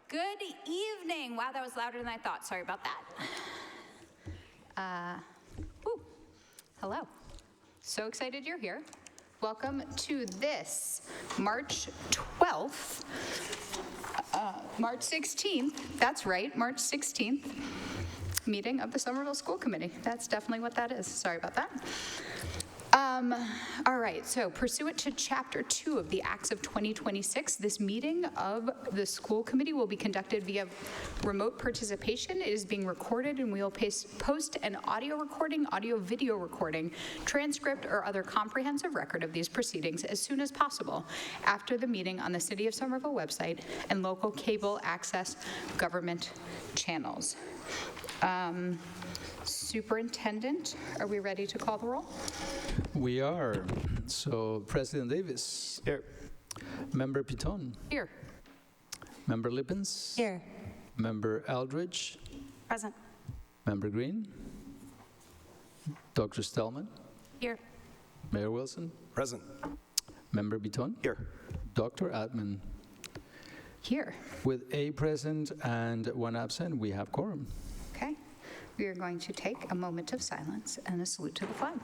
Good evening. Wow, that was louder than I thought. Sorry about that. Hello. So excited you're here. Welcome to this March 12th, March 16th, that's right, March 16th, meeting of the Somerville School Committee. That's definitely what that is. Sorry about that. All right, so pursuant to Chapter 2 of the Acts of 2026, this meeting of the school committee will be conducted via remote participation. It is being recorded, and we will post an audio recording, audio-video recording, transcript, or other comprehensive record of these proceedings as soon as possible after the meeting on the City of Somerville website and local cable access government channels. Superintendent, are we ready to call the roll? We are. So, President Davis. Here. Member Piton. Here. Member Lippens. Here. Member Aldridge. Present. Member Green. Dr. Stellman. Here. Mayor Wilson. Present. Member Piton. Here. Dr. Atman. Here. With a present and one absent, we have quorum. Okay. We are going to take a moment of silence and a salute to the flag.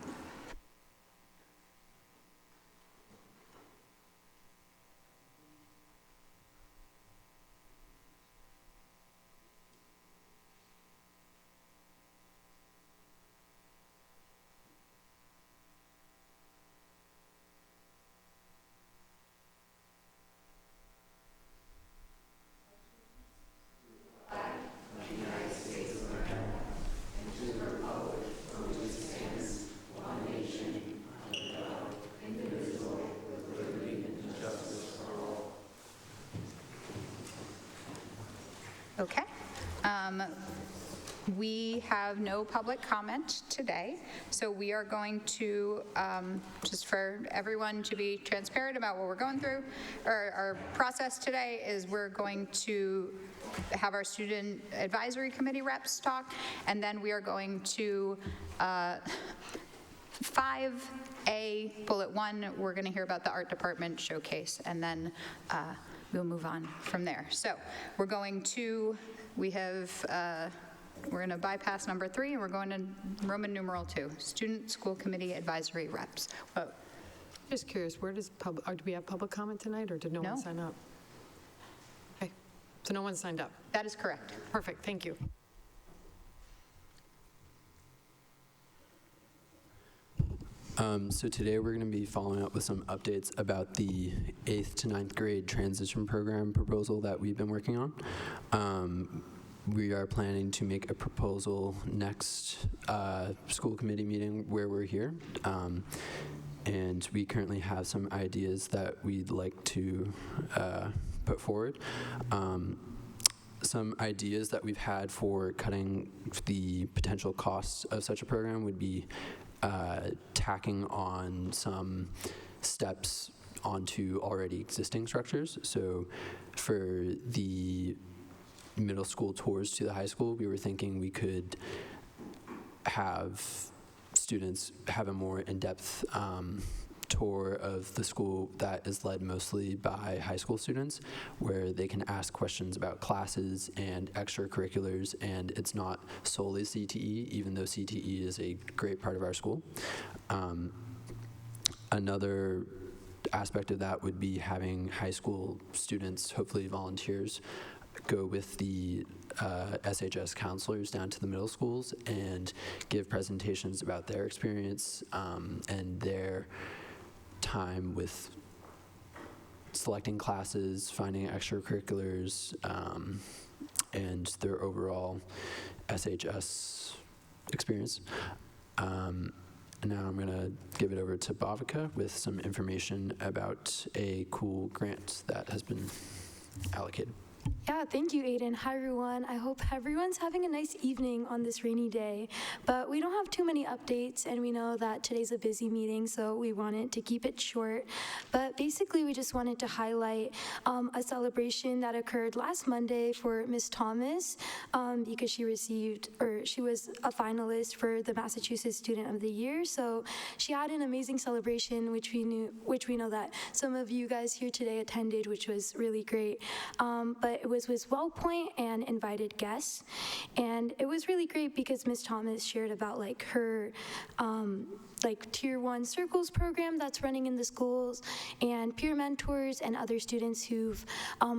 Okay. We have no public comment today, so we are going to, just for everyone to be transparent about what we're going through, our process today is we're going to have our student advisory committee reps talk, and then we are going to 5A, bullet 1, we're going to hear about the art department showcase, and then we'll move on from there. So we're going to, we're going to bypass number 3, and we're going to Roman numeral 2, student school committee advisory reps. Just curious, where does do we have public comment tonight, or did no one sign up? Okay, so no one signed up. That is correct. Perfect, thank you. So today we're going to be following up with some updates about the 8th to 9th grade transition program proposal that we've been working on. We are planning to make a proposal next school committee meeting where we're here. And we currently have some ideas that we'd like to put forward. Some ideas that we've had for cutting the potential costs of such a program would be tacking on some steps onto already existing structures. So for the middle school tours to the high school, we were thinking we could have students have a more in-depth tour of the school that is led mostly by high school students, where they can ask questions about classes and extracurriculars, and it's not solely CTE, even though CTE is a great part of our school. Another aspect of that would be having high school students, hopefully volunteers, go with the SHS counselors down to the middle schools and give presentations about their experience and their time with selecting classes, finding extracurriculars, and their overall SHS experience. And now I'm going to give it over to Bhavika with some information about a cool grant that has been allocated. Yeah, thank you, Aiden. Hi, everyone. I hope everyone's having a nice evening on this rainy day. But we don't have too many updates, and we know that today's a busy meeting, so we wanted to keep it short. But basically, we just wanted to highlight a celebration that occurred last Monday for Miss Thomas because she was a finalist for the Massachusetts Student of the Year. So she had an amazing celebration, which we know that some of you guys here today attended, which was really great. But it was with WellPoint and invited guests. And it was really great because Ms. Thomas shared about like her Tier 1 Circles program that's running in the schools, and peer mentors and other students who've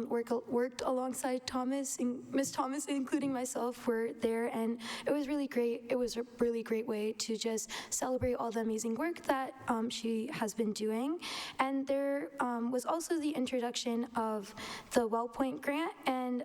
worked alongside Thomas, and Ms. Thomas, including myself, were there, and it was really great. It was a really great way to just celebrate all the amazing work that she has been doing. And there was also the introduction of the WellPoint grant, and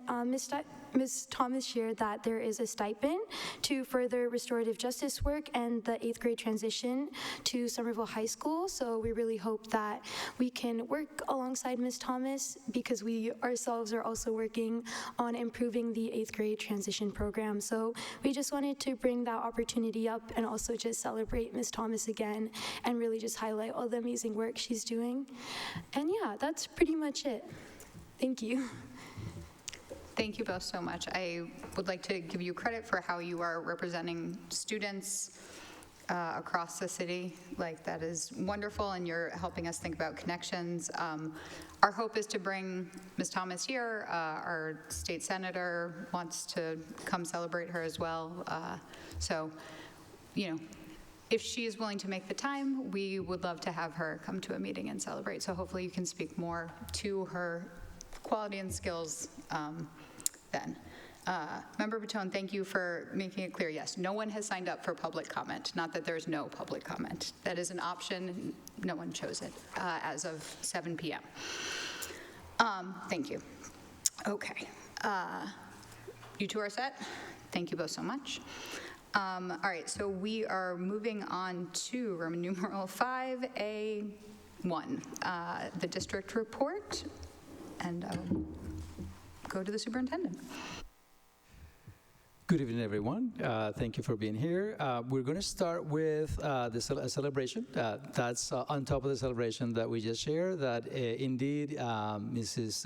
Ms. Thomas shared that there is a stipend to further restorative justice work and the 8th grade transition to Somerville High School. So we really hope that we can work alongside Ms. Thomas, because we ourselves are also working on improving the 8th grade transition program. So we just wanted to bring that opportunity up and also just celebrate Ms. Thomas again and really just highlight all the amazing work she's doing. And yeah, that's pretty much it. Thank you. Thank you both so much. I would like to give you credit for how you are representing students across the city. Like, that is wonderful, and you're helping us think about connections. Our hope is to bring Ms. Thomas here. Our state senator wants to come celebrate her as well. So, if she is willing to make the time, we would love to have her come to a meeting and celebrate. So hopefully you can speak more to her quality and skills then. Member Batone, thank you for making it clear. Yes, no one has signed up for public comment. Not that there's no public comment. That is an option. No one chose it as of 7 p.m. Thank you. Okay. You two are set. Thank you both so much. All right, so we are moving on to Roman numeral 5A1, the district report, and I'll go to the superintendent. Good evening, everyone. Thank you for being here. We're going to start with a celebration. That's on top of the celebration that we just shared, that indeed Mrs.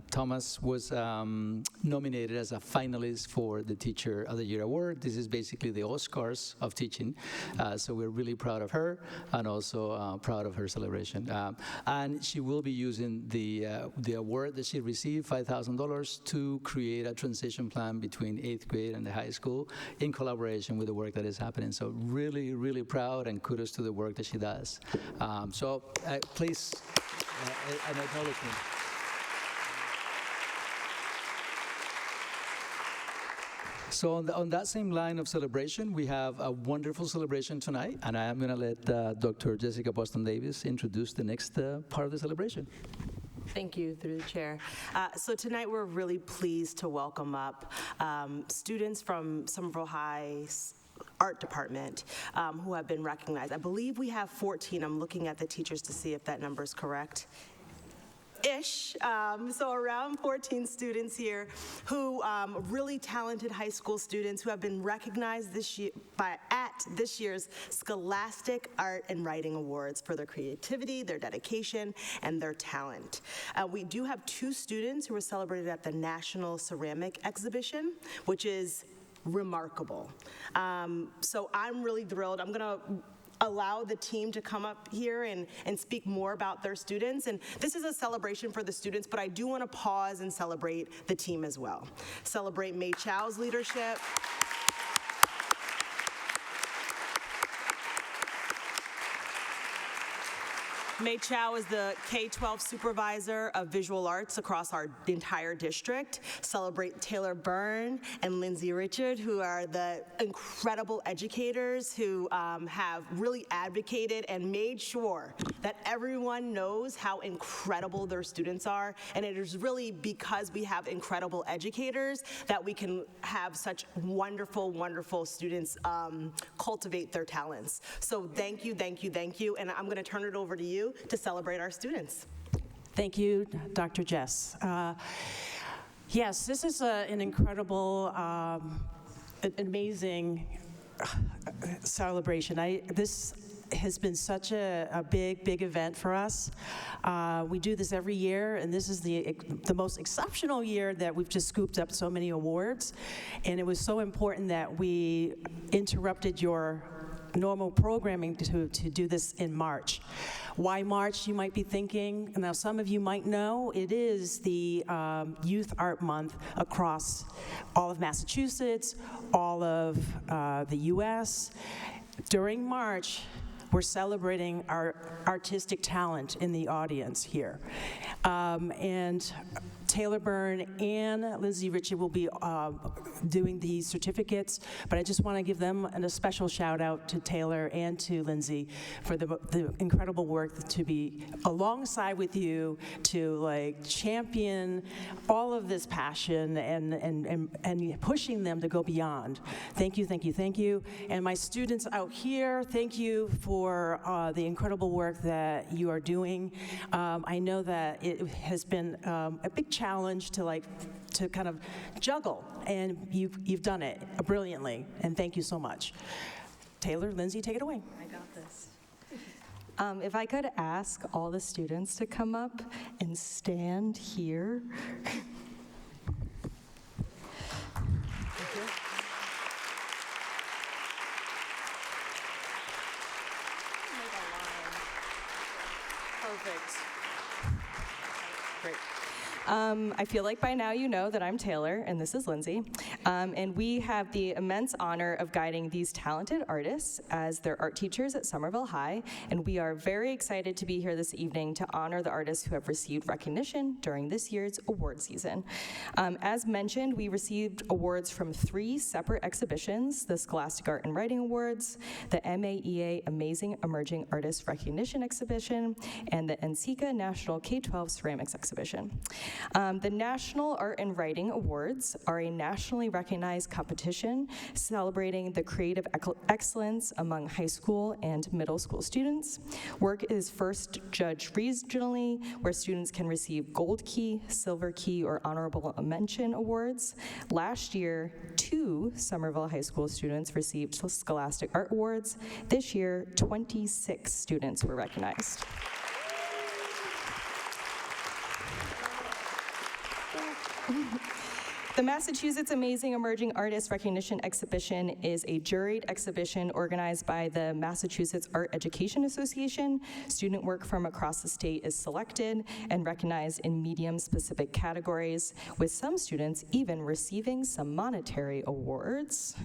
Thomas was nominated as a finalist for the Teacher of the Year award. This is basically the Oscars of teaching. So we're really proud of her, and also proud of her celebration. And she will be using the award that she received, $5,000, to create a transition plan between 8th grade and the high school in collaboration with the work that is happening. So really, really proud, and kudos to the work that she does. So please, an acknowledgement. So on that same line of celebration, we have a wonderful celebration tonight, and I am going to let Dr. Jessica Boston Davis introduce the next part of the celebration. Thank you, through the chair. So tonight we're really pleased to welcome up students from Somerville High's art department who have been recognized. I believe we have 14. I'm looking at the teachers to see if that number is correct. So around 14 students here who really talented high school students who have been recognized this year at this year's Scholastic Art and Writing Awards for their creativity, their dedication, and their talent. We do have 2 students who were celebrated at the National Ceramic Exhibition, which is remarkable. So I'm really thrilled. I'm gonna allow the team to come up here and speak more about their students. And this is a celebration for the students, but I do want to pause and celebrate the team as well. Celebrate May Chow's leadership. May Chow is the K-12 supervisor of visual arts across our entire district. Celebrate Taylor Byrne and Lindsay Richard, who are the incredible educators who have really advocated and made sure that everyone knows how incredible their students are. And it is really because we have incredible educators that we can have such wonderful, wonderful students cultivate their talents. So thank you, thank you, thank you. And I'm going to turn it over to you to celebrate our students. Thank you, Dr. Jess. Yes, this is an incredible, amazing celebration. This has been such a big event for us. We do this every year, and this is the most exceptional year that we've just scooped up so many awards. And it was so important that we interrupted your normal programming to do this in March. Why March, you might be thinking? Now, some of you might know it is the Youth Art Month across all of Massachusetts, all of the U.S. During March, we're celebrating our artistic talent in the audience here. And Taylor Byrne and Lindsay Ritchie will be doing the certificates, but I just want to give them a special shout out to Taylor and to Lindsay for the incredible work to be alongside with you to like champion all of this passion and pushing them to go beyond. Thank you, thank you, thank you. And my students out here, thank you for the incredible work that you are doing. I know that it has been a big challenge to kind of juggle, and you've done it brilliantly, and thank you so much. Taylor, Lindsay, take it away. I got this. If I could ask all the students to come up and stand here. Perfect. Great. I feel like by now you know that I'm Taylor and this is Lindsay, and we have the immense honor of guiding these talented artists as their art teachers at Somerville High, and we are very excited to be here this evening to honor the artists who have received recognition during this year's award season. As mentioned, we received awards from 3 separate exhibitions: the Scholastic Art and Writing Awards, the MAEA Amazing Emerging Artist Recognition Exhibition, and the NCECA National K-12 Ceramics Exhibition. The National Art and Writing Awards are a nationally recognized competition celebrating the creative excellence among high school and middle school students. Work is first judged regionally, where students can receive Gold Key, Silver Key, or Honorable Mention awards. Last year, 2 Somerville High School students received Scholastic Art Awards. This year, 26 students were recognized. The Massachusetts Amazing Emerging Artist Recognition Exhibition is a juried exhibition organized by the Massachusetts Art Education Association. Student work from across the state is selected and recognized in medium-specific categories, with some students even receiving some monetary awards.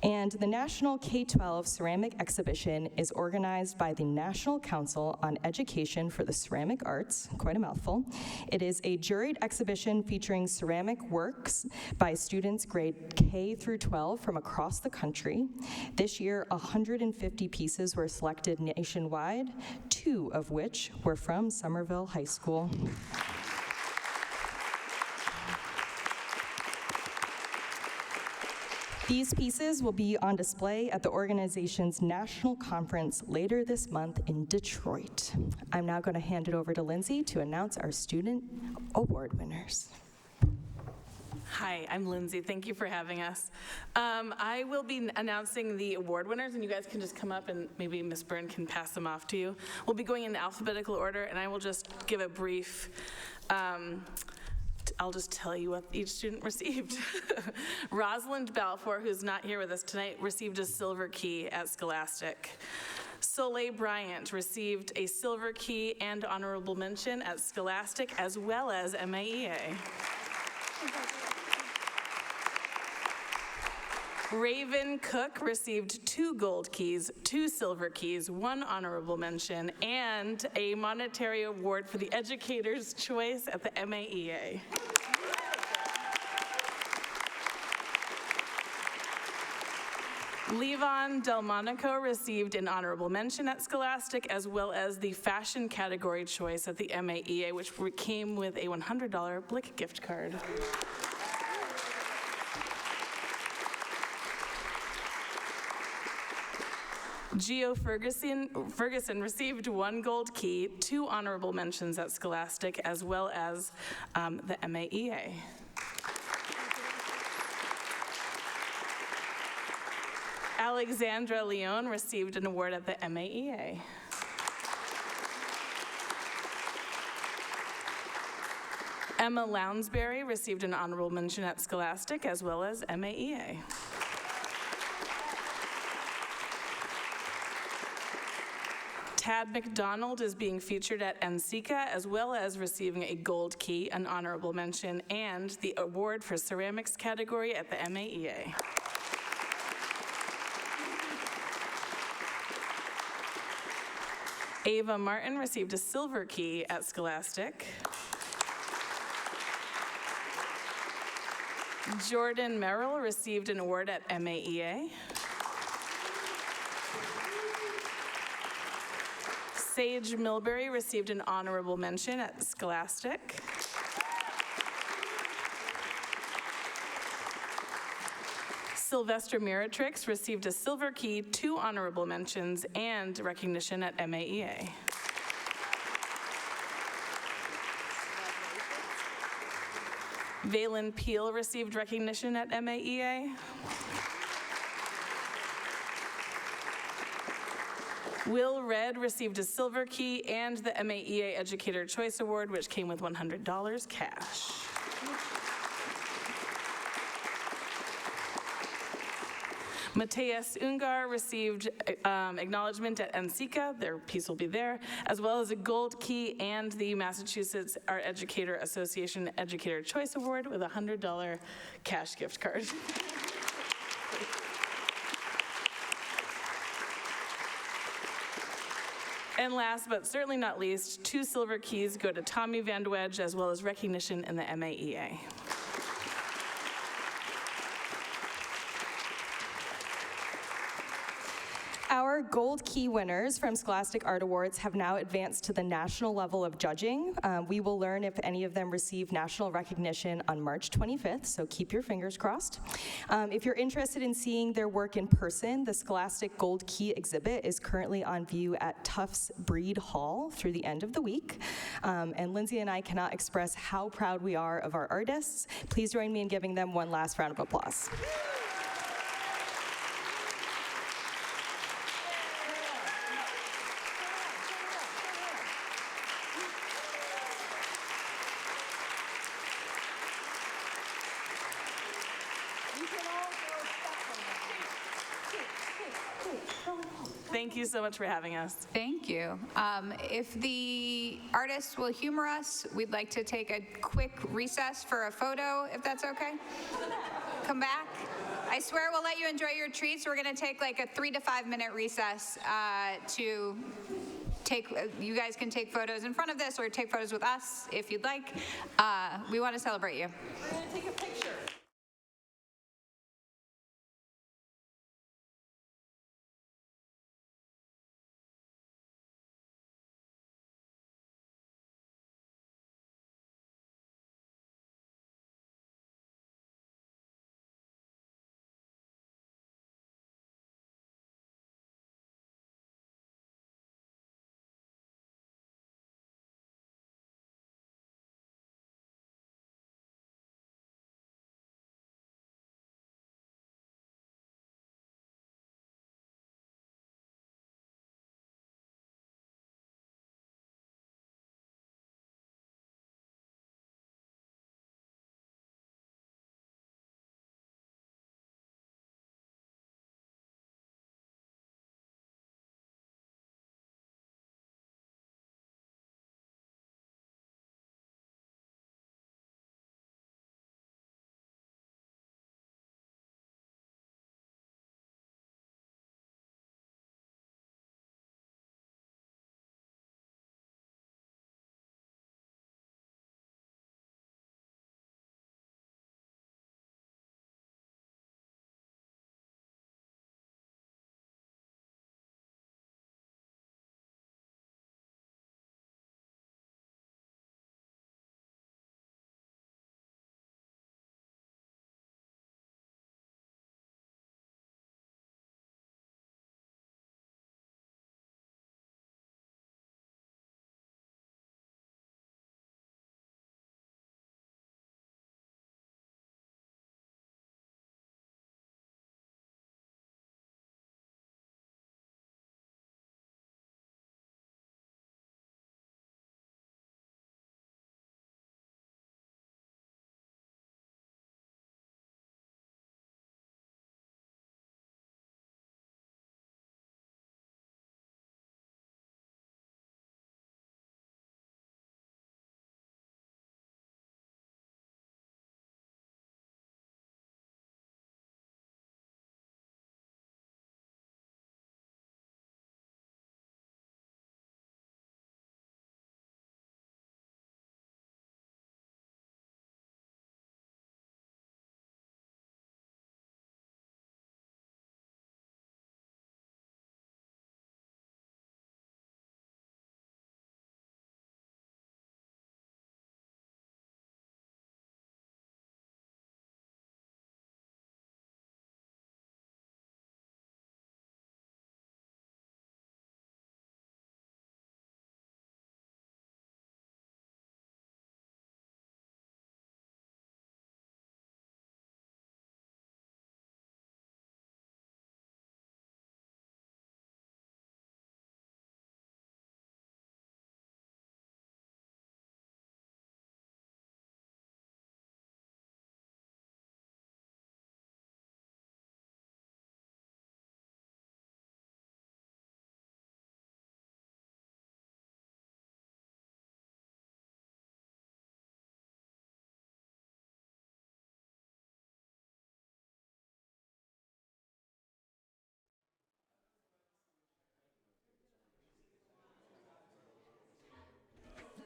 And the National K-12 Ceramic Exhibition is organized by the National Council on Education for the Ceramic Arts, quite a mouthful. It is a juried exhibition featuring ceramic works by students grade K through 12 from across the country. This year, 150 pieces were selected nationwide, 2 of which were from Somerville High School. These pieces will be on display at the organization's national conference later this month in Detroit. I'm now going to hand it over to Lindsay to announce our student award winners. Hi, I'm Lindsay. Thank you for having us. I will be announcing the award winners, and you guys can just come up and maybe Ms. Byrne can pass them off to you. We'll be going in alphabetical order, and I will just give a brief I'll just tell you what each student received. Rosalind Balfour, who's not here with us tonight, received a Silver Key at Scholastic. Soleil Bryant received a Silver Key and Honorable Mention at Scholastic, as well as MAEA. Raven Cook received 2 Gold Keys, 2 Silver Keys, 1 Honorable Mention, and a monetary award for the Educator's Choice at the MAEA. Levon Delmonico received an Honorable Mention at Scholastic, as well as the Fashion Category Choice at the MAEA, which came with a $100 Blick gift card. Geo Ferguson received 1 Gold Key, 2 Honorable Mentions at Scholastic, as well as the MAEA. Alexandra Leone received an award at the MAEA. Emma Lounsbury received an Honorable Mention at Scholastic, as well as MAEA. Tad McDonald is being featured at NCECA, as well as receiving a gold key, an honorable mention, and the award for ceramics category at the MAEA. Ava Martin received a silver key at Scholastic. Jordan Merrill received an award at MAEA. Sage Milbury received an honorable mention at Scholastic. Sylvester Miratrix received a silver key, 2 honorable mentions, and recognition at MAEA. Valen Peel received recognition at MAEA. Will Red received a silver key and the MAEA Educator Choice Award, which came with $100 cash. Mateus Ungar received acknowledgement at NCECA, their piece will be there, as well as a gold key and the Massachusetts Art Educator Association Educator Choice Award with a $100 cash gift card. And last but certainly not least, 2 silver keys go to Tommy Van Wedge, as well as recognition in the MAEA. Our gold key winners from Scholastic Art Awards have now advanced to the national level of judging. We will learn if any of them receive national recognition on March 25th, so keep your fingers crossed. If you're interested in seeing their work in person, the Scholastic Gold Key exhibit is currently on view at Tufts Breed Hall through the end of the week. And Lindsay and I cannot express how proud we are of our artists. Please join me in giving them one last round of applause. Thank you so much for having us. Thank you. If the artists will humor us, we'd like to take a quick recess for a photo, if that's okay. Come back. I swear we'll let you enjoy your treats. We're going to take like a 3 to 5 minute recess to take, you guys can take photos in front of this or take photos with us if you'd like. We want to celebrate you. We're going to take a picture.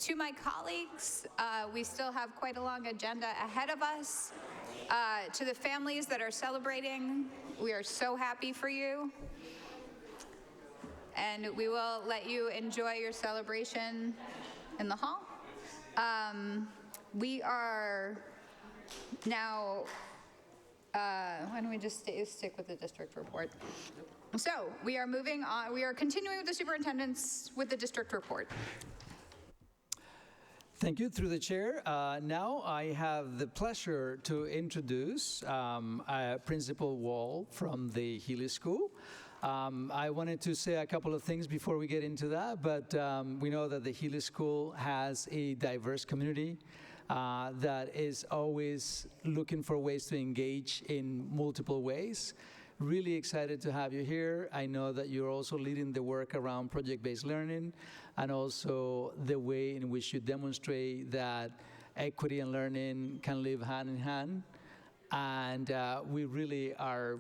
To my colleagues, we still have quite a long agenda ahead of us. To the families that are celebrating, we are so happy for you. And we will let you enjoy your celebration in the hall. We are now, why don't we just stick with the district report? So we are moving on, we are continuing with the superintendent's, with the district report. Thank you, through the chair. Now I have the pleasure to introduce Principal Wall from the Healy School. I wanted to say a couple of things before we get into that, but we know that the Healy School has a diverse community that is always looking for ways to engage in multiple ways. Really excited to have you here. I know that you're also leading the work around project-based learning and also the way in which you demonstrate that equity and learning can live hand in hand. And we really are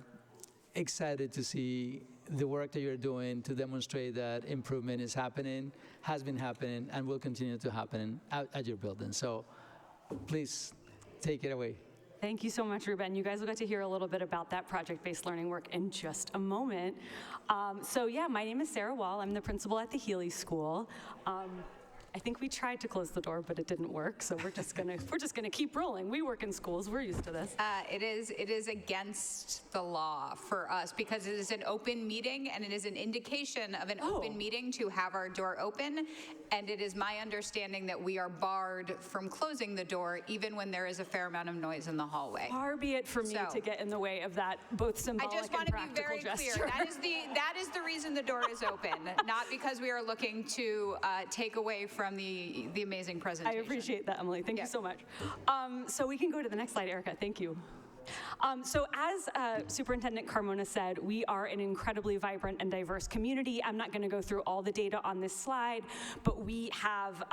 excited to see the work that you're doing to demonstrate that improvement is happening, has been happening, and will continue to happen at your building. So please take it away. Thank you so much, Ruben. You guys will get to hear a little bit about that project-based learning work in just a moment. So yeah, my name is Sarah Wall. I'm the principal at the Healy School. I think we tried to close the door, but it didn't work. So we're just gonna keep rolling. We work in schools. We're used to this. It is against the law for us because it is an open meeting and it is an indication of an open meeting to have our door open. And it is my understanding that we are barred from closing the door even when there is a fair amount of noise in the hallway. Far be it for me to get in the way of that both symbolic and practical gesture. I just want to be very clear. That is the reason the door is open, not because we are looking to take away from the amazing presentation. I appreciate that, Emily. Thank you so much. So we can go to the next slide, Erica. Thank you. So as Superintendent Carmona said, we are an incredibly vibrant and diverse community. I'm not going to go through all the data on this slide, but we have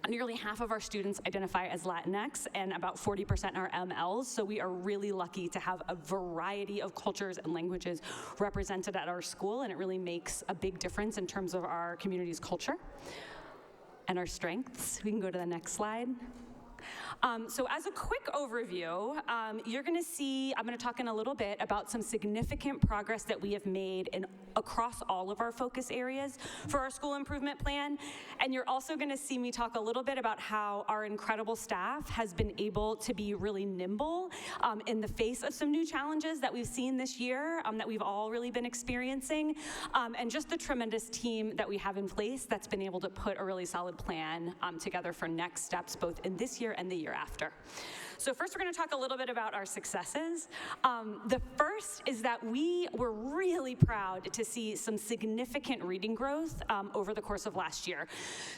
nearly half of our students identify as Latinx and about 40% are MLs, so we are really lucky to have a variety of cultures and languages represented at our school, and it really makes a big difference in terms of our community's culture and our strengths. We can go to the next slide. So as a quick overview, you're going to see, I'm going to talk in a little bit about some significant progress that we have made across all of our focus areas for our school improvement plan. And you're also going to see me talk a little bit about how our incredible staff has been able to be really nimble in the face of some new challenges that we've seen this year, that we've all really been experiencing, and just the tremendous team that we have in place that's been able to put a really solid plan together for next steps, both in this year and the year after. So first, we're going to talk a little bit about our successes. The first is that we were really proud to see some significant reading growth over the course of last year.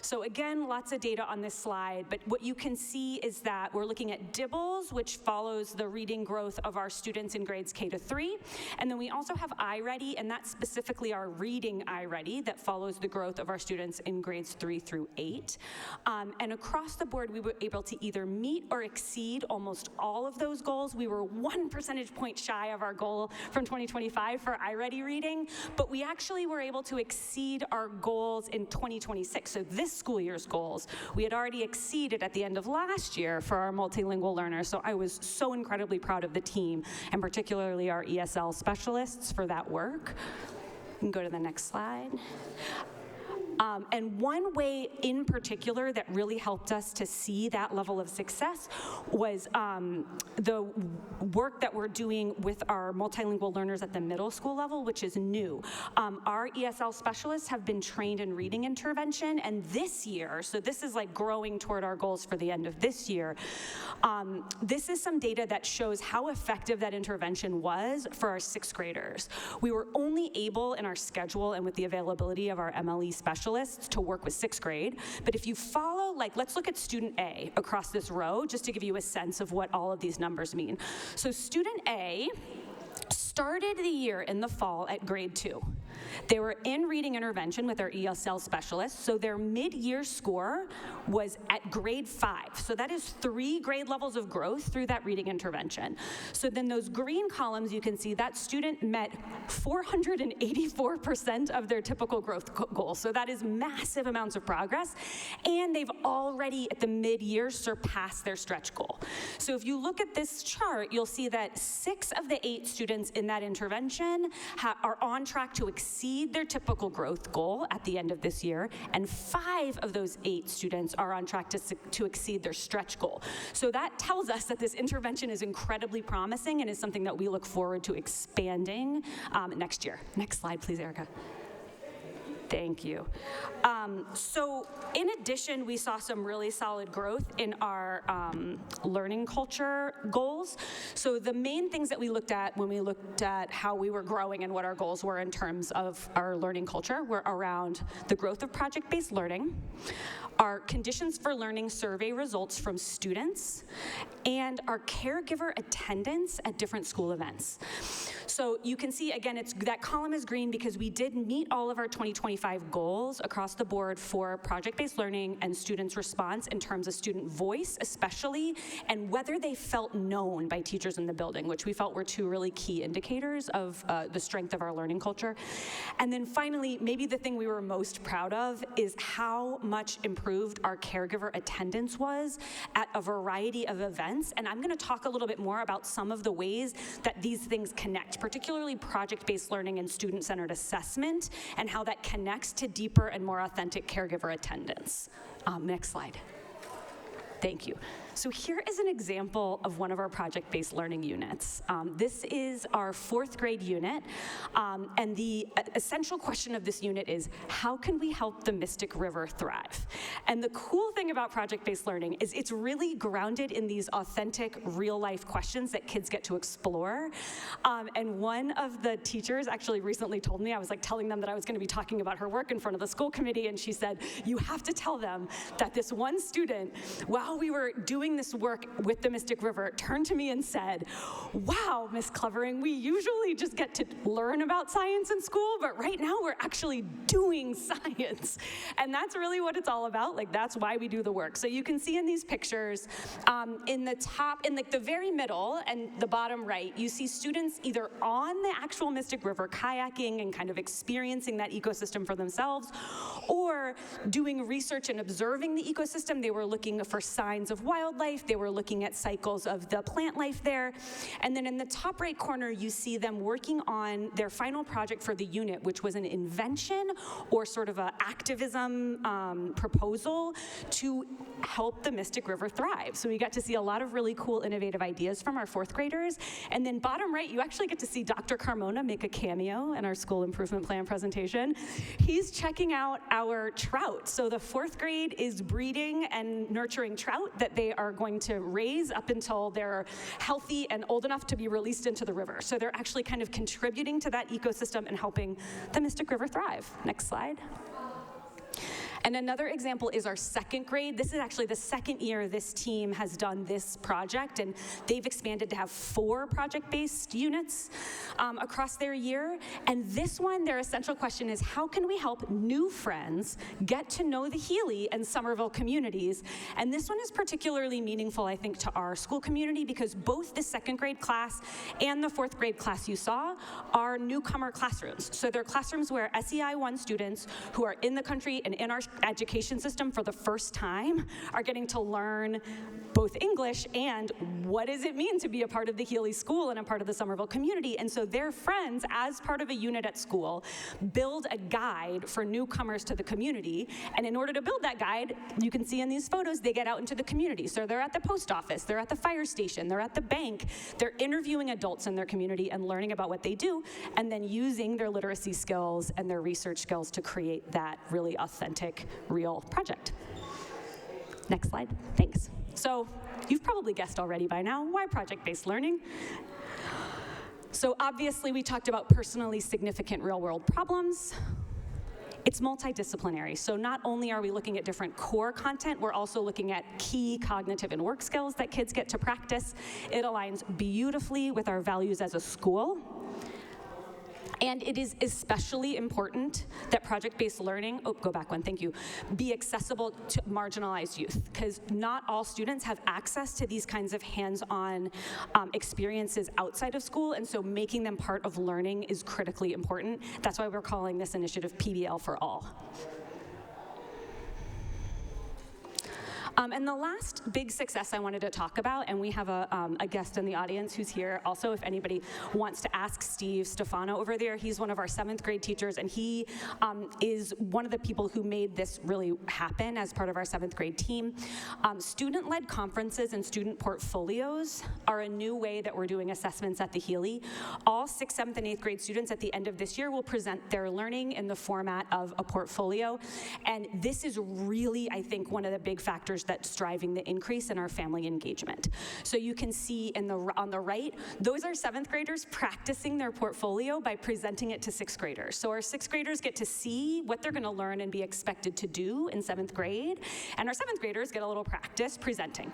So again, lots of data on this slide, but what you can see is that we're looking at DIBELS, which follows the reading growth of our students in grades K to 3. And then we also have iReady, and that's specifically our reading iReady that follows the growth of our students in grades 3 through 8. And across the board, we were able to either meet or exceed almost all of those goals. We were 1 percentage point shy of our goal from 2025 for iReady reading, but we actually were able to exceed our goals in 2026. So this school year's goals, we had already exceeded at the end of last year for our multilingual learners. So I was so incredibly proud of the team, and particularly our ESL specialists for that work. You can go to the next slide. And one way in particular that really helped us to see that level of success was the work that we're doing with our multilingual learners at the middle school level, which is new. Our ESL specialists have been trained in reading intervention, and this year, so this is like growing toward our goals for the end of this year, this is some data that shows how effective that intervention was for our 6th graders. We were only able in our schedule and with the availability of our MLE specialists to work with 6th grade, but if you follow, let's look at student A across this row, just to give you a sense of what all of these numbers mean. So student A started the year in the fall at grade 2. They were in reading intervention with our ESL specialists, so their mid-year score was at grade 5. So that is 3 grade levels of growth through that reading intervention. So then those green columns, you can see that student met 484% of their typical growth goal. So that is massive amounts of progress. And they've already at the mid-year surpassed their stretch goal. So if you look at this chart, you'll see that 6 of the 8 students in that intervention are on track to exceed their typical growth goal at the end of this year, and 5 of those 8 students are on track to exceed their stretch goal. So that tells us that this intervention is incredibly promising and is something that we look forward to expanding next year. Next slide, please, Erica. Thank you. So in addition, we saw some really solid growth in our learning culture goals. So the main things that we looked at when we looked at how we were growing and what our goals were in terms of our learning culture were around the growth of project-based learning, our conditions for learning survey results from students, and our caregiver attendance at different school events. So you can see, again, that column is green because we did meet all of our 2025 goals across the board for project-based learning and students' response in terms of student voice, especially, and whether they felt known by teachers in the building, which we felt were 2 really key indicators of the strength of our learning culture. And then finally, maybe the thing we were most proud of is how much improved our caregiver attendance was at a variety of events. And I'm going to talk a little bit more about some of the ways that these things connect, particularly project-based learning and student-centered assessment, and how that connects to deeper and more authentic caregiver attendance. Next slide. Thank you. So here is an example of one of our project-based learning units. This is our 4th grade unit, and the essential question of this unit is, how can we help the Mystic River thrive? And the cool thing about project-based learning is it's really grounded in these authentic, real-life questions that kids get to explore. And one of the teachers actually recently told me, I was like telling them that I was going to be talking about her work in front of the school committee, and she said, you have to tell them that this one student, while we were doing this work with the Mystic River, turned to me and said, wow, Miss Clevering, we usually just get to learn about science in school, but right now we're actually doing science. And that's really what it's all about. Like, that's why we do the work. So you can see in these pictures, in the top, in the very middle and the bottom right, you see students either on the actual Mystic River kayaking and kind of experiencing that ecosystem for themselves, or doing research and observing the ecosystem. They were looking for signs of wildlife. They were looking at cycles of the plant life there. And then in the top right corner, you see them working on their final project for the unit, which was an invention or sort of an activism proposal to help the Mystic River thrive. So we got to see a lot of really cool, innovative ideas from our 4th graders. And then bottom right, you actually get to see Dr. Carmona make a cameo in our school improvement plan presentation. He's checking out our trout. So the 4th grade is breeding and nurturing trout that they are going to raise up until they're healthy and old enough to be released into the river. So they're actually kind of contributing to that ecosystem and helping the Mystic River thrive. Next slide. And another example is our 2nd grade. This is actually the 2nd year this team has done this project, and they've expanded to have 4 project-based units across their year. And this one, their essential question is, how can we help new friends get to know the Healy and Somerville communities? And this one is particularly meaningful, I think, to our school community because both the 2nd grade class and the 4th grade class you saw are newcomer classrooms. So they're classrooms where SEI 1 students who are in the country and in our education system for the first time are getting to learn both English and what does it mean to be a part of the Healy School and a part of the Somerville community. And so their friends, as part of a unit at school, build a guide for newcomers to the community. And in order to build that guide, you can see in these photos, they get out into the community. So they're at the post office, they're at the fire station, they're at the bank, they're interviewing adults in their community and learning about what they do, and then using their literacy skills and their research skills to create that really authentic, real project. Next slide, thanks. So you've probably guessed already by now, why project-based learning? So obviously we talked about personally significant real-world problems. It's multidisciplinary, so not only are we looking at different core content, we're also looking at key cognitive and work skills that kids get to practice. It aligns beautifully with our values as a school. And it is especially important that project-based learning, go back one, thank you, be accessible to marginalized youth, because not all students have access to these kinds of hands-on experiences outside of school, and so making them part of learning is critically important. That's why we're calling this initiative PBL for All. And the last big success I wanted to talk about, and we have a guest in the audience who's here also, if anybody wants to ask Steve Stefano over there. He's one of our 7th grade teachers, and he is one of the people who made this really happen as part of our 7th grade team. Student-led conferences and student portfolios are a new way that we're doing assessments at the Healy. All 6th, 7th, and 8th grade students at the end of this year will present their learning in the format of a portfolio, and this is really, I think, one of the big factors that's driving the increase in our family engagement. So you can see on the right, those are 7th graders practicing their portfolio by presenting it to 6th graders. So our 6th graders get to see what they're going to learn and be expected to do in 7th grade, and our 7th graders get a little practice presenting.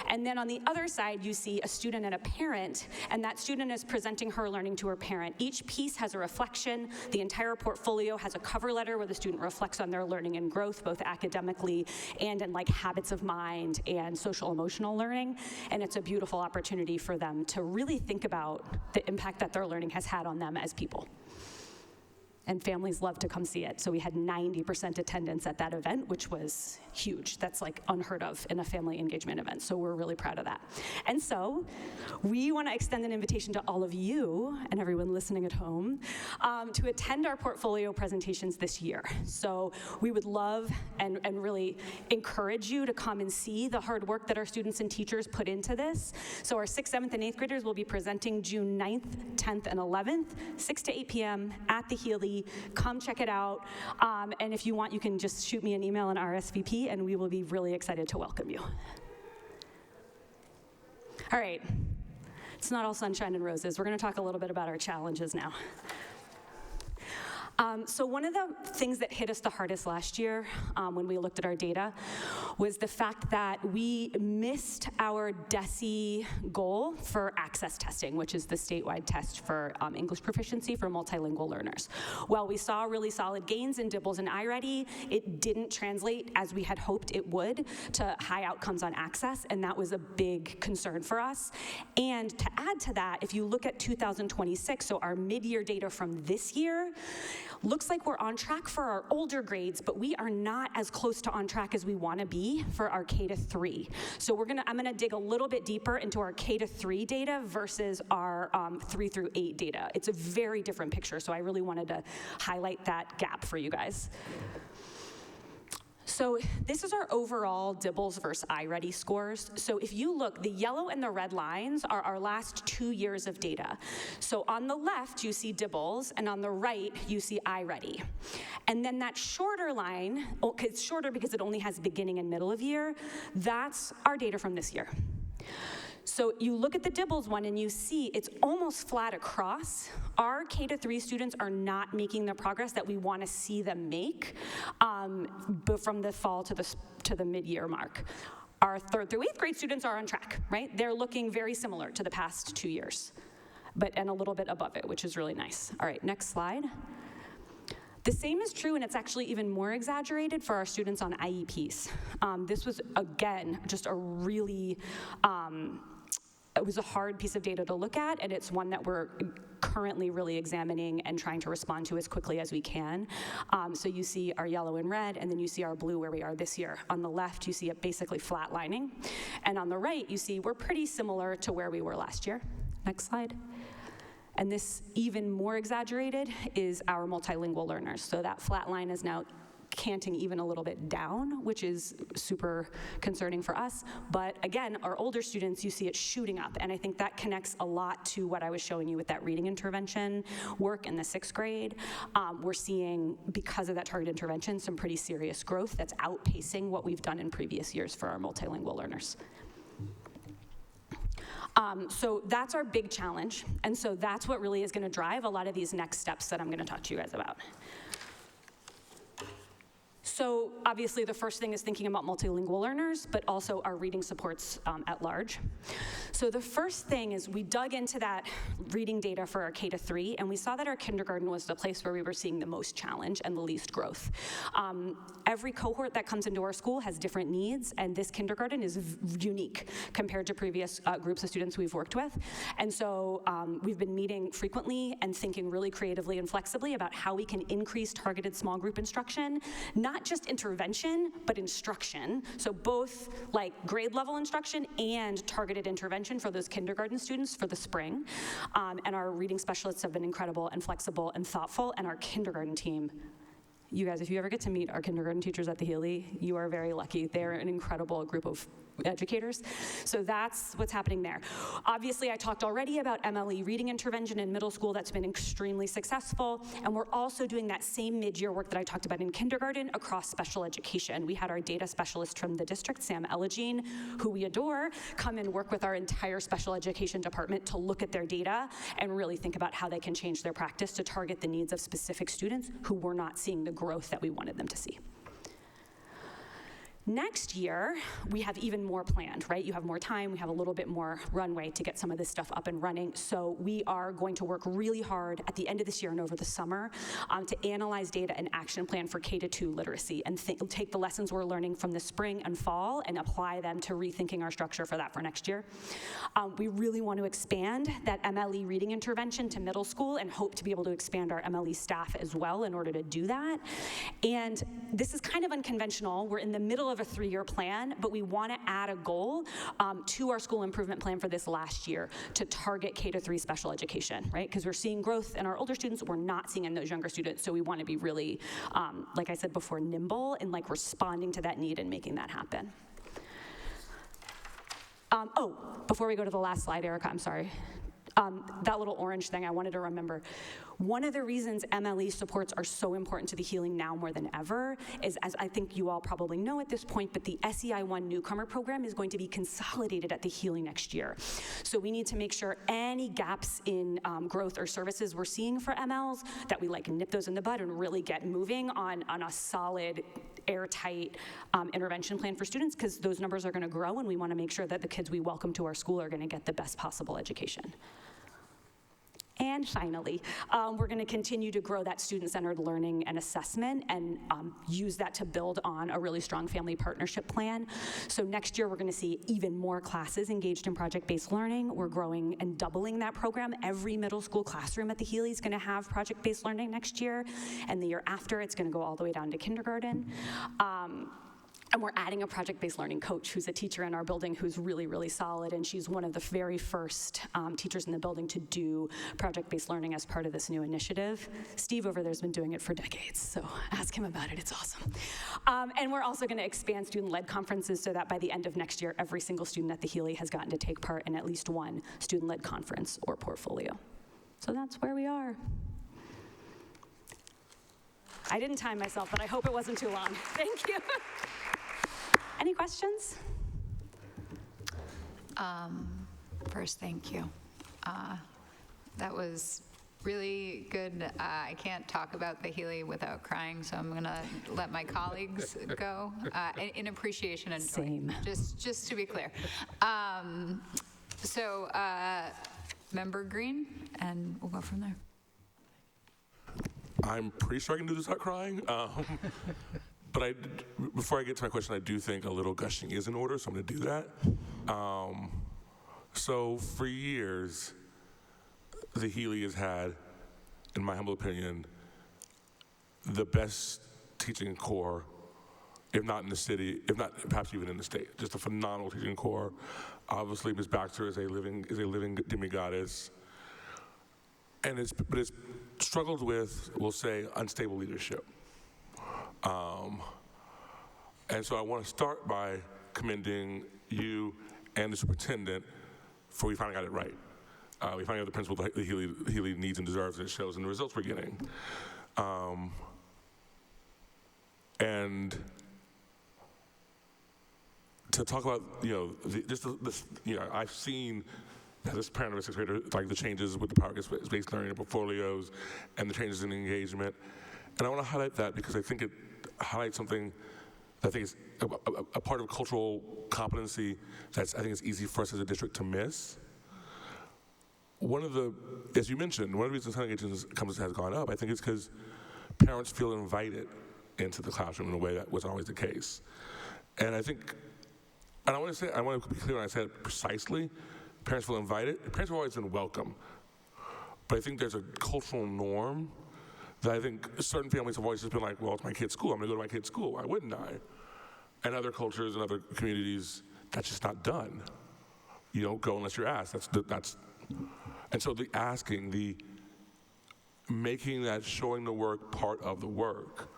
And then on the other side, you see a student and a parent, and that student is presenting her learning to her parent. Each piece has a reflection. The entire portfolio has a cover letter where the student reflects on their learning and growth, both academically and in like habits of mind and social emotional learning, and it's a beautiful opportunity for them to really think about the impact that their learning has had on them as people. And families love to come see it. So we had 90% attendance at that event, which was huge. That's like unheard of in a family engagement event. So we're really proud of that. And so we want to extend an invitation to all of you and everyone listening at home to attend our portfolio presentations this year. So we would love and really encourage you to come and see the hard work that our students and teachers put into this. So our 6th, 7th, and 8th graders will be presenting June 9th, 10th, and 11th, 6 to 8 p.m. at the Healy. Come check it out, and if you want, you can just shoot me an email and RSVP, and we will be really excited to welcome you. All right, it's not all sunshine and roses. We're going to talk a little bit about our challenges now. So one of the things that hit us the hardest last year when we looked at our data was the fact that we missed our DESE goal for access testing, which is the statewide test for English proficiency for multilingual learners. While we saw really solid gains in DIBELS and iReady, it didn't translate as we had hoped it would to high outcomes on access, and that was a big concern for us. And to add to that, if you look at 2026, so our mid-year data from this year, looks like we're on track for our older grades, but we are not as close to on track as we want to be for our K-3. So I'm gonna dig a little bit deeper into our K-3 data versus our 3 through 8 data. It's a very different picture, so I really wanted to highlight that gap for you guys. So this is our overall DIBELS versus iReady scores. So if you look, the yellow and the red lines are our last 2 years of data. So on the left, you see DIBELS, and on the right, you see iReady. And then that shorter line, it's shorter because it only has beginning and middle of year, that's our data from this year. So you look at the DIBELS one and you see it's almost flat across. Our K-3 students are not making the progress that we want to see them make but from the fall to the mid-year mark. Our 3rd through 8th grade students are on track, right? They're looking very similar to the past 2 years, and a little bit above it, which is really nice. All right, next slide. The same is true, and it's actually even more exaggerated for our students on IEPs. This was, again, just a really, it was a hard piece of data to look at, and it's one that we're currently really examining and trying to respond to as quickly as we can. So you see our yellow and red, and then you see our blue where we are this year. On the left, you see it basically flatlining, and on the right, you see we're pretty similar to where we were last year. Next slide. And this, even more exaggerated, is our multilingual learners. So that flat line is now canting even a little bit down, which is super concerning for us. But again, our older students, you see it shooting up. And I think that connects a lot to what I was showing you with that reading intervention work in the 6th grade. We're seeing, because of that target intervention, some pretty serious growth that's outpacing what we've done in previous years for our multilingual learners. So that's our big challenge, and so that's what really is going to drive a lot of these next steps that I'm going to talk to you guys about. So obviously the first thing is thinking about multilingual learners, but also our reading supports at large. So the first thing is we dug into that reading data for our K-3, and we saw that our kindergarten was the place where we were seeing the most challenge and the least growth. Every cohort that comes into our school has different needs, and this kindergarten is unique compared to previous groups of students we've worked with. And so we've been meeting frequently and thinking really creatively and flexibly about how we can increase targeted small group instruction, not just intervention, but instruction. So both like grade level instruction and targeted intervention for those kindergarten students for the spring. And our reading specialists have been incredible and flexible and thoughtful, and our kindergarten team, you guys, if you ever get to meet our kindergarten teachers at the Healy, you are very lucky. They're an incredible group of educators. So that's what's happening there. Obviously, I talked already about MLE reading intervention in middle school. That's been extremely successful. And we're also doing that same mid-year work that I talked about in kindergarten across special education. We had our data specialist from the district, Sam Elagine, who we adore, come and work with our entire special education department to look at their data and really think about how they can change their practice to target the needs of specific students who were not seeing the growth that we wanted them to see. Next year, we have even more planned, right? You have more time, we have a little bit more runway to get some of this stuff up and running. So we are going to work really hard at the end of this year and over the summer to analyze data and action plan for K-2 literacy and take the lessons we're learning from the spring and fall and apply them to rethinking our structure for that for next year. We really want to expand that MLE reading intervention to middle school and hope to be able to expand our MLE staff as well in order to do that. And this is kind of unconventional. We're in the middle of a 3-year plan, but we want to add a goal to our school improvement plan for this last year to target K-3 special education, right? Because we're seeing growth in our older students, we're not seeing in those younger students, so we want to be really, like I said before, nimble and like responding to that need and making that happen. Before we go to the last slide, Erica, I'm sorry. That little orange thing I wanted to remember. One of the reasons MLE supports are so important to the Healing now more than ever is, as I think you all probably know at this point, but the SEI1 newcomer program is going to be consolidated at the Healing next year. So we need to make sure any gaps in growth or services we're seeing for MLs, that we like nip those in the bud and really get moving on a solid, airtight intervention plan for students, because those numbers are going to grow and we want to make sure that the kids we welcome to our school are going to get the best possible education. And finally, we're going to continue to grow that student-centered learning and assessment and use that to build on a really strong family partnership plan. So next year, we're going to see even more classes engaged in project-based learning. We're growing and doubling that program. Every middle school classroom at the Healy is going to have project-based learning next year, and the year after, it's going to go all the way down to kindergarten. And we're adding a project-based learning coach who's a teacher in our building who's really, really solid, and she's one of the very first teachers in the building to do project-based learning as part of this new initiative. Steve over there's been doing it for decades, so ask him about it, it's awesome. And we're also gonna expand student-led conferences so that by the end of next year, every single student at the Healy has gotten to take part in at least one student-led conference or portfolio. So that's where we are. I didn't time myself, but I hope it wasn't too long. Thank you. Any questions? First, thank you. That was really good. I can't talk about the Healy without crying, so I'm gonna let my colleagues go in appreciation and joy. Same. Just to be clear. So, Member Green, and we'll go from there. I'm pretty sure I can do this without crying. But before I get to my question, I do think a little gushing is in order, so I'm going to do that. So for years, the Healy has had, in my humble opinion, the best teaching corps, if not in the city, if not perhaps even in the state. Just a phenomenal teaching corps. Obviously, Ms. Baxter is a living demigoddess, and it's struggled with, we'll say, unstable leadership. And so I want to start by commending you and the superintendent for we finally got it right. We finally got the principal the Healy needs and deserves, and it shows in the results we're getting. And to talk about, I've seen as a parent of a sixth grader, like the changes with the power-based learning portfolios and the changes in engagement. And I want to highlight that because I think highlight something that I think is a part of cultural competency that's, I think it's easy for us as a district to miss. One of the, as you mentioned, one of the reasons hunting agents has gone up, I think it's because parents feel invited into the classroom in a way that was always the case. And I think, and I want to be clear when I say it precisely, parents feel invited. Parents have always been welcome. But I think there's a cultural norm that I think certain families have always just been like, well, it's my kid's school. I'm going to go to my kid's school. Why wouldn't I? And other cultures and other communities, that's just not done. You don't go unless you're asked. And so the asking, the making that showing the work part of the work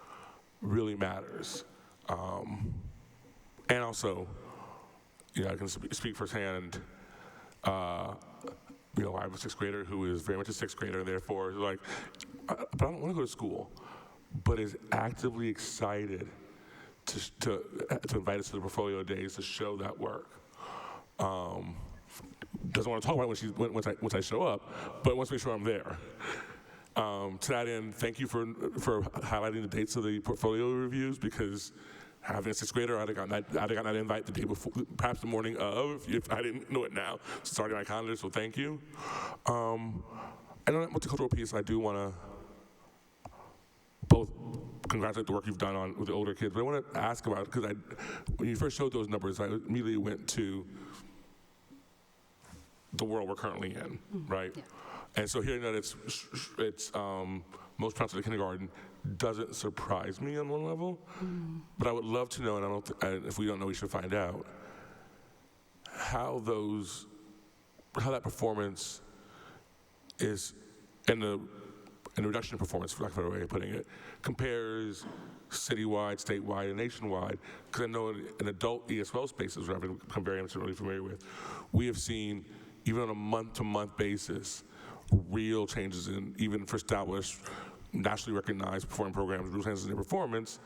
really matters. And also, I can speak firsthand. I have a sixth grader who is very much a sixth grader, and therefore, like, but I don't want to go to school, but is actively excited to invite us to the portfolio days to show that work. Doesn't want to talk about it once I show up, but wants to make sure I'm there. To that end, thank you for highlighting the dates of the portfolio reviews, because having a sixth grader, I'd have gotten that invite the day before, perhaps the morning of, if I didn't know it now. It's already on my calendar, so thank you. And on that multicultural piece, I do want to both congratulate the work you've done with the older kids, but I want to ask about, because when you first showed those numbers, I immediately went to the world we're currently in, right? Yeah. And so hearing that it's most pronounced at kindergarten doesn't surprise me on one level, but I would love to know, and if we don't know, we should find out, how that performance is, and the reduction in performance, for lack of a better way of putting it, compares citywide, statewide, and nationwide. Because I know in adult ESL spaces, where I've become very intimately familiar with, we have seen, even on a month-to-month basis, real changes in, even for established, nationally recognized performing programs, real changes in their performance,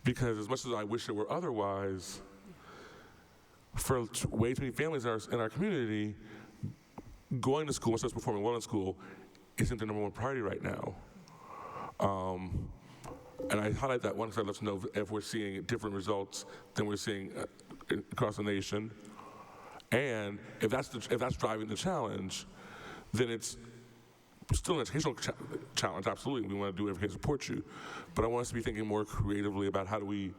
because as much as I wish it were otherwise, for way too many families in our community, going to school, much less performing well in school, isn't the number one priority right now. And I highlight that one because I'd love to know if we're seeing different results than we're seeing across the nation. And if that's driving the challenge, then it's still an educational challenge, absolutely. We want to do everything to support you. But I want us to be thinking more creatively about how do we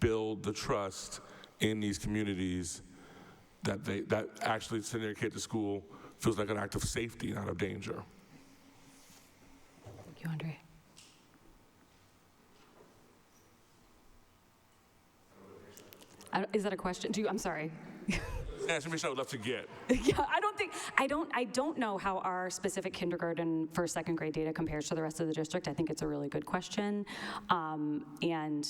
build the trust in these communities that actually sending their kid to school feels like an act of safety, not of danger. Thank you, Andre. Is that a question? I'm sorry. That's information I would love to get. Yeah, I don't know how our specific kindergarten, first, second grade data compares to the rest of the district. I think it's a really good question. And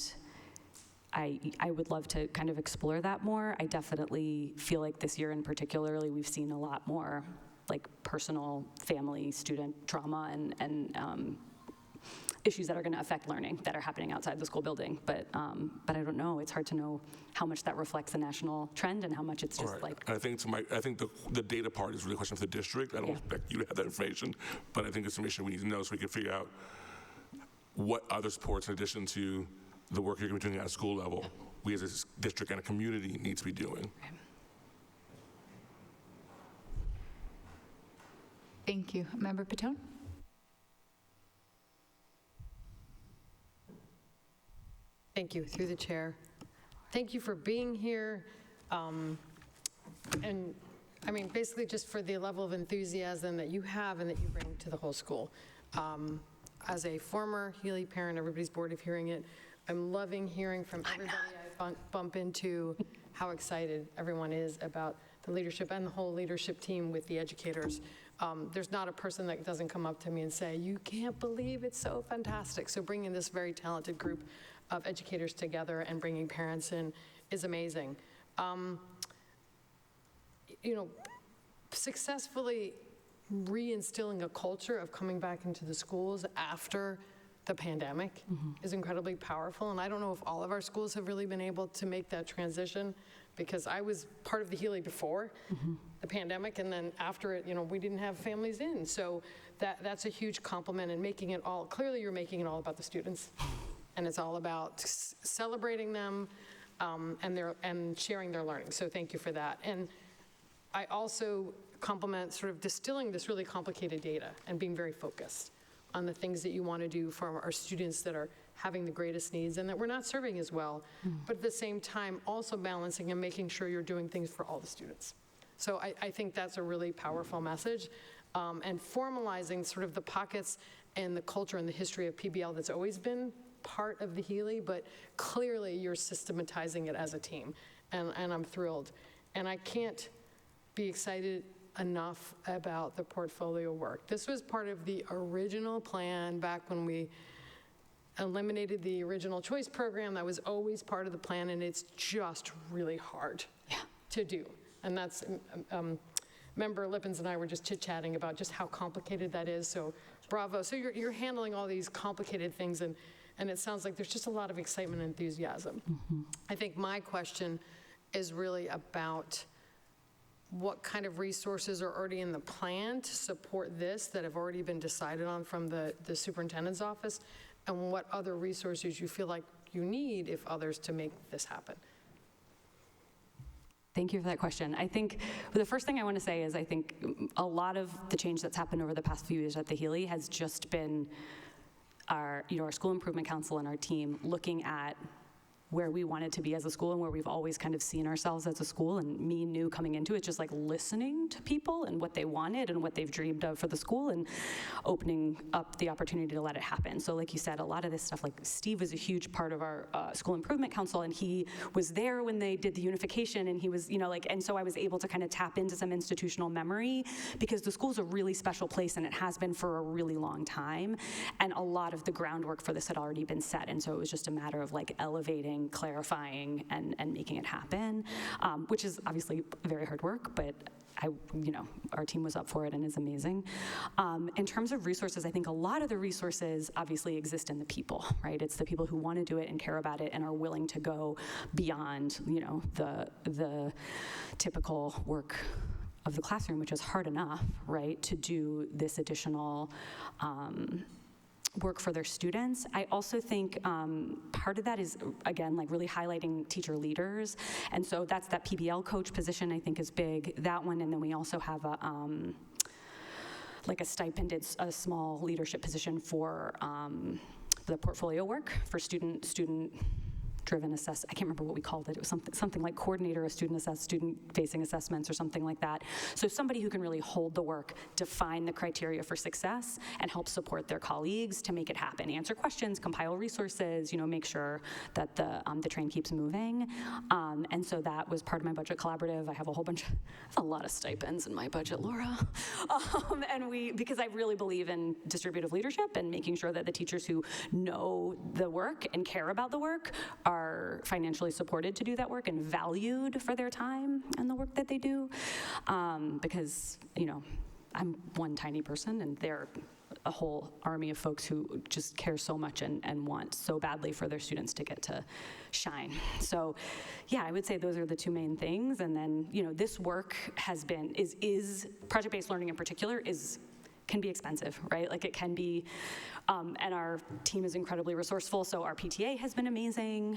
I would love to kind of explore that more. I definitely feel like this year in particularly, we've seen a lot more like personal, family, student trauma and issues that are going to affect learning that are happening outside the school building. But I don't know. It's hard to know how much that reflects a national trend and how much it's just like. I think the data part is really a question for the district. I don't expect you to have that information, but I think it's information we need to know so we can figure out what other supports, in addition to the work you're going to be doing at a school level, we as a district and a community need to be doing. Okay. Thank you. Member Patone? Thank you, through the chair. Thank you for being here. And I mean, basically just for the level of enthusiasm that you have and that you bring to the whole school. As a former Healy parent, everybody's bored of hearing it. I'm loving hearing from everybody I bump into how excited everyone is about the leadership and the whole leadership team with the educators. There's not a person that doesn't come up to me and say, you can't believe it's so fantastic. So bringing this very talented group of educators together and bringing parents in is amazing. Successfully reinstilling a culture of coming back into the schools after the pandemic is incredibly powerful. And I don't know if all of our schools have really been able to make that transition, because I was part of the Healy before the pandemic, and then after it, we didn't have families in. So that's a huge compliment, and making it all, clearly you're making it all about the students. And it's all about celebrating them and sharing their learning. So thank you for that. And I also compliment sort of distilling this really complicated data and being very focused on the things that you want to do for our students that are having the greatest needs and that we're not serving as well, but at the same time also balancing and making sure you're doing things for all the students. So I think that's a really powerful message. And formalizing sort of the pockets and the culture and the history of PBL that's always been part of the Healy, but clearly you're systematizing it as a team, and I'm thrilled. And I can't be excited enough about the portfolio work. This was part of the original plan back when we eliminated the original choice program. That was always part of the plan, and it's just really hard to do. And that's, Member Lippens and I were just chit-chatting about just how complicated that is, so bravo. So you're handling all these complicated things, and it sounds like there's just a lot of excitement and enthusiasm. I think my question is really about what kind of resources are already in the plan to support this that have already been decided on from the superintendent's office, and what other resources you feel like you need, if others, to make this happen. Thank you for that question. I think the first thing I want to say is I think a lot of the change that's happened over the past few years at the Healy has just been our School Improvement Council and our team looking at where we wanted to be as a school and where we've always kind of seen ourselves as a school, and me new coming into it, just like listening to people and what they wanted and what they've dreamed of for the school and opening up the opportunity to let it happen. So like you said, a lot of this stuff, like Steve was a huge part of our School Improvement Council, and he was there when they did the unification, and he was, and so I was able to kind of tap into some institutional memory, because the school's a really special place and it has been for a really long time, and a lot of the groundwork for this had already been set, and so it was just a matter of like elevating, clarifying, and making it happen, which is obviously very hard work, but our team was up for it and is amazing. In terms of resources, I think a lot of the resources obviously exist in the people, right? It's the people who want to do it and care about it and are willing to go beyond, the typical work of the classroom, which is hard enough, right, to do this additional work for their students. I also think part of that is, again, like really highlighting teacher leaders. And so that's that PBL coach position, I think, is big, that one. And then we also have a stipended, a small leadership position for the portfolio work for student-driven assess. I can't remember what we called it. It was something like coordinator of student-facing assessments or something like that. So somebody who can really hold the work, define the criteria for success, and help support their colleagues to make it happen. Answer questions, compile resources, make sure that the train keeps moving. And so that was part of my budget collaborative. I have a lot of stipends in my budget, Laura. Because I really believe in distributive leadership and making sure that the teachers who know the work and care about the work are financially supported to do that work and valued for their time and the work that they do. Because, I'm one tiny person and they're a whole army of folks who just care so much and want so badly for their students to get to shine. So yeah, I would say those are the two main things. And then, this work is project-based learning in particular can be expensive, right? Like it can be, and our team is incredibly resourceful, so our PTA has been amazing.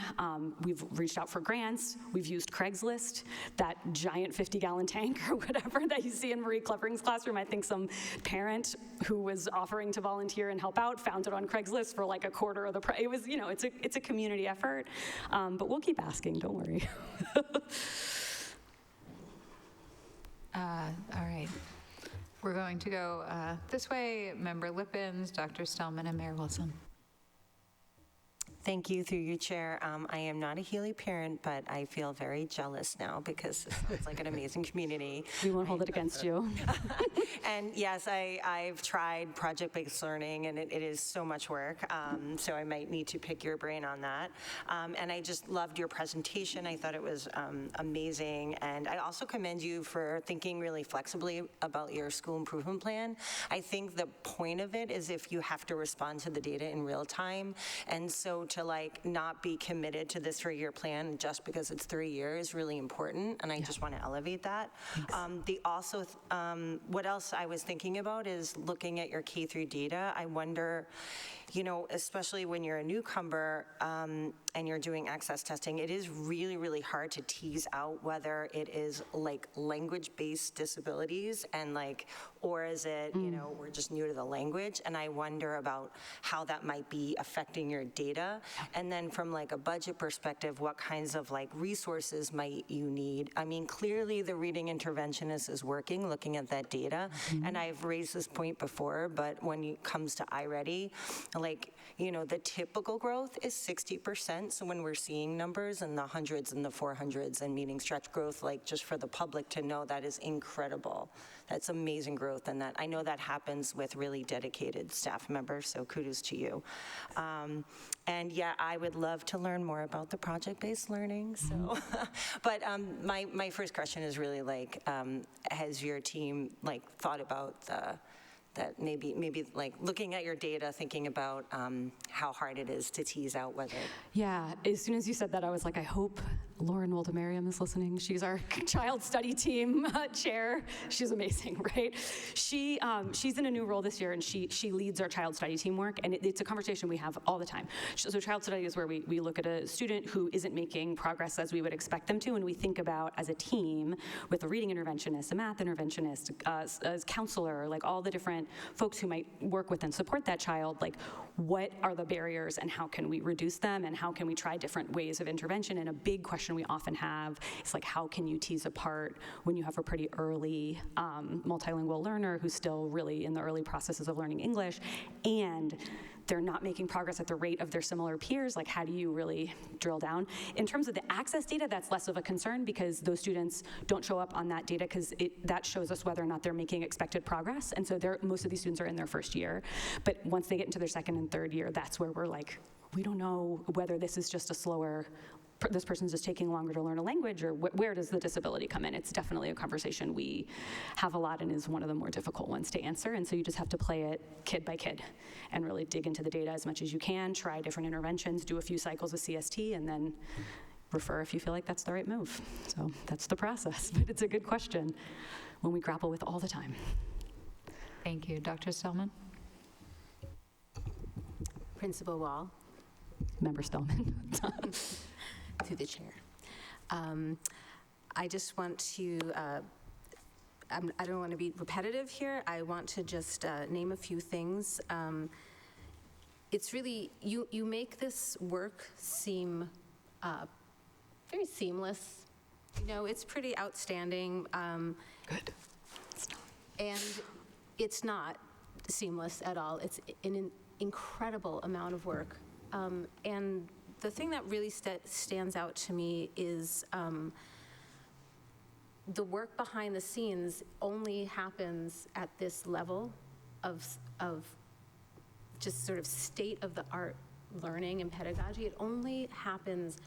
We've reached out for grants. We've used Craigslist, that giant 50-gallon tank or whatever that you see in Marie Clevering's classroom. I think some parent who was offering to volunteer and help out found it on Craigslist for like a quarter of the price. It was, it's a community effort, but we'll keep asking, don't worry. All right. We're going to go this way. Member Lippens, Dr. Stellman, and Mayor Wilson. Thank you, through you, Chair. I am not a Healy parent, but I feel very jealous now because it sounds like an amazing community. We won't hold it against you. And yes, I've tried project-based learning, and it is so much work, so I might need to pick your brain on that. And I just loved your presentation. I thought it was amazing, and I also commend you for thinking really flexibly about your school improvement plan. I think the point of it is if you have to respond to the data in real time, and so to like not be committed to this 3-year plan just because it's 3 years is really important, and I just want to elevate that. What else I was thinking about is looking at your K through data. I wonder, you know, especially when you're a newcomer and you're doing access testing, it is really, really hard to tease out whether it is like language-based disabilities and like, or is it, you know, we're just new to the language, and I wonder about how that might be affecting your data. And then from like a budget perspective, what kinds of like resources might you need? I mean, clearly the reading interventionist is working, looking at that data, and I've raised this point before, but when it comes to iReady, like, you know, the typical growth is 60%. So when we're seeing numbers in the hundreds and the 400s and meaning stretch growth, like just for the public to know, that is incredible. That's amazing growth, and that I know that happens with really dedicated staff members, so kudos to you. And yeah, I would love to learn more about the project-based learning, so. But my first question is really like, has your team like thought about that maybe like looking at your data, thinking about how hard it is to tease out whether. Yeah, as soon as you said that, I was like, I hope Lauren Waldemariam is listening. She's our child study team chair. She's amazing, right? She's in a new role this year, and she leads our child study team work, and it's a conversation we have all the time. So child study is where we look at a student who isn't making progress as we would expect them to, and we think about as a team with a reading interventionist, a math interventionist, a counselor, like all the different folks who might work with and support that child, like what are the barriers and how can we reduce them, and how can we try different ways of intervention? And a big question we often have is like, how can you tease apart when you have a pretty early multilingual learner who's still really in the early processes of learning English, and they're not making progress at the rate of their similar peers? Like, how do you really drill down? In terms of the access data, that's less of a concern because those students don't show up on that data because that shows us whether or not they're making expected progress. And so most of these students are in their first year. But once they get into their second and third year, that's where we're like, we don't know whether this is just a slower, this person's just taking longer to learn a language, or where does the disability come in? It's definitely a conversation we have a lot and is one of the more difficult ones to answer. And so you just have to play it kid by kid and really dig into the data as much as you can, try different interventions, do a few cycles of CST, and then refer if you feel like that's the right move. So that's the process, but it's a good question when we grapple with all the time. Thank you. Dr. Stillman? Principal Wall. Member Stillman. Through the chair. I just want to, I don't want to be repetitive here. I want to just name a few things. It's really, you make this work seem very seamless. You know, it's pretty outstanding. Good. And it's not seamless at all. It's an incredible amount of work. And the thing that really stands out to me is the work behind the scenes only happens at this level of just sort of state-of-the-art learning and pedagogy. It only happens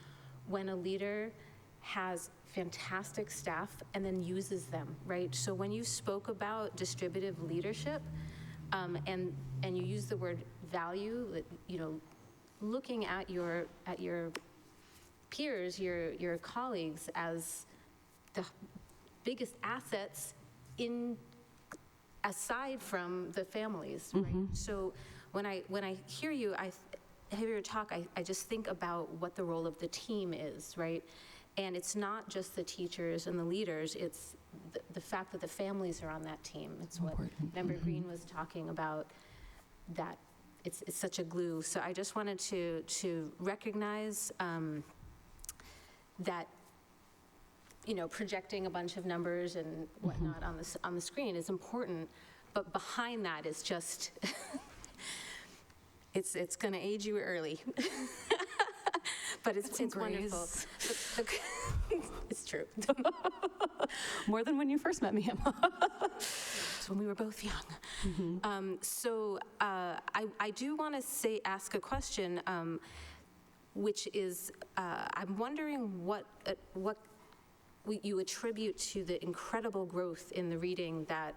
when a leader has fantastic staff and then uses them, right? So when you spoke about distributive leadership and you use the word value, you know, looking at your peers, your colleagues as the biggest assets aside from the families, right? So when I hear you, I hear your talk, I just think about what the role of the team is, right? And it's not just the teachers and the leaders, it's the fact that the families are on that team. It's what Member Green was talking about, that it's such a glue. So I just wanted to recognize that, you know, projecting a bunch of numbers and whatnot on the screen is important, but behind that is just, it's going to age you early. But it's wonderful. It's true. More than when you first met me, Emma. It's when we were both young. So I do want to ask a question, which is, I'm wondering what you attribute to the incredible growth in the reading that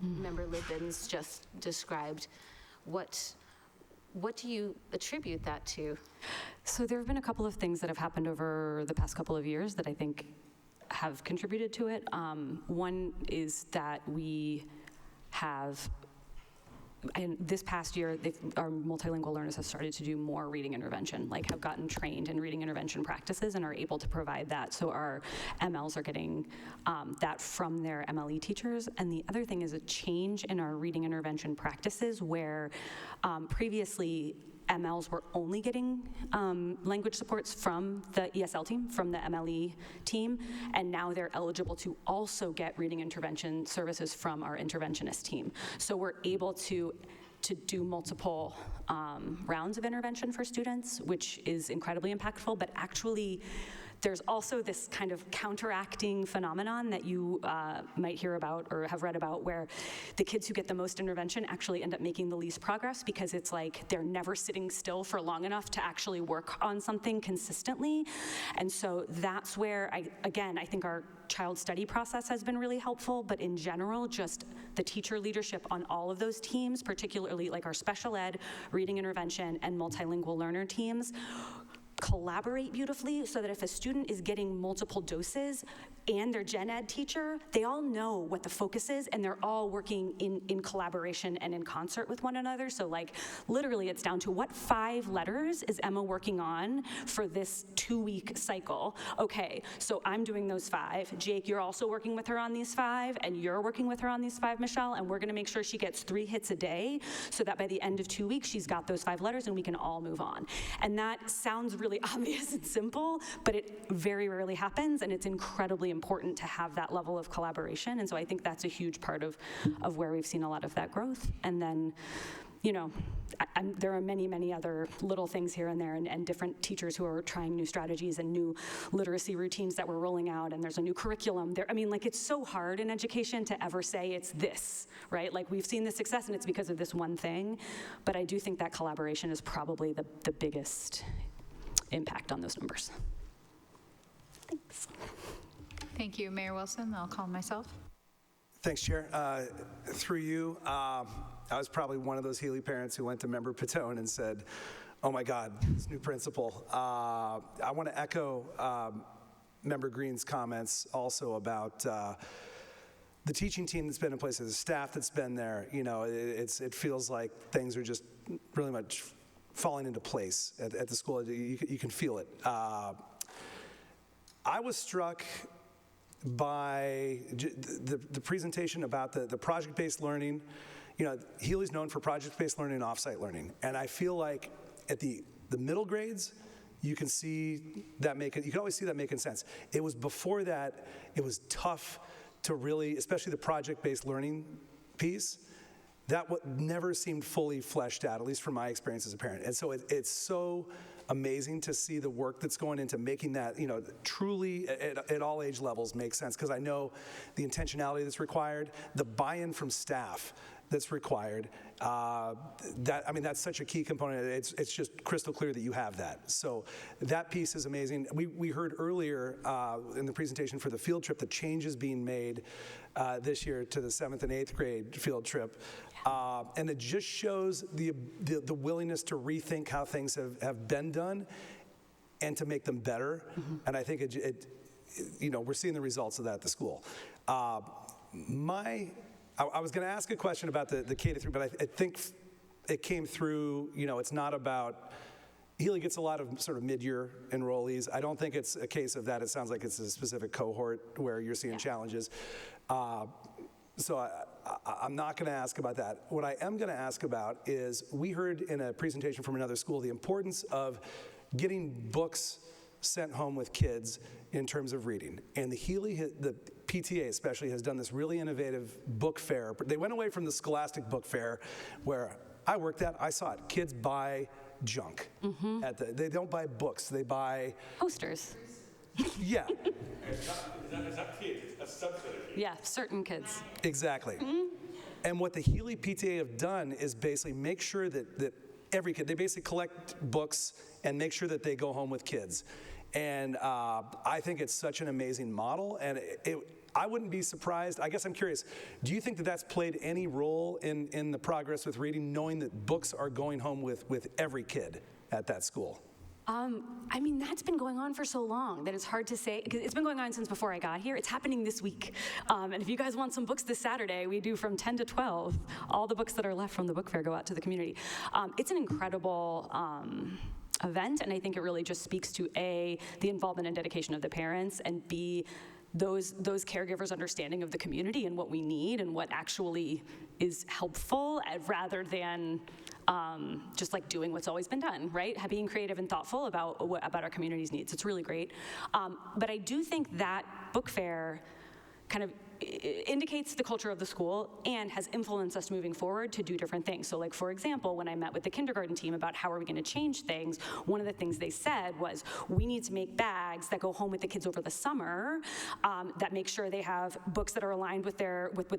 Member Lippens just described. what do you attribute that to? So there have been a couple of things that have happened over the past couple of years that I think have contributed to it. One is that we have, and this past year, our multilingual learners have started to do more reading intervention, like have gotten trained in reading intervention practices and are able to provide that. So our MLs are getting that from their MLE teachers. And the other thing is a change in our reading intervention practices where previously MLs were only getting language supports from the ESL team, from the MLE team, and now they're eligible to also get reading intervention services from our interventionist team. So we're able to do multiple rounds of intervention for students, which is incredibly impactful, but actually there's also this kind of counteracting phenomenon that you might hear about or have read about where the kids who get the most intervention actually end up making the least progress because it's like they're never sitting still for long enough to actually work on something consistently. And so that's where, I think our child study process has been really helpful, but in general, just the teacher leadership on all of those teams, particularly like our special ed, reading intervention, and multilingual learner teams, collaborate beautifully so that if a student is getting multiple doses and their gen ed teacher, they all know what the focus is and they're all working in collaboration and in concert with one another. So like literally it's down to what 5 letters is Emma working on for this 2-week cycle. Okay, so I'm doing those 5. Jake, you're also working with her on these 5 and you're working with her on these 5, Michelle, and we're gonna make sure she gets 3 hits a day so that by the end of 2 weeks, she's got those 5 letters and we can all move on. And that sounds really obvious and simple, but it very rarely happens, and it's incredibly important to have that level of collaboration. And so I think that's a huge part of where we've seen a lot of that growth. And then, you know, there are many, many other little things here and there, and different teachers who are trying new strategies and new literacy routines that we're rolling out, and there's a new curriculum there. I mean, like, it's so hard in education to ever say it's this, right? Like, we've seen this success and it's because of this one thing, but I do think that collaboration is probably the biggest impact on those numbers. Thanks. Thank you, Mayor Wilson. I'll call myself. Thanks, Chair. Through you, I was probably one of those Healy parents who went to Member Patone and said, oh my God, this new principal. I want to echo Member Green's comments also about the teaching team that's been in place, the staff that's been there. You know, it feels like things are just really much falling into place at the school. You can feel it. I was struck by the presentation about the project-based learning. You know, Healy's known for project-based learning and off-site learning, and I feel like at the middle grades, you can see that you can always see that making sense. It was before that, it was tough to really, especially the project-based learning piece, that never seemed fully fleshed out, at least from my experience as a parent. And so it's so amazing to see the work that's going into making that, you know, truly at all age levels make sense, because I know the intentionality that's required, the buy-in from staff that's required. That's such a key component. It's just crystal clear that you have that. So that piece is amazing. We heard earlier in the presentation for the field trip, the changes being made this year to the 7th and 8th grade field trip. And it just shows the willingness to rethink how things have been done and to make them better. Mm-hmm. And I think we're seeing the results of that at the school. I was going to ask a question about the K-3, but I think it came through, you know, it's not about, Healy gets a lot of sort of mid-year enrollees. I don't think it's a case of that. It sounds like it's a specific cohort where you're seeing challenges. So I'm not going to ask about that. What I am going to ask about is, we heard in a presentation from another school the importance of getting books sent home with kids in terms of reading. And the PTA especially has done this really innovative book fair. They went away from the Scholastic book fair where I worked at. I saw it. Kids buy junk. Mm-hmm. They don't buy books. They buy posters. Yeah. It's not kids, it's a subset of kids. Yeah, certain kids. Exactly. Mm-hmm. And what the Healy PTA have done is basically make sure that every kid, they basically collect books and make sure that they go home with kids. And I think it's such an amazing model. And I wouldn't be surprised. I guess I'm curious, do you think that that's played any role in the progress with reading, knowing that books are going home with every kid at that school? I mean, that's been going on for so long that it's hard to say, because it's been going on since before I got here. It's happening this week. And if you guys want some books this Saturday, we do from 10 to 12. All the books that are left from the book fair go out to the community. It's an incredible event, and I think it really just speaks to A, the involvement and dedication of the parents, and B, those caregivers' understanding of the community and what we need and what actually is helpful, rather than just like doing what's always been done, right? Being creative and thoughtful about our community's needs. It's really great. But I do think that book fair kind of indicates the culture of the school and has influenced us moving forward to do different things. So like, for example, when I met with the kindergarten team about how are we going to change things, one of the things they said was, we need to make bags that go home with the kids over the summer that make sure they have books that are aligned with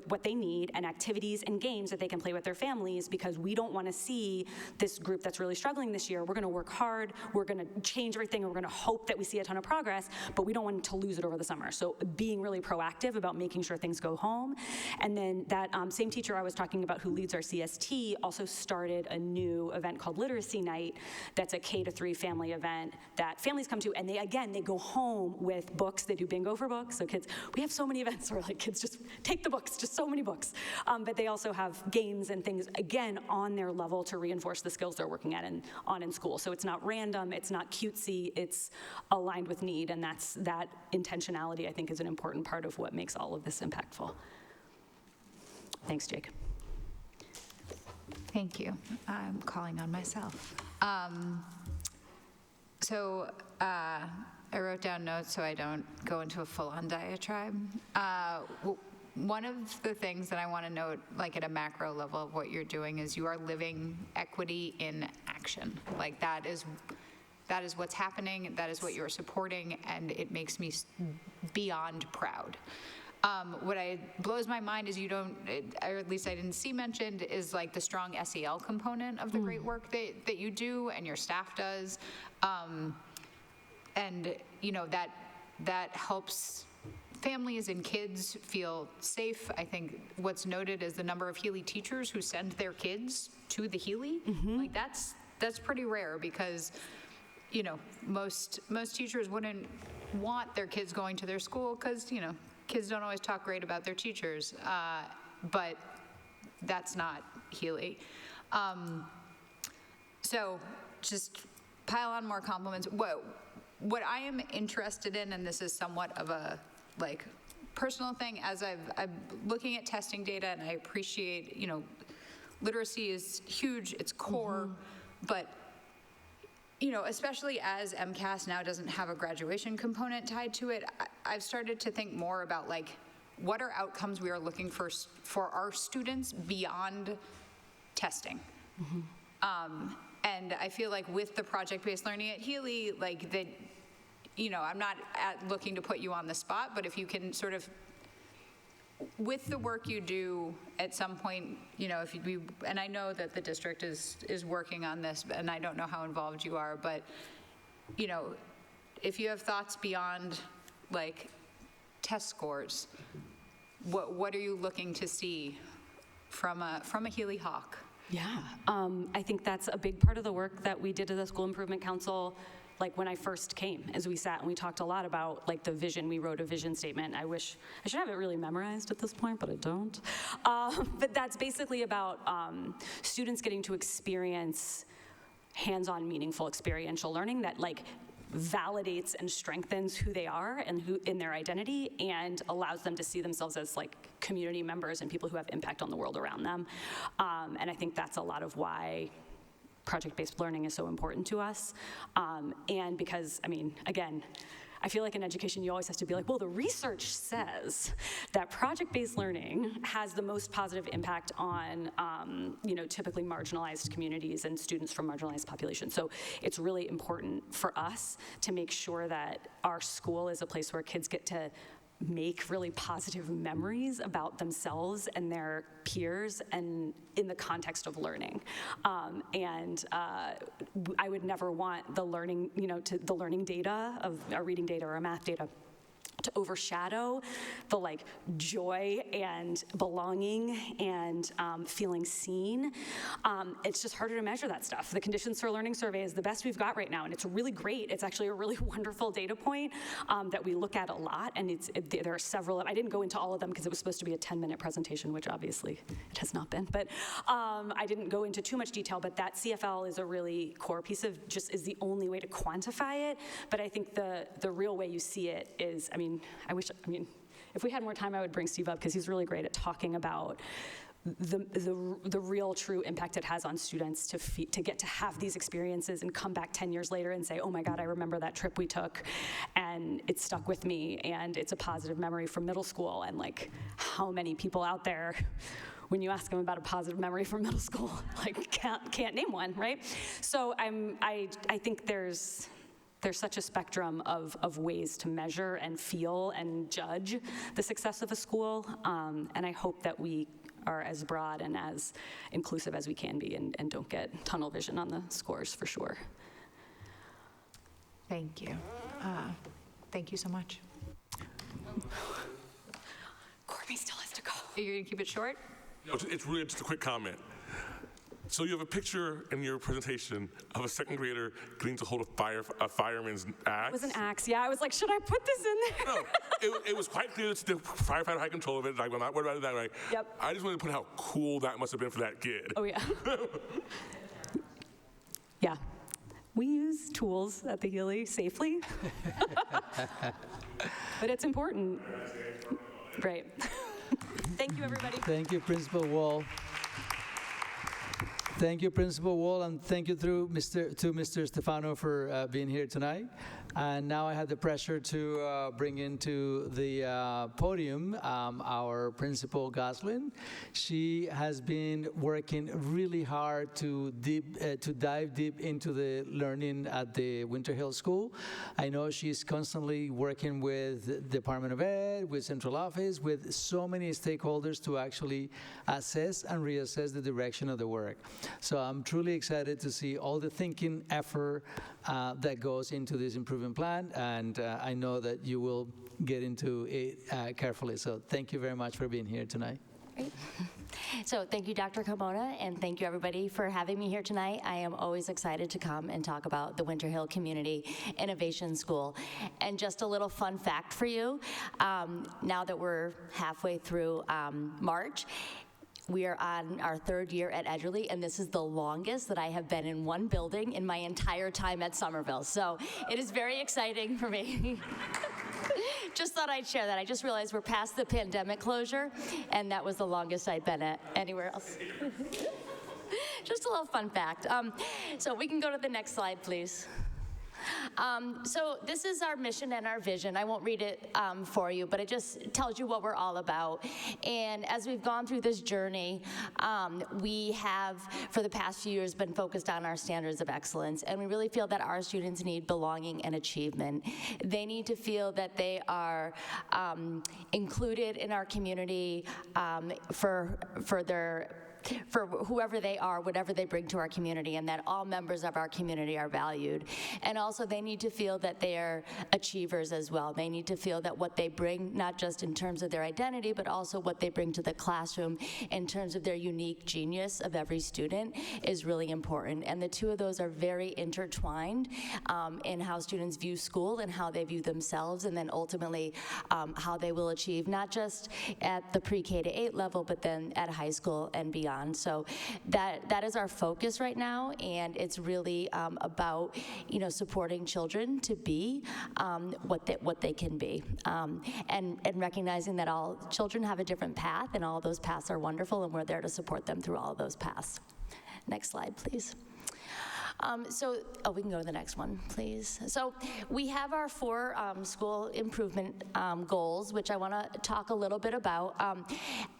what they need, and activities and games that they can play with their families, because we don't want to see this group that's really struggling this year. We're going to work hard, we're going to change everything, and we're going to hope that we see a ton of progress, but we don't want to lose it over the summer. So being really proactive about making sure things go home. And then that same teacher I was talking about who leads our CST also started a new event called Literacy Night that's a K-3 family event that families come to, and they go home with books. They do bingo for books. So kids, we have so many events where like kids just take the books, just so many books. But they also have games and things, again, on their level to reinforce the skills they're working at in school. So it's not random, it's not cutesy, it's aligned with need, and that intentionality, I think, is an important part of what makes all of this impactful. Thanks, Jake. Thank you. I'm calling on myself. I wrote down notes so I don't go into a full-on diatribe. One of the things that I want to note, like at a macro level of what you're doing, is you are living equity in action. Like that is what's happening, that is what you're supporting, and it makes me beyond proud. What blows my mind is you don't, or at least I didn't see mentioned, is like the strong SEL component of the great work that you do and your staff does. And you know, that helps families and kids feel safe. I think what's noted is the number of Healy teachers who send their kids to the Healy. Like that's pretty rare, because you know, most teachers wouldn't want their kids going to their school because, you know, kids don't always talk great about their teachers, but that's not Healy. So just pile on more compliments. What I am interested in, and this is somewhat of a like personal thing, as I'm looking at testing data, and I appreciate, you know, literacy is huge, it's core, but you know, especially as MCAS now doesn't have a graduation component tied to it, I've started to think more about like, what are outcomes we are looking for our students beyond testing? And I feel like with the project-based learning at Healy, like that, you know, I'm not looking to put you on the spot, but if you can sort of, with the work you do, at some point, you know, and I know that the district is working on this, and I don't know how involved you are, but, you know, if you have thoughts beyond, like, test scores, what are you looking to see from a Healy Hawk? Yeah, I think that's a big part of the work that we did at the School Improvement Council. Like when I first came, as we sat and we talked a lot about like the vision, we wrote a vision statement. I wish, I should have it really memorized at this point, but I don't. But that's basically about students getting to experience hands-on, meaningful experiential learning that like validates and strengthens who they are and who in their identity, and allows them to see themselves as like community members and people who have impact on the world around them. And I think that's a lot of why project-based learning is so important to us. And because, I mean, again, I feel like in education you always have to be like, well, the research says that project-based learning has the most positive impact on, you know, typically marginalized communities and students from marginalized populations. So it's really important for us to make sure that our school is a place where kids get to make really positive memories about themselves and their peers and in the context of learning. I would never want the learning, you know, the learning data of a reading data or a math data to overshadow the like joy and belonging and feeling seen. It's just harder to measure that stuff. The Conditions for Learning survey is the best we've got right now, and it's really great. It's actually a really wonderful data point that we look at a lot, and there are several. I didn't go into all of them because it was supposed to be a 10-minute presentation, which obviously it has not been, but I didn't go into too much detail, but that CFL is a really core piece of just is the only way to quantify it, but I think the real way you see it is, if we had more time, I would bring Steve up because he's really great at talking about the real true impact it has on students to get to have these experiences and come back 10 years later and say, oh my God, I remember that trip we took and it stuck with me and it's a positive memory from middle school. And like how many people out there, when you ask them about a positive memory from middle school, like can't name one, right? So I think there's such a spectrum of ways to measure and feel and judge the success of a school, and I hope that we are as broad and as inclusive as we can be and don't get tunnel vision on the scores for sure. Thank you. Thank you so much. Courtney still has to go. Are you going to keep it short? No, it's really just a quick comment. So you have a picture in your presentation of a second grader getting to hold a fireman's axe. It was an axe, yeah. I was like, should I put this in there? No, it was quite clear that the firefighter had control of it. Like, I'm not worried about it that way. Yep. I just wanted to put how cool that must have been for that kid. Oh, yeah. Yeah. We use tools at the Healy safely. But it's important. Right. Thank you, everybody. Thank you, Principal Wall. Thank you, Principal Wall, and thank you to Mr. Stefano for being here tonight. And now I have the pleasure to bring into the podium our Principal Goslin. She has been working really hard to dive deep into the learning at the Winter Hill School. I know she's constantly working with the Department of Ed, with Central Office, with so many stakeholders to actually assess and reassess the direction of the work. So I'm truly excited to see all the thinking effort that goes into this improvement plan, and I know that you will get into it carefully. So thank you very much for being here tonight. Great. So thank you, Dr. Carmona, and thank you, everybody, for having me here tonight. I am always excited to come and talk about the Winter Hill Community Innovation School. And just a little fun fact for you, now that we're halfway through March, we are on our third year at Edgerly, and this is the longest that I have been in one building in my entire time at Somerville. So it is very exciting for me. Just thought I'd share that. I just realized we're past the pandemic closure, and that was the longest I'd been at anywhere else. Just a little fun fact. So we can go to the next slide, please. So this is our mission and our vision. I won't read it for you, but it just tells you what we're all about. And as we've gone through this journey, we have, for the past few years, been focused on our standards of excellence. And we really feel that our students need belonging and achievement. They need to feel that they are included in our community for whoever they are, whatever they bring to our community, and that all members of our community are valued. And also they need to feel that they are achievers as well. They need to feel that what they bring, not just in terms of their identity, but also what they bring to the classroom in terms of their unique genius of every student is really important. And the two of those are very intertwined in how students view school and how they view themselves, and then ultimately how they will achieve, not just at the pre-K to 8 level, but then at high school and beyond. So that is our focus right now, and it's really about supporting children to be what they can be, and recognizing that all children have a different path, and all of those paths are wonderful, and we're there to support them through all of those paths. Next slide, please. We can go to the next one, please. So we have our 4 school improvement goals, which I want to talk a little bit about.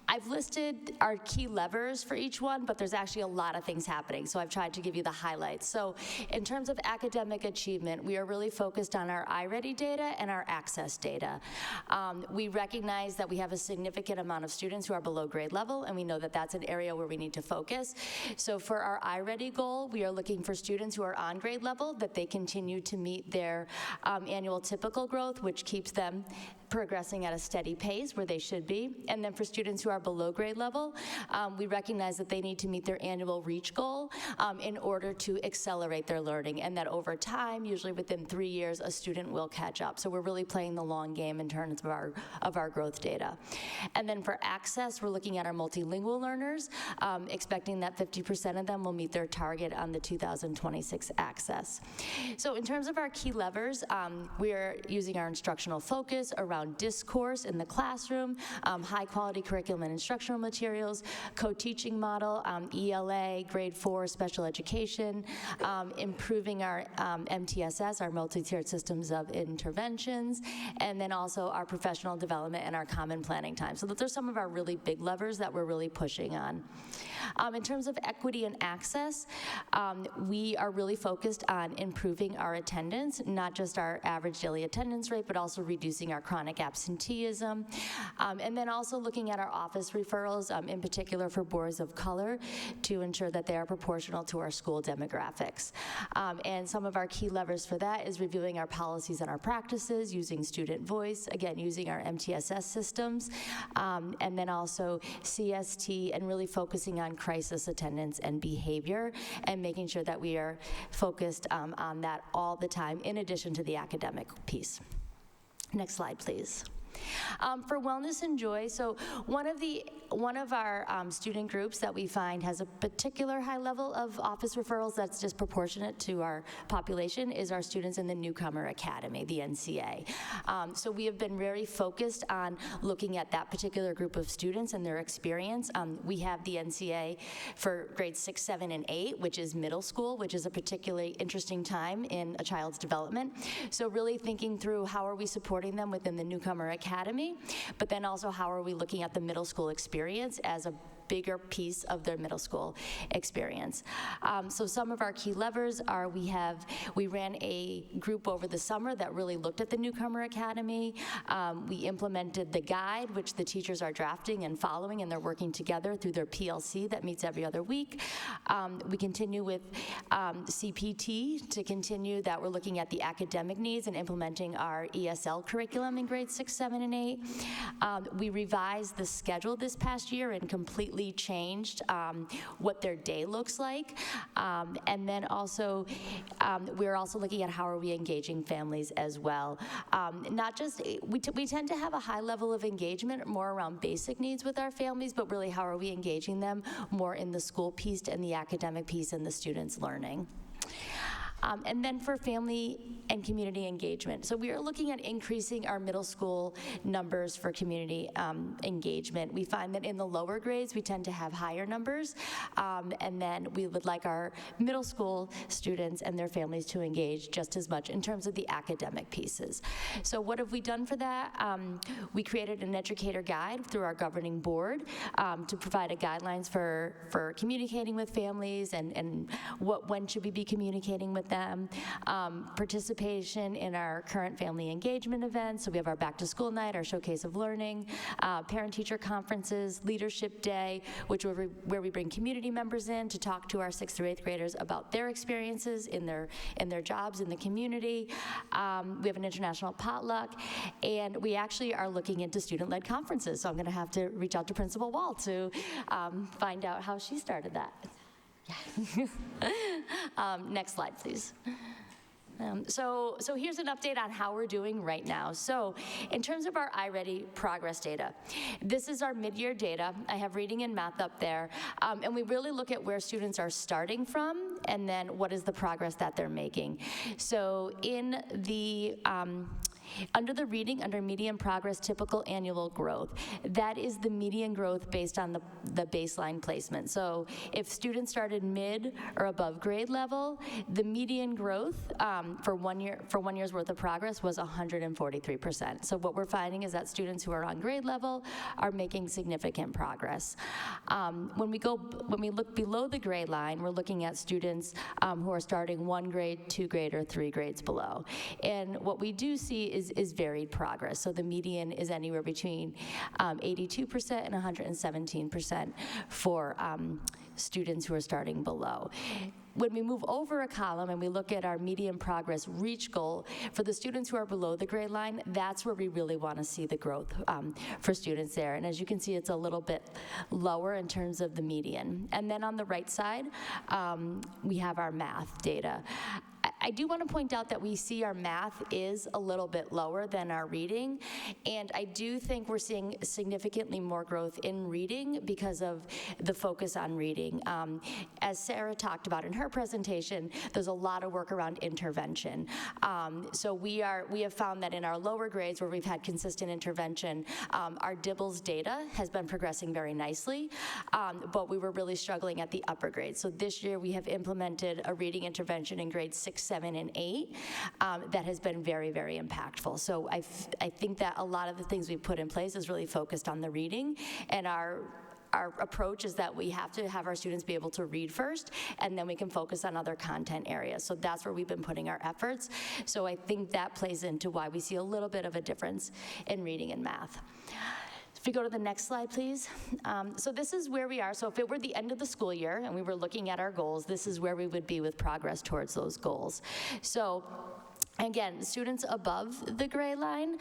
I've listed our key levers for each one, but there's actually a lot of things happening, so I've tried to give you the highlights. So in terms of academic achievement, we are really focused on our iReady data and our access data. We recognize that we have a significant amount of students who are below grade level, and we know that that's an area where we need to focus. So for our iReady goal, we are looking for students who are on grade level, that they continue to meet their annual typical growth, which keeps them progressing at a steady pace where they should be. And then for students who are below grade level, we recognize that they need to meet their annual REACH goal in order to accelerate their learning, and that over time, usually within 3 years, a student will catch up. So we're really playing the long game in terms of our growth data. And then for access, we're looking at our multilingual learners, expecting that 50% of them will meet their target on the 2026 access. So in terms of our key levers, we're using our instructional focus around discourse in the classroom, high quality curriculum and instructional materials, co-teaching model, ELA, grade 4 special education, improving our MTSS, our multi-tiered systems of interventions, and then also our professional development and our common planning time. So those are some of our really big levers that we're really pushing on. In terms of equity and access, we are really focused on improving our attendance, not just our average daily attendance rate, but also reducing our chronic absenteeism, and then also looking at our office referrals, in particular for boards of color, to ensure that they are proportional to our school demographics. And some of our key levers for that is reviewing our policies and our practices, using student voice, again, using our MTSS systems, and then also CST, and really focusing on crisis attendance and behavior, and making sure that we are focused on that all the time, in addition to the academic piece. Next slide, please. For Wellness and Joy, so one of our student groups that we find has a particular high level of office referrals that's disproportionate to our population is our students in the Newcomer Academy, the NCA. So we have been very focused on looking at that particular group of students and their experience. We have the NCA for grades 6, 7, and 8, which is middle school, which is a particularly interesting time in a child's development. So really thinking through how are we supporting them within the Newcomer Academy, but then also how are we looking at the middle school experience as a bigger piece of their middle school experience. So some of our key levers are we ran a group over the summer that really looked at the Newcomer Academy. We implemented the guide, which the teachers are drafting and following, and they're working together through their PLC that meets every other week. We continue with CPT to continue that we're looking at the academic needs and implementing our ESL curriculum in grades 6, 7, and 8. We revised the schedule this past year and completely changed what their day looks like. And then also, we're also looking at how are we engaging families as well. Not just, we tend to have a high level of engagement more around basic needs with our families, but really how are we engaging them more in the school piece and the academic piece and the students' learning. And then for family and community engagement. So we are looking at increasing our middle school numbers for community engagement. We find that in the lower grades, we tend to have higher numbers. And then we would like our middle school students and their families to engage just as much in terms of the academic pieces. So what have we done for that? We created an educator guide through our governing board to provide guidelines for communicating with families and when should we be communicating with them. Participation in our current family engagement events. So we have our back to school night, our showcase of learning, parent-teacher conferences, leadership day, where we bring community members in to talk to our 6th through 8th graders about their experiences in their jobs in the community. We have an international potluck, and we actually are looking into student-led conferences. So I'm going to have to reach out to Principal Wall to find out how she started that. Yeah. Next slide, please. So here's an update on how we're doing right now. So in terms of our iReady progress data, this is our mid-year data. I have reading and math up there. And we really look at where students are starting from and then what is the progress that they're making. So in the under the reading, under median progress, typical annual growth, that is the median growth based on the baseline placement. So if students started mid or above grade level, the median growth for 1 year's worth of progress was 143%. So what we're finding is that students who are on grade level are making significant progress. When we look below the grade line, we're looking at students who are starting 1 grade, 2 grade, or 3 grades below. And what we do see is varied progress. So the median is anywhere between 82% and 117% for students who are starting below. When we move over a column and we look at our median progress reach goal, for the students who are below the grade line, that's where we really want to see the growth for students there. And as you can see, it's a little bit lower in terms of the median. And then on the right side, we have our math data. I do want to point out that we see our math is a little bit lower than our reading, and I do think we're seeing significantly more growth in reading because of the focus on reading. As Sarah talked about in her presentation, there's a lot of work around intervention. So we have found that in our lower grades where we've had consistent intervention, our DIBELS data has been progressing very nicely, but we were really struggling at the upper grades. So this year we have implemented a reading intervention in grades 6, 7, and 8 that has been very, very impactful. So I think that a lot of the things we've put in place is really focused on the reading, and our approach is that we have to have our students be able to read first, and then we can focus on other content areas. So that's where we've been putting our efforts. So I think that plays into why we see a little bit of a difference in reading and math. If we go to the next slide, please. So this is where we are. So if it were the end of the school year and we were looking at our goals, this is where we would be with progress towards those goals. So again, students above the gray line,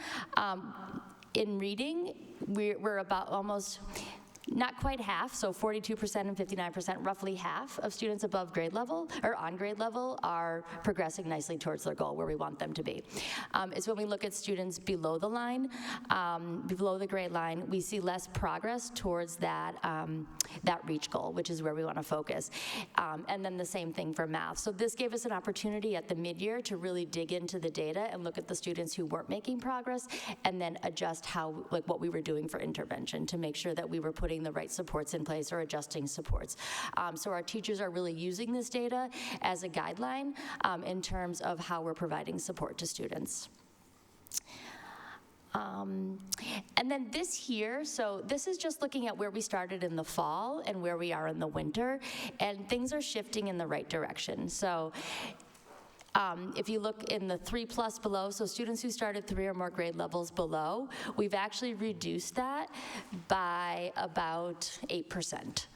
in reading, we're about almost, not quite half, so 42% and 59%, roughly half of students above grade level or on grade level are progressing nicely towards their goal where we want them to be. It's when we look at students below the line, below the grade line, we see less progress towards that, that reach goal, which is where we want to focus. And then the same thing for math. So this gave us an opportunity at the mid-year to really dig into the data and look at the students who weren't making progress and then adjust how, like what we were doing for intervention to make sure that we were putting the right supports in place or adjusting supports. So our teachers are really using this data as a guideline in terms of how we're providing support to students. And then this here, so this is just looking at where we started in the fall and where we are in the winter, and things are shifting in the right direction. So if you look in the 3+ below, so students who started 3 or more grade levels below, we've actually reduced that by about 8%.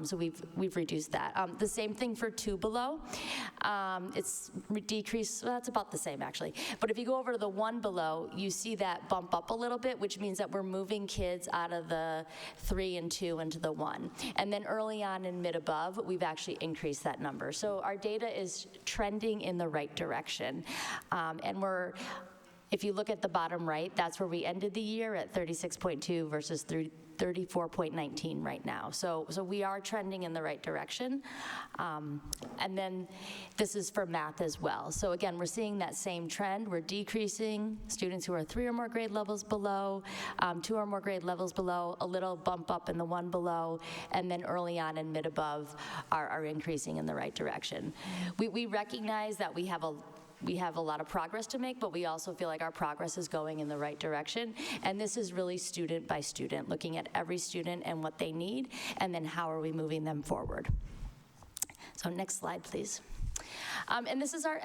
So we've reduced that. The same thing for 2 below. It's decreased, well, that's about the same actually. But if you go over to the 1 below, you see that bump up a little bit, which means that we're moving kids out of the 3 and 2 into the 1. And then early on in mid above, we've actually increased that number. So our data is trending in the right direction. And if you look at the bottom right, that's where we ended the year at 36.2 versus 34.19 right now. So we are trending in the right direction. And then this is for math as well. So again, we're seeing that same trend. We're decreasing students who are 3 or more grade levels below, 2 or more grade levels below, a little bump up in the 1 below, and then early on and mid above are increasing in the right direction. We recognize that we have a lot of progress to make, but we also feel like our progress is going in the right direction. And this is really student by student, looking at every student and what they need, and then how are we moving them forward. So next slide, please. And this is our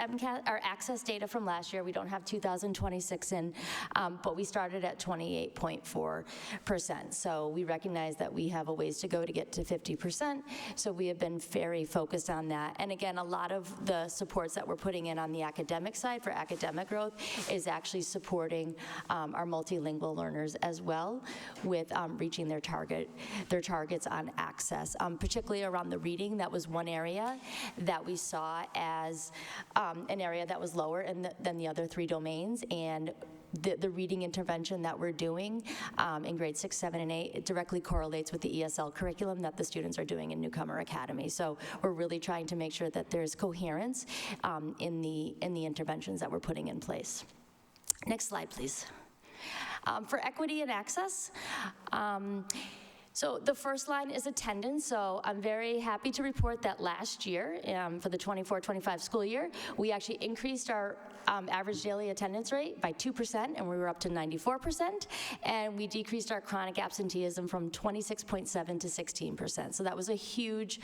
access data from last year. We don't have 2026 in, but we started at 28.4%. So we recognize that we have a ways to go to get to 50%. So we have been very focused on that. And again, a lot of the supports that we're putting in on the academic side for academic growth is actually supporting our multilingual learners as well with reaching their targets on access, particularly around the reading. That was one area that we saw as an area that was lower than the other 3 domains, and the reading intervention that we're doing in grades 6, 7, and 8, it directly correlates with the ESL curriculum that the students are doing in Newcomer Academy. So we're really trying to make sure that there's coherence in the interventions that we're putting in place. Next slide, please. For equity and access, so the first line is attendance. So I'm very happy to report that last year, for the 24-25 school year, we actually increased our average daily attendance rate by 2%, and we were up to 94%. And we decreased our chronic absenteeism from 26.7 to 16%. So that was a huge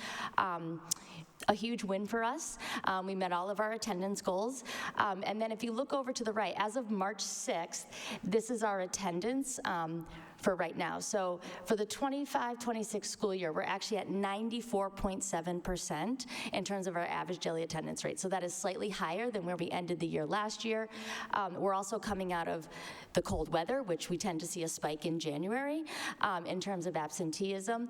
win for us. We met all of our attendance goals. And then if you look over to the right, as of March 6th, this is our attendance for right now. So for the 25-26 school year, we're actually at 94.7% in terms of our average daily attendance rate. So that is slightly higher than where we ended the year last year. We're also coming out of the cold weather, which we tend to see a spike in January in terms of absenteeism.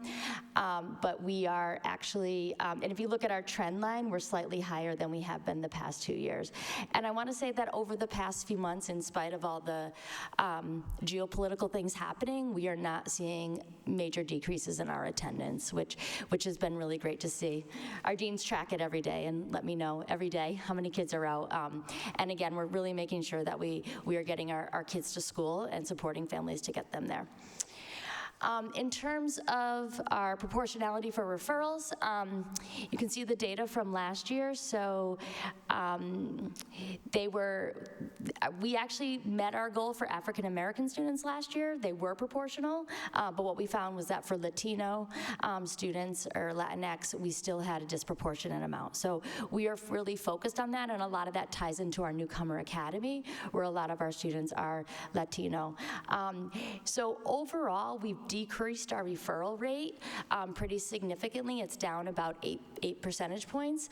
But we are actually, and if you look at our trend line, we're slightly higher than we have been the past 2 years. And I want to say that over the past few months, in spite of all the geopolitical things happening, we are not seeing major decreases in our attendance, which has been really great to see. Our deans track it every day and let me know every day how many kids are out. And again, we're really making sure that we are getting our kids to school and supporting families to get them there. In terms of our proportionality for referrals, you can see the data from last year. So we actually met our goal for African American students last year. They were proportional, but what we found was that for Latino students or Latinx, we still had a disproportionate amount. So we are really focused on that, and a lot of that ties into our Newcomer Academy, where a lot of our students are Latino. So overall, we've decreased our referral rate pretty significantly. It's down about 8 percentage points,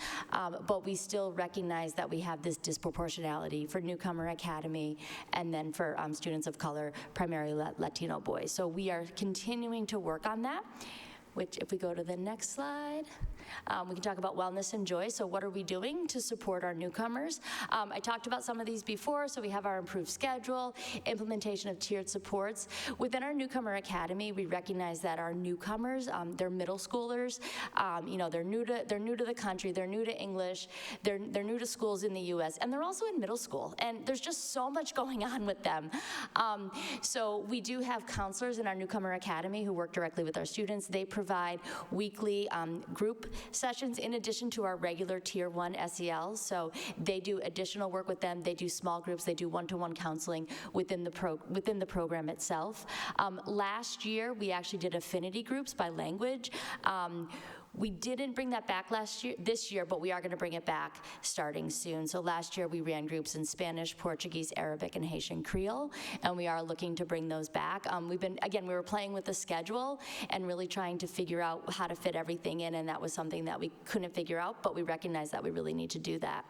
but we still recognize that we have this disproportionality for Newcomer Academy and then for students of color, primarily Latino boys. So we are continuing to work on that, which if we go to the next slide, we can talk about wellness and joy. So what are we doing to support our newcomers? I talked about some of these before. So we have our improved schedule, implementation of tiered supports. Within our Newcomer Academy, we recognize that our newcomers, they're middle schoolers. They're new to the country. They're new to English. They're new to schools in the U.S. and they're also in middle school. And there's just so much going on with them. So we do have counselors in our Newcomer Academy who work directly with our students. They provide weekly group sessions in addition to our regular Tier 1 SELs. So they do additional work with them. They do small groups. They do one-to-one counseling within the program itself. Last year, we actually did affinity groups by language. We didn't bring that back this year, but we are going to bring it back starting soon. So last year we ran groups in Spanish, Portuguese, Arabic, and Haitian Creole, and we are looking to bring those back. We were playing with the schedule and really trying to figure out how to fit everything in, and that was something that we couldn't figure out, but we recognize that we really need to do that.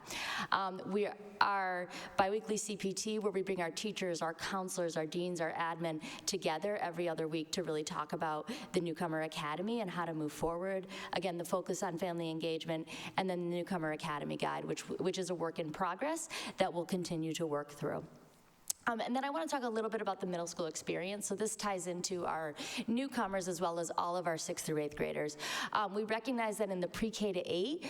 We are biweekly CPT, where we bring our teachers, our counselors, our deans, our admin together every other week to really talk about the Newcomer Academy and how to move forward. Again, the focus on family engagement, and then the Newcomer Academy Guide, which is a work in progress that we'll continue to work through. And then I want to talk a little bit about the middle school experience. So this ties into our newcomers as well as all of our 6th through 8th graders. We recognize that in the pre-K to 8,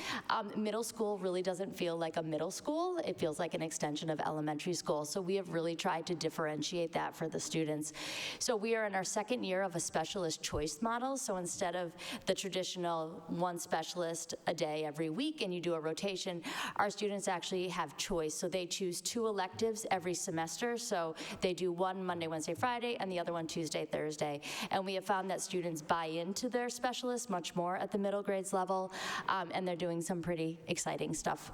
middle school really doesn't feel like a middle school. It feels like an extension of elementary school. So we have really tried to differentiate that for the students. So we are in our 2nd year of a specialist choice model. So instead of the traditional one specialist a day every week and you do a rotation, our students actually have choice. So they choose 2 electives every semester. So they do one Monday, Wednesday, Friday, and the other one Tuesday, Thursday. And we have found that students buy into their specialists much more at the middle grades level, and they're doing some pretty exciting stuff.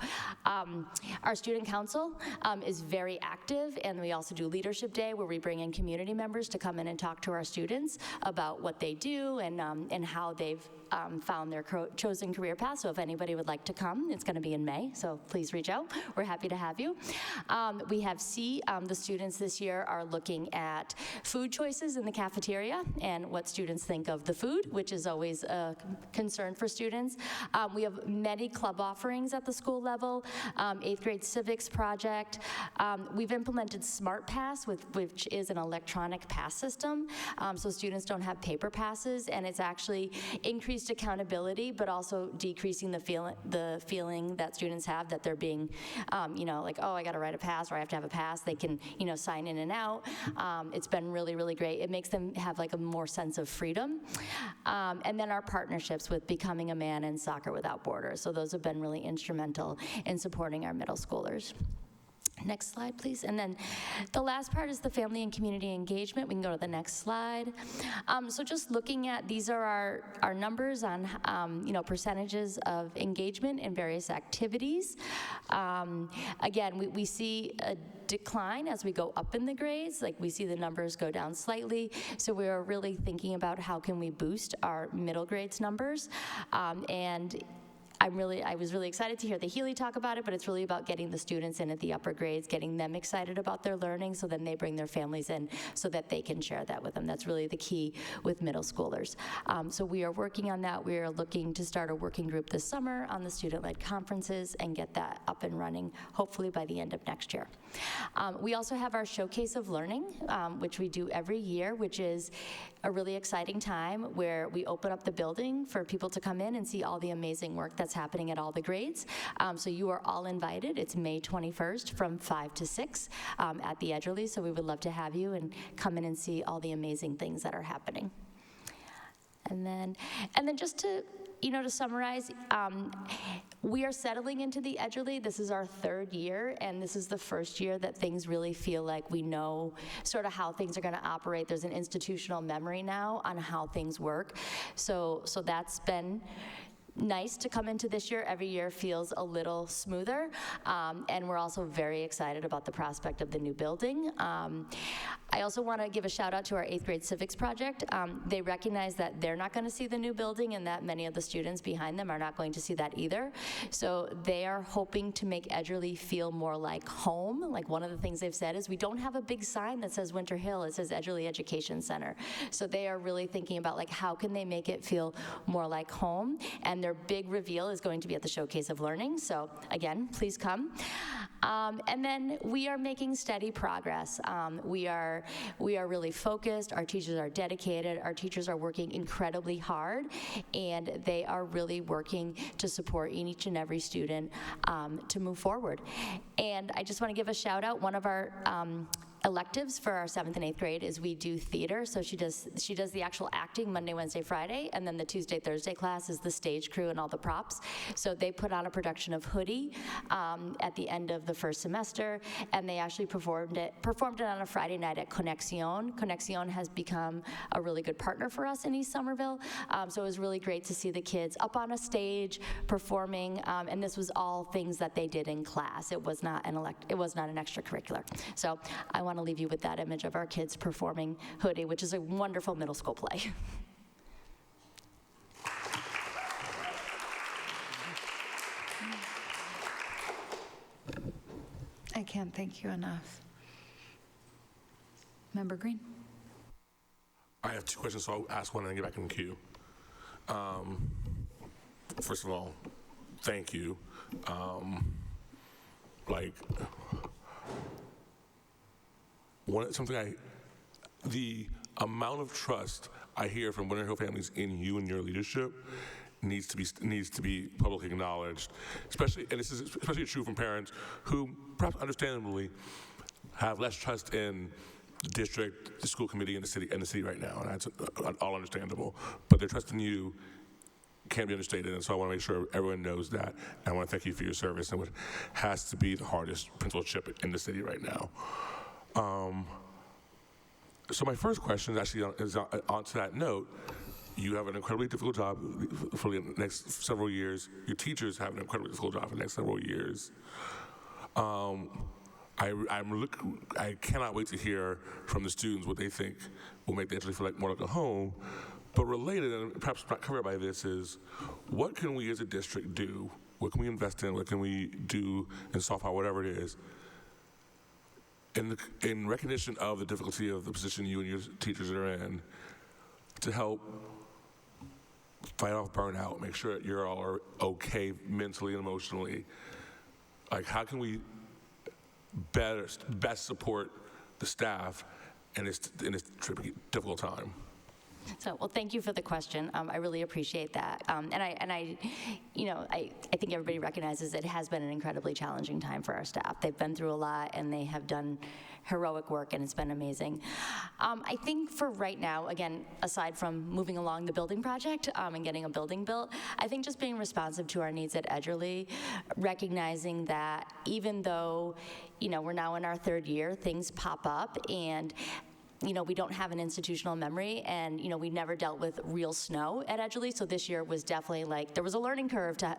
Our student council is very active, and we also do Leadership Day, where we bring in community members to come in and talk to our students about what they do and how they've found their chosen career path. So if anybody would like to come, it's going to be in May, so please reach out. We're happy to have you. We have the students this year are looking at food choices in the cafeteria and what students think of the food, which is always a concern for students. We have many club offerings at the school level, 8th grade civics project. We've implemented Smart Pass, which is an electronic pass system, so students don't have paper passes, and it's actually increased accountability, but also decreasing the feeling that students have that they're being, like, oh, I got to write a pass, or I have to have a pass. They can, sign in and out. It's been really, really great. It makes them have like a more sense of freedom. And then our partnerships with Becoming a Man and Soccer Without Borders. So those have been really instrumental in supporting our middle schoolers. Next slide, please. And then the last part is the family and community engagement. We can go to the next slide. So just looking at, these are our numbers on, percentages of engagement in various activities. Again, we see a decline as we go up in the grades. Like, we see the numbers go down slightly. So we are really thinking about how can we boost our middle grades numbers. And I was really excited to hear the Healy talk about it, but it's really about getting the students in at the upper grades, getting them excited about their learning, so then they bring their families in so that they can share that with them. That's really the key with middle schoolers. So we are working on that. We are looking to start a working group this summer on the student-led conferences and get that up and running, hopefully by the end of next year. We also have our Showcase of Learning, which we do every year, which is a really exciting time where we open up the building for people to come in and see all the amazing work that's happening at all the grades. So you are all invited. It's May 21st from 5 to 6 at the Edgerly. So we would love to have you and come in and see all the amazing things that are happening. And then just to summarize, we are settling into the Edgerly. This is our 3rd year, and this is the first year that things really feel like we know sort of how things are going to operate. There's an institutional memory now on how things work. So that's been nice to come into this year. Every year feels a little smoother, and we're also very excited about the prospect of the new building. I also want to give a shout out to our 8th grade civics project. They recognize that they're not going to see the new building and that many of the students behind them are not going to see that either. So they are hoping to make Edgerly feel more like home. Like, one of the things they've said is, we don't have a big sign that says Winter Hill, it says Edgerly Education Center. So they are really thinking about, like, how can they make it feel more like home? And their big reveal is going to be at the Showcase of Learning. So again, please come. And then we are making steady progress. We are really focused. Our teachers are dedicated. Our teachers are working incredibly hard, and they are really working to support each and every student to move forward. And I just want to give a shout out. One of our electives for our 7th and 8th grade is we do theater. So she does the actual acting Monday, Wednesday, Friday, and then the Tuesday, Thursday class is the stage crew and all the props. So they put on a production of Hoodie at the end of the first semester, and they actually performed it on a Friday night at Conexion. Conexion has become a really good partner for us in East Somerville. So it was really great to see the kids up on a stage performing, and this was all things that they did in class. It was not an extracurricular. So I want to leave you with that image of our kids performing Hoodie, which is a wonderful middle school play. I can't thank you enough. Member Green. I have 2 questions, so I'll ask one and then get back in the queue. First of all, thank you. The amount of trust I hear from Winter Hill families in you and your leadership needs to be publicly acknowledged, especially true from parents who perhaps understandably have less trust in the district, the school committee, and the city right now, and that's all understandable. But their trust in you can't be understated, and so I want to make sure everyone knows that. And I want to thank you for your service and what has to be the hardest principalship in the city right now. So my first question is onto that note. You have an incredibly difficult job for the next several years. Your teachers have an incredibly difficult job for the next several years. I cannot wait to hear from the students what they think will make the Edgerly feel more like a home. But related, and perhaps not covered by this, is what can we as a district do? What can we invest in? What can we do in software, whatever it is, in recognition of the difficulty of the position you and your teachers are in, to help fight off burnout, make sure that you're all okay mentally and emotionally? Like, how can we best support the staff in this difficult time? So, well, thank you for the question. I really appreciate that. I think everybody recognizes it has been an incredibly challenging time for our staff. They've been through a lot, and they have done heroic work, and it's been amazing. I think for right now, again, aside from moving along the building project and getting a building built, I think just being responsive to our needs at Edgerly, recognizing that even though, we're now in our third year, things pop up, and we don't have an institutional memory, and, we never dealt with real snow at Edgerly, so this year was definitely there was a learning curve to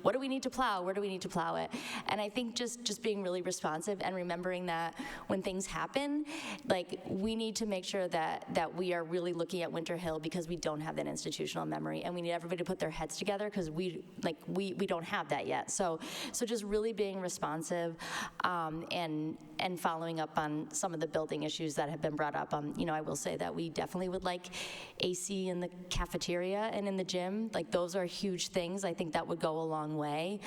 what do we need to plow, where do we need to plow it? And I think just being really responsive and remembering that when things happen, we need to make sure that we are really looking at Winter Hill because we don't have that institutional memory, and we need everybody to put their heads together because we don't have that yet. So just really being responsive and following up on some of the building issues that have been brought up. I will say that we definitely would like AC in the cafeteria and in the gym. Those are huge things. I think that would go a long way.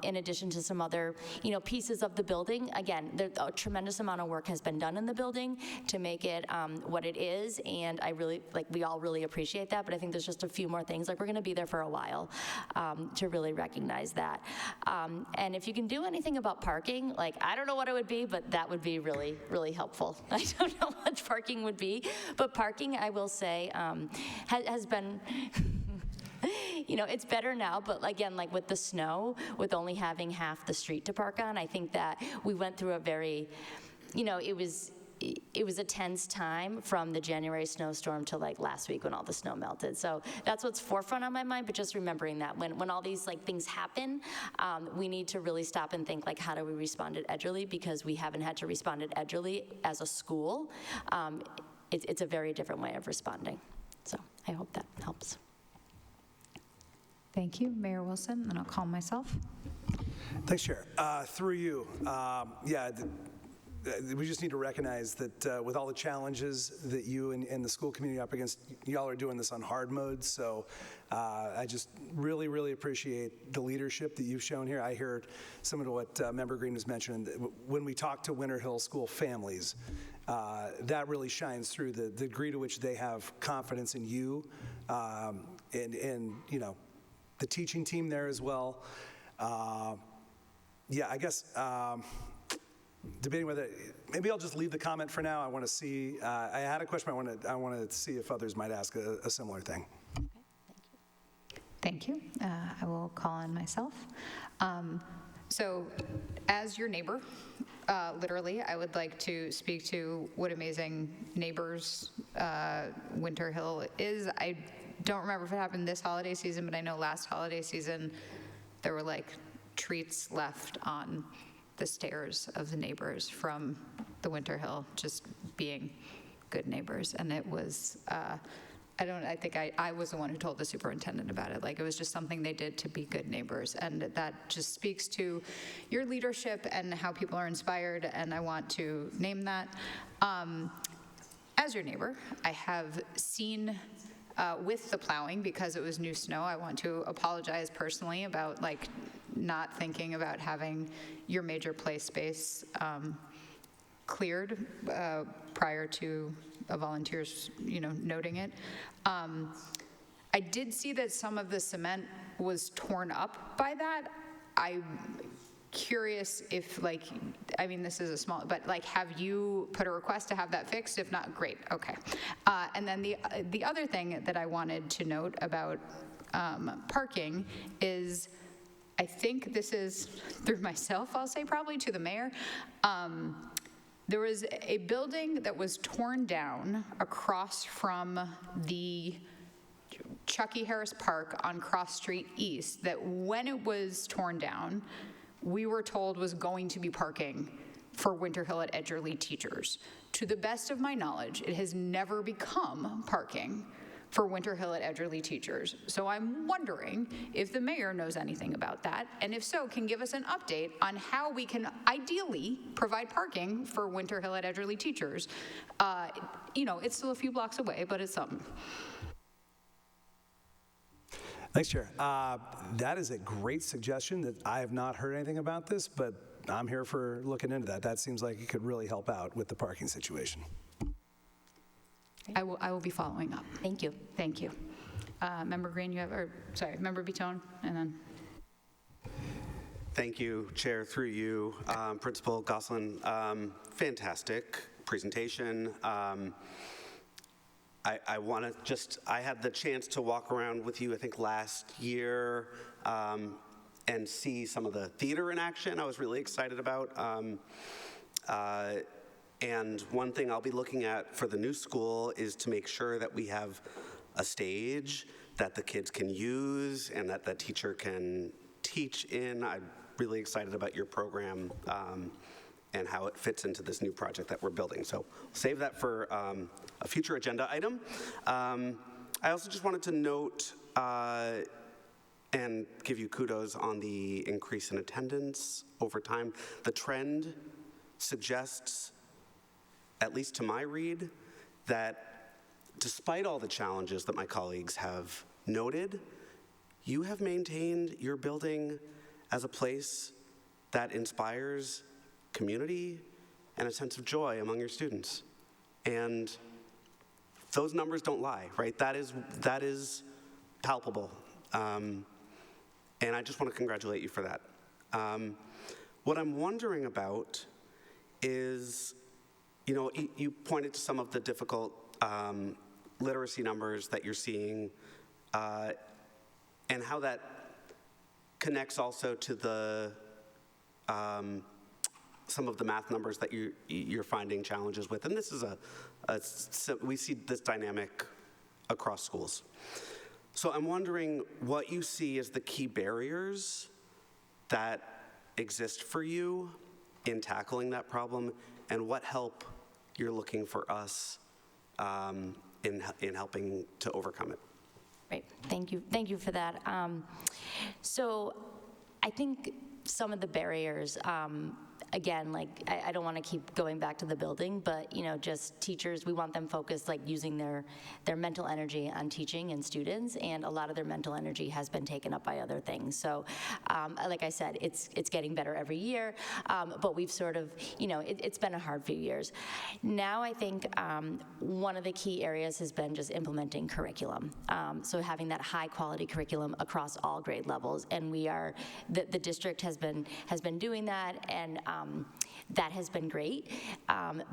In addition to some other, pieces of the building. Again, a tremendous amount of work has been done in the building to make it what it is, and I really, we all really appreciate that, but I think there's just a few more things. We're going to be there for a while to really recognize that. And if you can do anything about parking, I don't know what it would be, but that would be really, really helpful. I don't know what parking would be, but parking, I will say, has been, it's better now, but again, with the snow, with only having half the street to park on, I think that we went through a very, it was a tense time from the January snowstorm to last week when all the snow melted. So that's what's forefront on my mind, but just remembering that when all these things happen, we need to really stop and think how do we respond at Edgerly, because we haven't had to respond at Edgerly as a school. It's a very different way of responding. So I hope that helps. Thank you, Mayor Wilson, and I'll call myself. Thanks, Chair. Through you, we just need to recognize that with all the challenges that you and the school community are up against, y'all are doing this on hard mode. So I just really, really appreciate the leadership that you've shown here. I heard some of what Member Green was mentioning. When we talk to Winter Hill School families, that really shines through the degree to which they have confidence in you and the teaching team there as well. I guess debating whether maybe I'll just leave the comment for now. I want to see. I had a question. I want to see if others might ask a similar thing. Thank you. I will call on myself. So, as your neighbor, literally, I would like to speak to what amazing neighbors Winter Hill is. I don't remember if it happened this holiday season, but I know last holiday season there were treats left on the stairs of the neighbors from the Winter Hill, just being good neighbors. And it was, I think I was the one who told the superintendent about it. It was just something they did to be good neighbors. And that just speaks to your leadership and how people are inspired, and I want to name that. As your neighbor, I have seen with the plowing, because it was new snow, I want to apologize personally about not thinking about having your major play space cleared prior to volunteers, noting it. I did see that some of the cement was torn up by that. I'm curious if this is a small, but have you put a request to have that fixed? If not, great, okay. And then the other thing that I wanted to note about parking is, I think this is through myself, I'll say probably to the mayor. There was a building that was torn down across from the Chucky Harris Park on Cross Street East that when it was torn down, we were told was going to be parking for Winter Hill at Edgerly teachers. To the best of my knowledge, it has never become parking for Winter Hill at Edgerly teachers. So I'm wondering if the mayor knows anything about that, and if so, can give us an update on how we can ideally provide parking for Winter Hill at Edgerly teachers. It's still a few blocks away, but it's something. Thanks, Chair. That is a great suggestion that I have not heard anything about this, but I'm here for looking into that. That seems like it could really help out with the parking situation. I will be following up. Thank you. Thank you. Member Green, Member Bitone, and then. Thank you, Chair, through you. Principal Gosselin, fantastic presentation. I had the chance to walk around with you, I think, last year and see some of the theater in action I was really excited about. And one thing I'll be looking at for the new school is to make sure that we have a stage that the kids can use and that the teacher can teach in. I'm really excited about your program and how it fits into this new project that we're building. So save that for a future agenda item. I also just wanted to note and give you kudos on the increase in attendance over time. The trend suggests, at least to my read, that despite all the challenges that my colleagues have noted, you have maintained your building as a place that inspires community and a sense of joy among your students. And those numbers don't lie, right? That is palpable. And I just want to congratulate you for that. What I'm wondering about is, you pointed to some of the difficult literacy numbers that you're seeing and how that connects also to the some of the math numbers that you're finding challenges with. And this is we see this dynamic across schools. So I'm wondering what you see as the key barriers that exist for you in tackling that problem, and what help you're looking for us in helping to overcome it. Great, thank you for that. So I think some of the barriers, again, like, I don't want to keep going back to the building, but, just teachers, we want them focused, like, using their mental energy on teaching and students, and a lot of their mental energy has been taken up by other things. So, like I said, it's getting better every year, but we've sort of, it's been a hard few years. Now I think one of the key areas has been just implementing curriculum. So having that high quality curriculum across all grade levels, and the district has been doing that, and that has been great,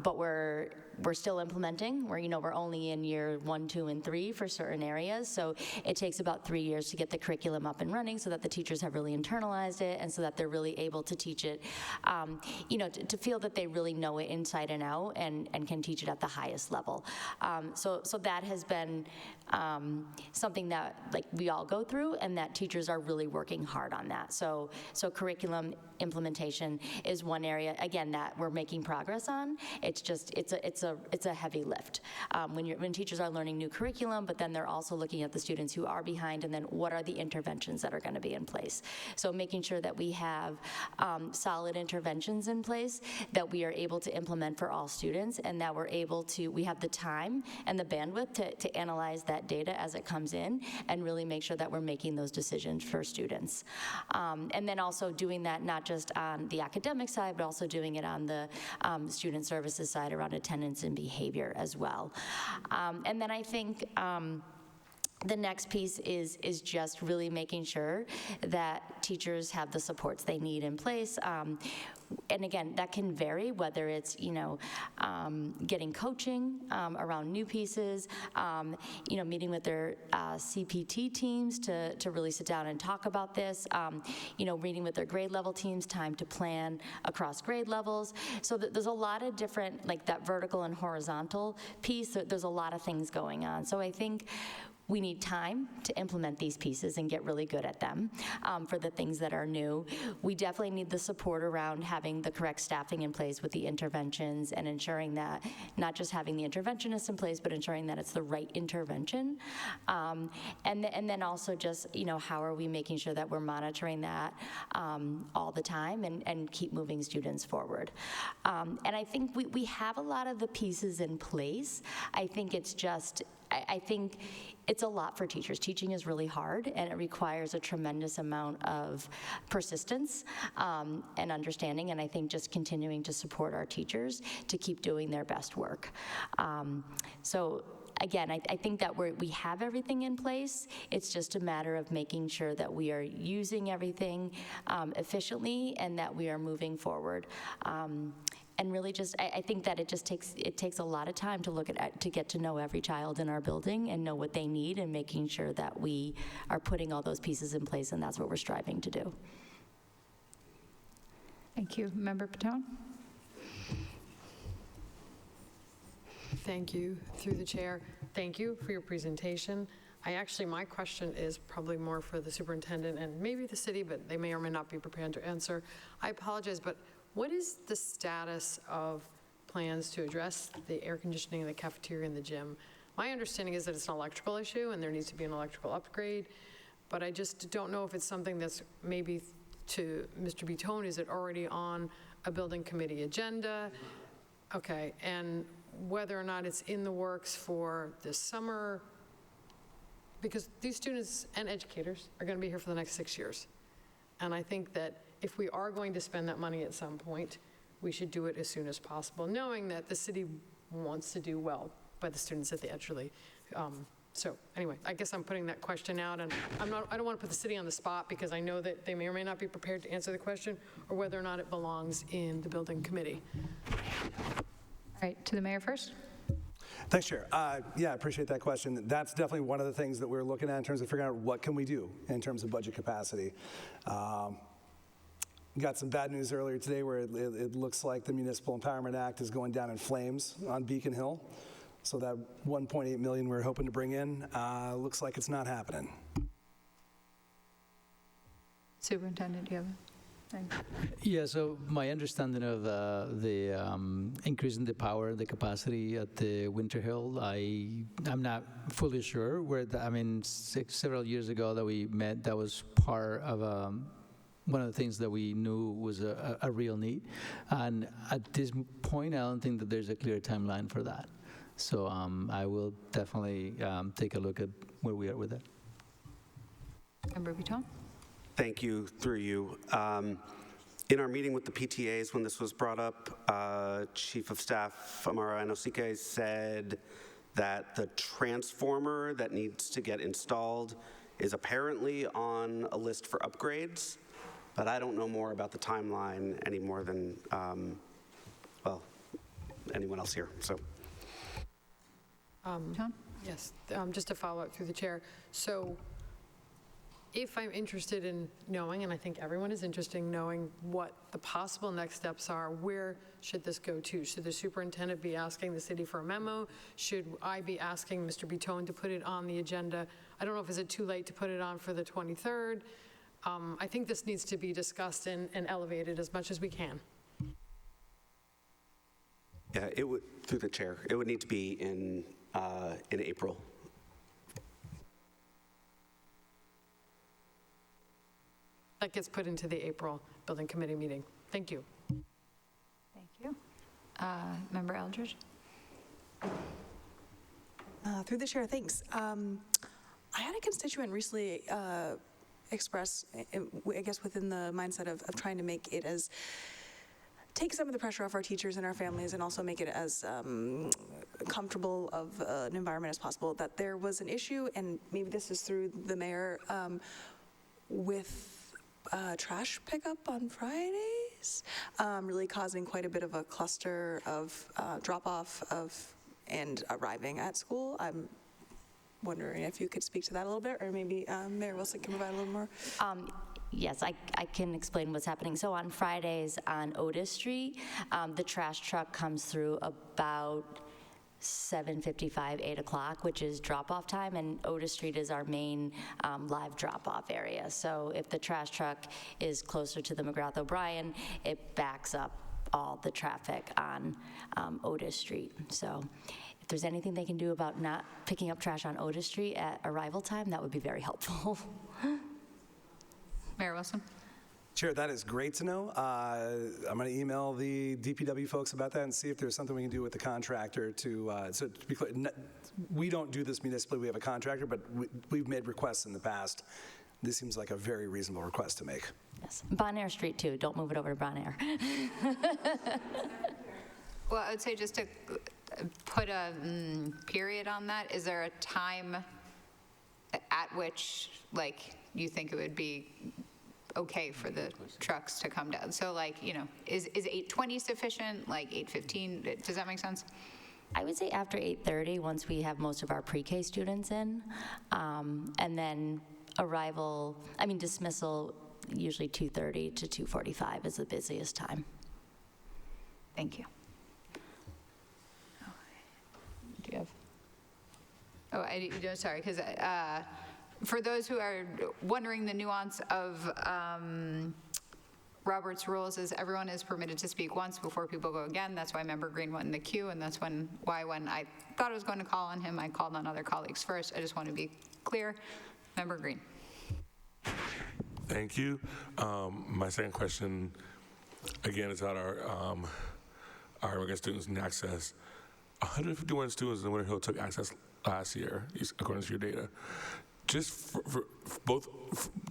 but we're still implementing. We're only in year 1, 2, and 3 for certain areas, so it takes about 3 years to get the curriculum up and running, so that the teachers have really internalized it, and so that they're really able to teach it, to feel that they really know it inside and out, and can teach it at the highest level. So that has been something that, like, we all go through, and that teachers are really working hard on that. So curriculum implementation is one area, again, that we're making progress on. It's just, it's a heavy lift. When teachers are learning new curriculum, but then they're also looking at the students who are behind, and then what are the interventions that are going to be in place. So making sure that we have solid interventions in place that we are able to implement for all students, and that we have the time and the bandwidth to analyze that data as it comes in, and really make sure that we're making those decisions for students. And then also doing that not just on the academic side, but also doing it on the student services side around attendance and behavior as well. And then I think the next piece is just really making sure that teachers have the supports they need in place. And again, that can vary, whether it's, getting coaching around new pieces, meeting with their CPT teams to really sit down and talk about this, meeting with their grade level teams, time to plan across grade levels. So there's a lot of different, like, that vertical and horizontal piece, there's a lot of things going on. So I think we need time to implement these pieces and get really good at them for the things that are new. We definitely need the support around having the correct staffing in place with the interventions, and ensuring that not just having the interventionists in place, but ensuring that it's the right intervention. And then also just, how are we making sure that we're monitoring that all the time, and keep moving students forward. And I think we have a lot of the pieces in place. I think it's just, I think it's a lot for teachers. Teaching is really hard, and it requires a tremendous amount of persistence and understanding, and I think just continuing to support our teachers to keep doing their best work. So again, I think that we have everything in place. It's just a matter of making sure that we are using everything efficiently and that we are moving forward. And really just, I think that it takes a lot of time to get to know every child in our building and know what they need and making sure that we are putting all those pieces in place, and that's what we're striving to do. Thank you. Member Patone? Thank you, through the chair. Thank you for your presentation. My question is probably more for the superintendent and maybe the city, but they may or may not be prepared to answer. I apologize, but what is the status of plans to address the air conditioning in the cafeteria and the gym? My understanding is that it's an electrical issue and there needs to be an electrical upgrade, but I just don't know if it's something that's maybe to Mr. Bitone, is it already on a building committee agenda? Okay, and whether or not it's in the works for this summer, because these students and educators are going to be here for the next 6 years. And I think that if we are going to spend that money at some point, we should do it as soon as possible, knowing that the city wants to do well by the students at the Edgerly. So anyway, I guess I'm putting that question out, and I don't want to put the city on the spot because I know that they may or may not be prepared to answer the question, or whether or not it belongs in the building committee. All right, to the mayor first. Thanks, Chair. Yeah, I appreciate that question. That's definitely one of the things that we're looking at in terms of figuring out what can we do in terms of budget capacity. Got some bad news earlier today where it looks like the Municipal Empowerment Act is going down in flames on Beacon Hill. So that 1.8 million we're hoping to bring in looks like it's not happening. Superintendent, do you have a thing? Yeah, so my understanding of the increasing the power, the capacity at the Winter Hill, I'm not fully sure where, several years ago that we met, that was part of one of the things that we knew was a real need. And at this point, I don't think that there's a clear timeline for that. So I will definitely take a look at where we are with that. Member Bitone? Thank you, through you. In our meeting with the PTAs, when this was brought up, Chief of Staff Amara Inosike said that the transformer that needs to get installed is apparently on a list for upgrades, but I don't know more about the timeline any more than, anyone else here, so. Yes, just to follow up through the chair. So if I'm interested in knowing, and I think everyone is interested in knowing what the possible next steps are, where should this go to? Should the superintendent be asking the city for a memo? Should I be asking Mr. Bitone to put it on the agenda? I don't know if is it too late to put it on for the 23rd. I think this needs to be discussed and elevated as much as we can. Yeah, it would, through the chair, it would need to be in April. That gets put into the April Building Committee meeting. Thank you. Thank you. Member Eldridge? Through the chair, thanks. I had a constituent recently express, I guess within the mindset of trying to make it as, take some of the pressure off our teachers and our families and also make it as comfortable of an environment as possible, that there was an issue, and maybe this is through the mayor, with trash pickup on Fridays, really causing quite a bit of a cluster of drop-off and arriving at school. I'm wondering if you could speak to that a little bit, or maybe Mayor Wilson can provide a little more. Yes, I can explain what's happening. So on Fridays on Otis Street, the trash truck comes through about 7:55, 8 o'clock, which is drop-off time, and Otis Street is our main live drop-off area. So if the trash truck is closer to the McGrath-O'Brien, it backs up all the traffic on Otis Street. So if there's anything they can do about not picking up trash on Otis Street at arrival time, that would be very helpful. Mayor Wilson? Chair, that is great to know. I'm going to email the DPW folks about that and see if there's something we can do with the contractor to so to be clear, we don't do this municipally, we have a contractor, but we've made requests in the past. This seems like a very reasonable request to make. Yes, Bon Air Street too, don't move it over to Bon Air. Well, I would say just to put a period on that? Is there a time at which, like, you think it would be okay for the trucks to come down? So like, is 8:20 sufficient, like 8:15? Does that make sense? I would say after 8:30, once we have most of our pre-K students in, and then dismissal, usually 2:30 to 2:45 is the busiest time. Thank you. Do you have? Oh, sorry, because for those who are wondering, the nuance of Robert's rules is everyone is permitted to speak once before people go again. That's why Member Green went in the queue, and that's why when I thought I was going to call on him, I called on other colleagues first. I just want to be clear. Member Green. Thank you. My second question, again, is about our immigrant students and access. 151 students in Winter Hill took access last year, according to your data. Just for both,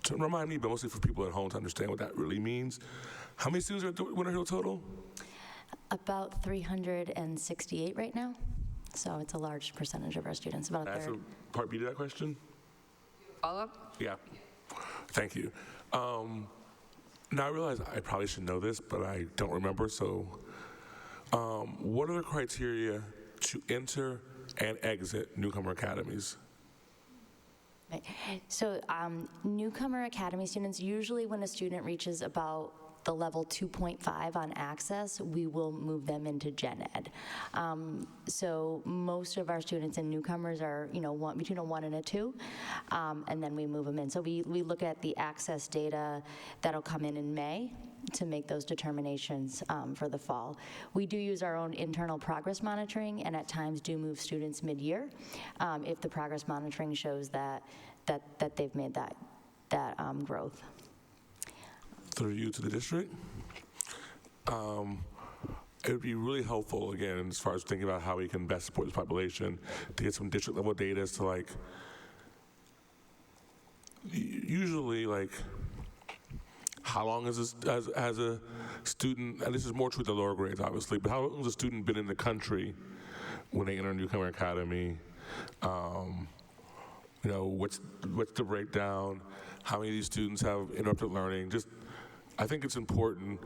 to remind me, but mostly for people at home to understand what that really means. How many students are at the Winter Hill total? About 368 right now. So it's a large percentage of our students, about a That's third. part B to that question? Follow-up? Yeah. Thank you. Now I realize I probably should know this, but I don't remember. So what are the criteria to enter and exit newcomer academies? So newcomer academy students, usually when a student reaches about the level 2.5 on access, we will move them into gen ed. So most of our students and newcomers are, between a 1 and a 2, and then we move them in. So we look at the access data that'll come in May to make those determinations for the fall. We do use our own internal progress monitoring, and at times do move students mid-year if the progress monitoring shows that they've made that growth. Through you to the district. It would be really helpful, again, as far as thinking about how we can best support this population, to get some district level data as to usually how long as a student, and this is more true at the lower grades obviously, but how long has a student been in the country when they enter a newcomer academy? What's the breakdown? How many of these students have interrupted learning? I think it's important,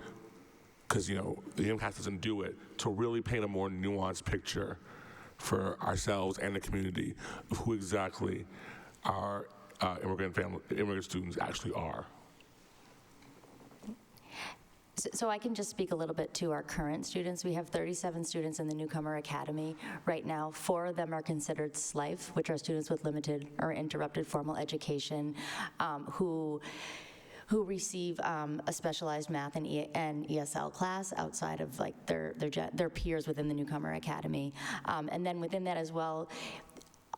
because the MCAS doesn't do it, to really paint a more nuanced picture for ourselves and the community of who exactly our immigrant students actually are. So I can just speak a little bit to our current students. We have 37 students in the Newcomer Academy right now. 4 of them are considered SLIFE, which are students with limited or interrupted formal education, who receive a specialized math and ESL class outside of their peers within the Newcomer Academy. And then within that as well,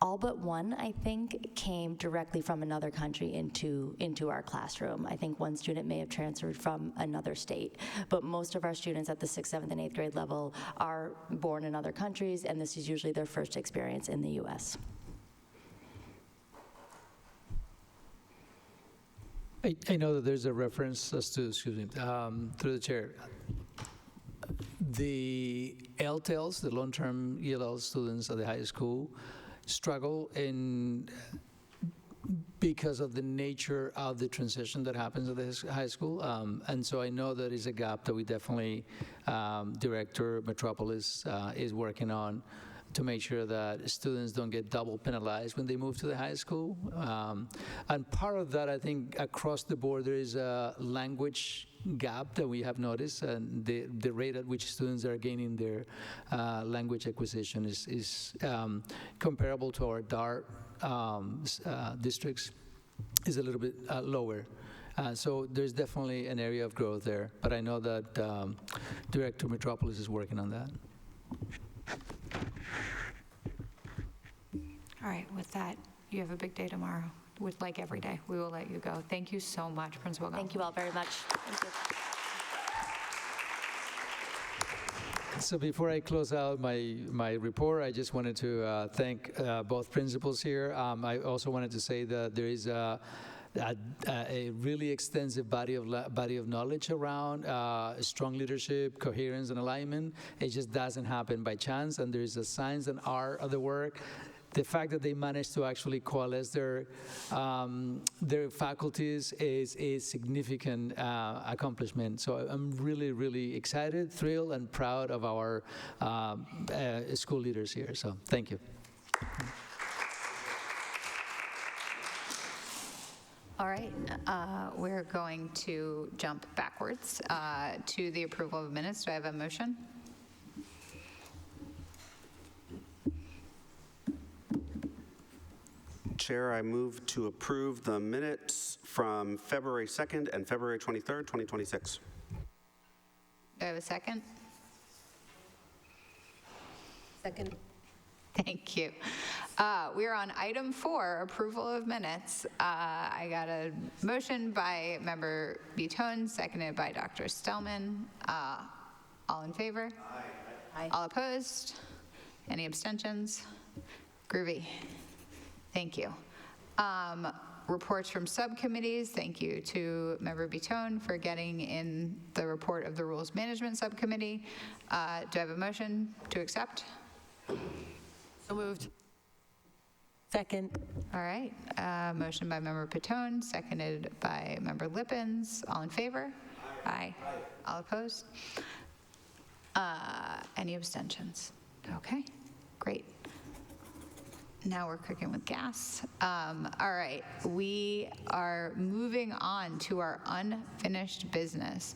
all but one, I think, came directly from another country into our classroom. I think one student may have transferred from another state, but most of our students at the 6th, 7th, and 8th grade level are born in other countries, and this is usually their first experience in the U.S. I know that there's a reference as to, through the chair, the LTELs, the long-term ELL students at the high school, struggle because of the nature of the transition that happens at the high school. And so I know that is a gap that we definitely, Director Metropolis is working on to make sure that students don't get double penalized when they move to the high school. And part of that, I think, across the board, there is a language gap that we have noticed, and the rate at which students are gaining their language acquisition is comparable to our DART districts, is a little bit lower. So there's definitely an area of growth there, but I know that Director Metropolis is working on that. All right, with that, you have a big day tomorrow. Like every day, we will let you go. Thank you so much, Principal Gall. Thank you all very much. Thank you. So before I close out my report, I just wanted to thank both principals here. I also wanted to say that there is a really extensive body of knowledge around strong leadership, coherence, and alignment. It just doesn't happen by chance, and there is a science and art of the work. The fact that they managed to actually coalesce their faculties is a significant accomplishment. So I'm really, really excited, thrilled, and proud of our school leaders here. So thank you. All right, we're going to jump backwards to the approval of minutes. Do I have a motion? Chair, I move to approve the minutes from February 2nd and February 23rd, 2026. Do I have a second? Second. Thank you. We're on item 4, approval of minutes. I got a motion by Member Butone, seconded by Dr. Stellman. All in favor? Aye. All opposed? Any abstentions? Groovy. Thank you. Reports from subcommittees. Thank you to Member Butone for getting in the report of the Rules Management Subcommittee. Do I have a motion to accept? So moved. Second. All right. Motion by Member Pitone, seconded by Member Lippens. All in favor? Aye. All opposed? Any abstentions? Okay, great. Now we're cooking with gas. All right, we are moving on to our unfinished business.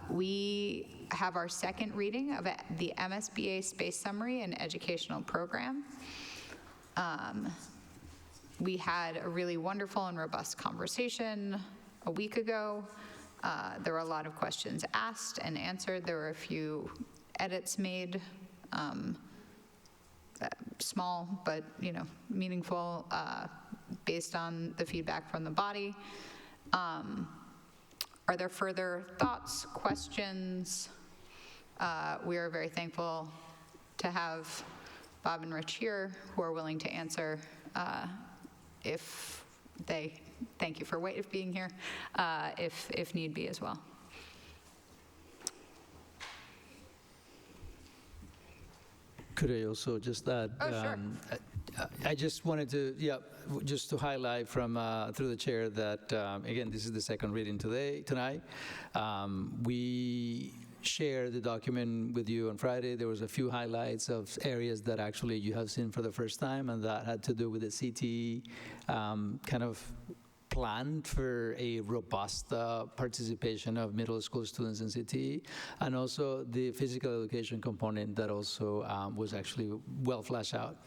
We have our second reading of the MSBA Space Summary and Educational Program. We had a really wonderful and robust conversation a week ago. There were a lot of questions asked and answered. There were a few edits made, small but meaningful, based on the feedback from the body. Are there further thoughts, questions? We are very thankful to have Bob and Rich here, who are willing to answer if they, thank you for being here, if need be as well. Could I also just add? Oh, sure. I just wanted to, just to highlight from through the chair that again, this is the second reading tonight. We shared the document with you on Friday. There was a few highlights of areas that actually you have seen for the first time, and that had to do with the CTE kind of planned for a robust participation of middle school students in CTE, and also the physical education component that also was actually well fleshed out.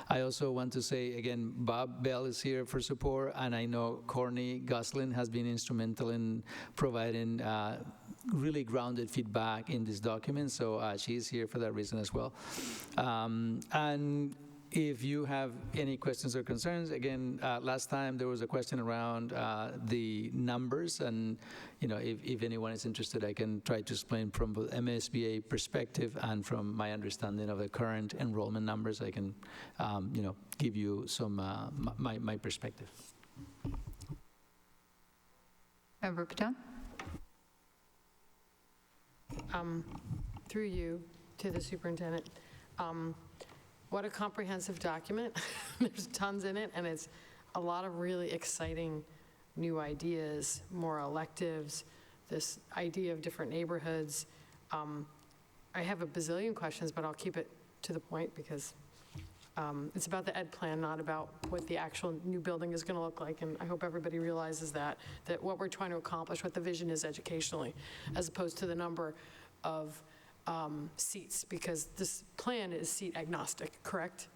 I also want to say, again, Bob Bell is here for support, and I know Courtney Goslin has been instrumental in providing really grounded feedback in this document, so she's here for that reason as well. And if you have any questions or concerns, again, last time there was a question around the numbers, and if anyone is interested, I can try to explain from the MSBA perspective and from my understanding of the current enrollment numbers. I can, give you some my perspective. Member Patton? Through you to the superintendent. What a comprehensive document. There's tons in it, and it's a lot of really exciting new ideas, more electives, this idea of different neighborhoods. I have a bazillion questions, but I'll keep it to the point because it's about the ed plan, not about what the actual new building is going to look like. And I hope everybody realizes that what we're trying to accomplish, what the vision is educationally, as opposed to the number of seats, because this plan is seat agnostic, correct?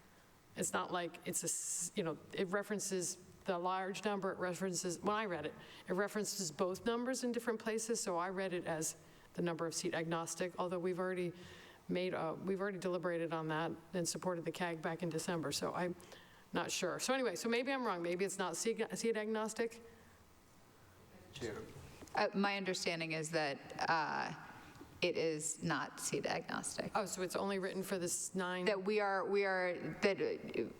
It's not like it's it references the large number, it references, when I read it, it references both numbers in different places, so I read it as the number of seat agnostic, although we've already deliberated on that and supported the CAG back in December, so I'm not sure. So anyway, so maybe I'm wrong, maybe it's not seat agnostic? My understanding is that it is not seat agnostic. Oh, so it's only written for this 9? That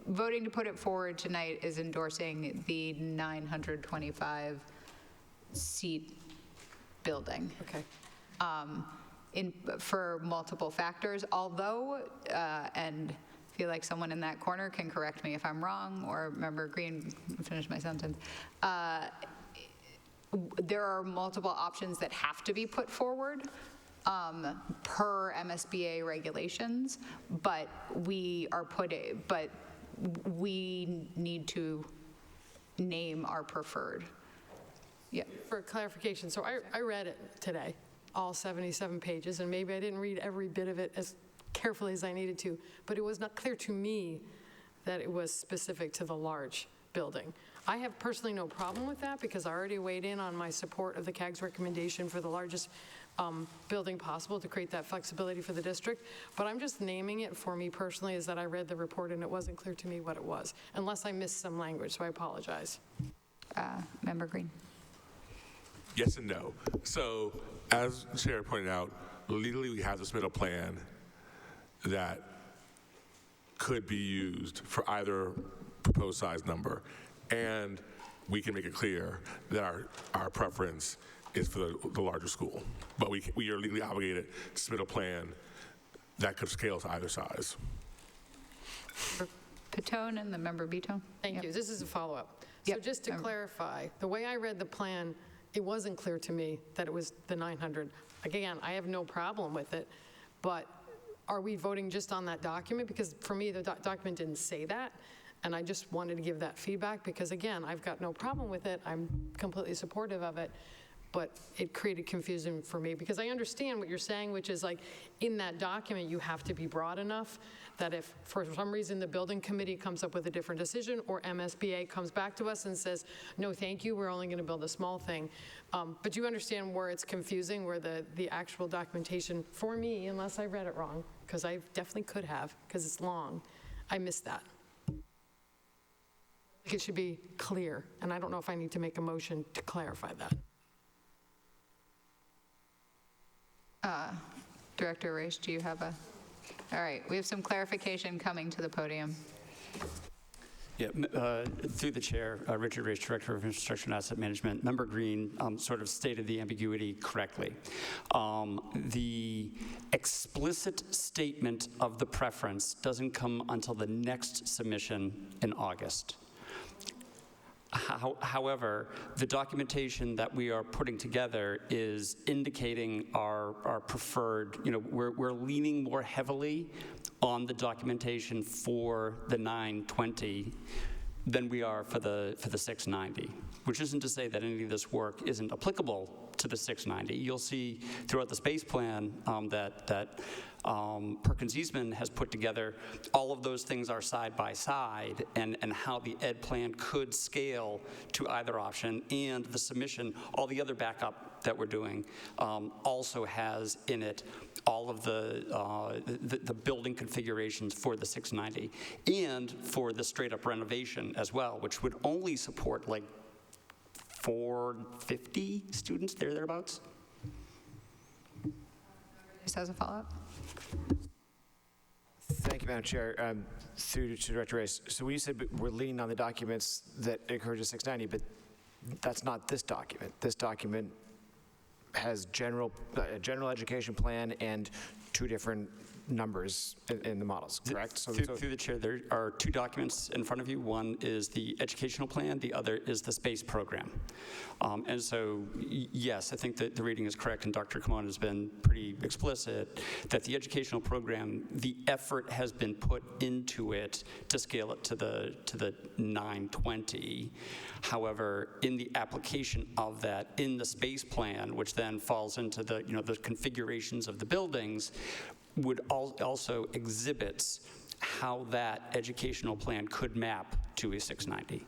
voting to put it forward tonight is endorsing the 925 seat building. Okay. For multiple factors, although, and I feel like someone in that corner can correct me if I'm wrong, or Member Green, finish my sentence. There are multiple options that have to be put forward per MSBA regulations, but we need to name our preferred. Yeah. For clarification, so I read it today, all 77 pages, and maybe I didn't read every bit of it as carefully as I needed to, but it was not clear to me that it was specific to the large building. I have personally no problem with that because I already weighed in on my support of the CAG's recommendation for the largest building possible to create that flexibility for the district, but I'm just naming it for me personally is that I read the report and it wasn't clear to me what it was, unless I missed some language, so I apologize. Member Green. Yes and no. So, as the chair pointed out, legally we have to submit a plan that could be used for either proposed size number, and we can make it clear that our preference is for the larger school. But we are legally obligated to submit a plan that could scale to either size. Petone and the Member Bitone. Thank you. This is a follow-up. So just to clarify, the way I read the plan, it wasn't clear to me that it was the 900. Again, I have no problem with it, but are we voting just on that document? Because for me, the document didn't say that, and I just wanted to give that feedback because, again, I've got no problem with it. I'm completely supportive of it, but it created confusion for me because I understand what you're saying, which is like in that document, you have to be broad enough that if for some reason the building committee comes up with a different decision or MSBA comes back to us and says, no, thank you, we're only going to build a small thing. But you understand where it's confusing, where the actual documentation, for me, unless I read it wrong, because I definitely could have, because it's long, I missed that. It should be clear, and I don't know if I need to make a motion to clarify that. Director Raish, do you have a? All right, we have some clarification coming to the podium. Yeah, through the chair, Richard Raish, Director of Infrastructure and Asset Management. Member Green sort of stated the ambiguity correctly. The explicit statement of the preference doesn't come until the next submission in August. However, the documentation that we are putting together is indicating our preferred, we're leaning more heavily on the documentation for the 920 than we are for the 690, which isn't to say that any of this work isn't applicable to the 690. You'll see throughout the space plan that Perkins Eastman has put together. All of those things are side by side, and how the ed plan could scale to either option, and the submission, all the other backup that we're doing, also has in it all of the building configurations for the 690 and for the straight up renovation as well, which would only support like 450 students, thereabouts. Just as a follow-up. Thank you, Madam Chair. Through to Director Raish. So when you said we're leaning on the documents that encourages 690, but that's not this document. This document has a general education plan and two different numbers in the models, correct? Through the chair, there are two documents in front of you. One is the educational plan, the other is the space program. And so, yes, I think that the reading is correct, and Dr. Kimon has been pretty explicit that the educational program, the effort has been put into it to scale it to the 920. However, in the application of that, in the space plan, which then falls into the the configurations of the buildings, would also exhibits how that educational plan could map to a 690.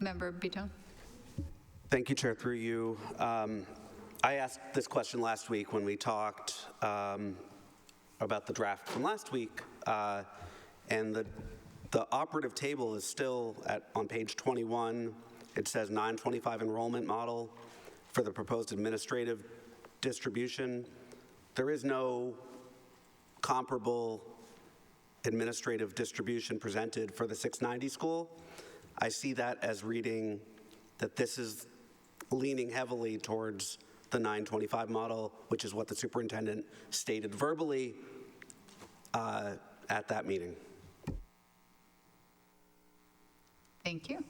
Member Bitton. Thank you, Chair. Through you. I asked this question last week when we talked about the draft from last week, and the operative table is still on page 21. It says 925 enrollment model, for the proposed administrative distribution. There is no comparable administrative distribution presented for the 690 school. I see that as reading that this is leaning heavily towards the 925 model, which is what the superintendent stated verbally at that meeting. Thank you.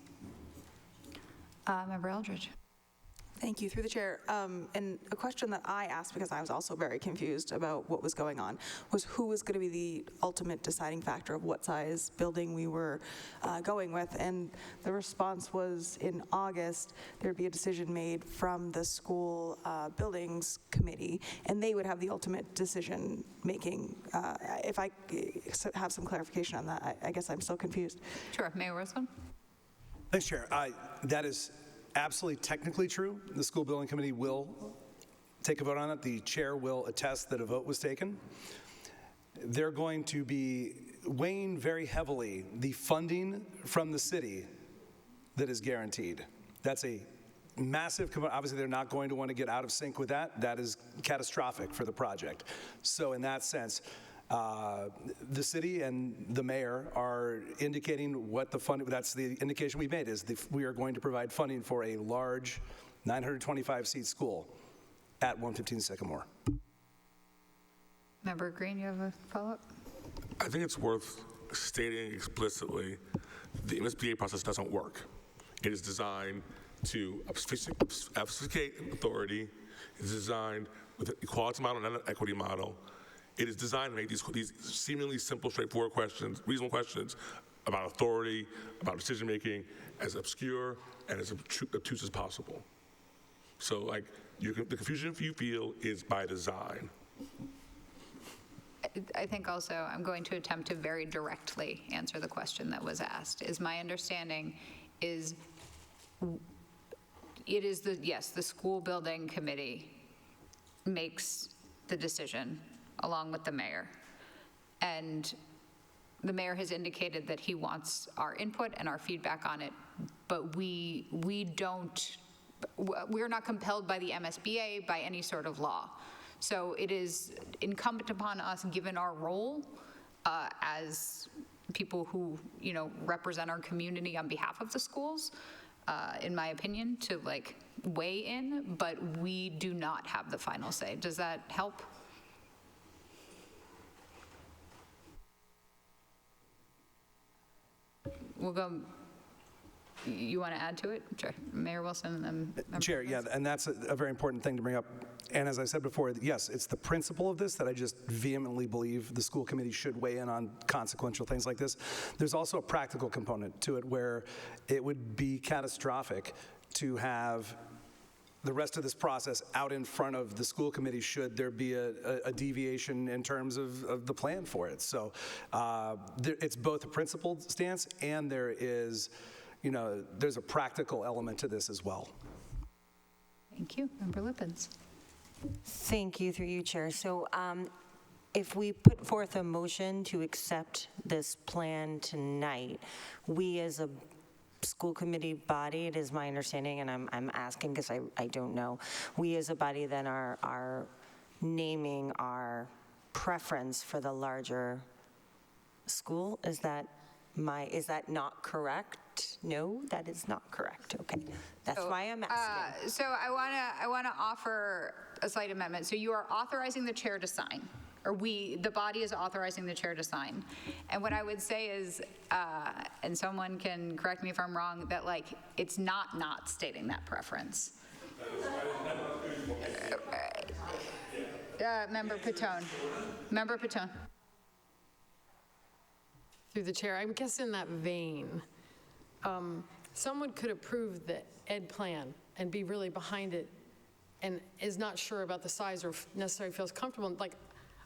Member Eldridge. Thank you, through the chair. And a question that I asked, because I was also very confused about what was going on, was who was going to be the ultimate deciding factor of what size building we were going with. And the response was in August, there'd be a decision made from the school buildings committee, and they would have the ultimate decision making. If I have some clarification on that, I guess I'm still confused. Sure, Mayor Wilson. Thanks, Chair. That is absolutely technically true. The school building committee will take a vote on it. The chair will attest that a vote was taken. They're going to be weighing very heavily the funding from the city that is guaranteed. That's a massive component. Obviously, they're not going to want to get out of sync with that. That is catastrophic for the project. So in that sense, the city and the mayor are indicating what the funding, that's the indication we made, is we are going to provide funding for a large 925-seat school at 115 Sycamore. Member Green, you have a follow-up? I think it's worth stating explicitly the MSBA process doesn't work. It is designed to obfuscate authority. It is designed with an equality model, not an equity model. It is designed to make these seemingly simple, straightforward questions, reasonable questions about authority, about decision-making, as obscure and as obtuse as possible. So, like, the confusion you feel is by design. I think also I'm going to attempt to very directly answer the question that was asked. Is my understanding is it is the school building committee makes the decision along with the mayor. And the mayor has indicated that he wants our input and our feedback on it, but we're not compelled by the MSBA, by any sort of law. So it is incumbent upon us, given our role as people who, represent our community on behalf of the schools, in my opinion, to weigh in, but we do not have the final say. Does that help? We'll go. You want to add to it? Sure. Mayor Wilson and then Chair, yeah, and that's a very important thing to bring up. And as I said before, yes, it's the principle of this that I just vehemently believe the school committee should weigh in on consequential things like this. There's also a practical component to it where it would be catastrophic to have the rest of this process out in front of the school committee should there be a deviation in terms of the plan for it. So it's both a principled stance and there is, there's a practical element to this as well. Thank you. Member Lippens. Thank you, through you, Chair. So if we put forth a motion to accept this plan tonight, we as a school committee body, it is my understanding, and I'm asking because I don't know, we as a body then are naming our preference for the larger school. Is that not correct? No, that is not correct. Okay, that's why I'm asking. So I want to offer a slight amendment. So you are authorizing the chair to sign, or the body is authorizing the chair to sign. And what I would say is, and someone can correct me if I'm wrong, that it's not stating that preference. Member Patone. Member Patone. Through the chair, I guess in that vein, someone could approve the ed plan and be really behind it and is not sure about the size or necessarily feels comfortable.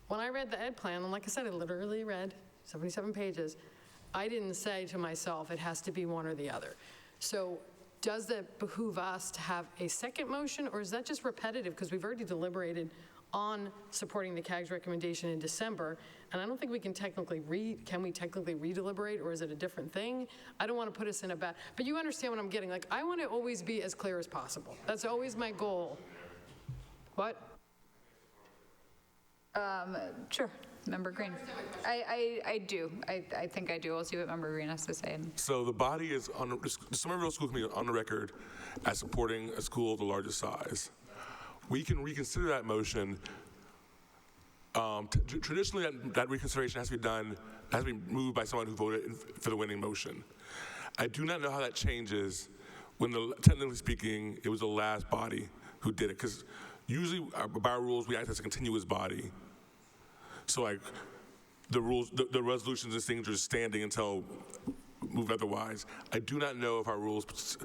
When I read the ed plan, and like I said, I literally read 77 pages, I didn't say to myself, it has to be one or the other. So does that behoove us to have a second motion, or is that just repetitive because we've already deliberated on supporting the CAG's recommendation in December, and I don't think we can technically redeliberate, or is it a different thing? I don't want to put us in a bad, but you understand what I'm getting. Like, I want to always be as clear as possible. That's always my goal. What? Sure, Member Green. I do. I think I do. We'll see what Member Green has to say. So the body is the Somerville School Committee is on the record as supporting a school of the largest size. We can reconsider that motion. Traditionally, that reconsideration has to be moved by someone who voted for the winning motion. I do not know how that changes when, technically speaking, it was the last body who did it, because usually by our rules we act as a continuous body. So like the rules, the resolutions and things are standing until moved otherwise. I do not know if our rules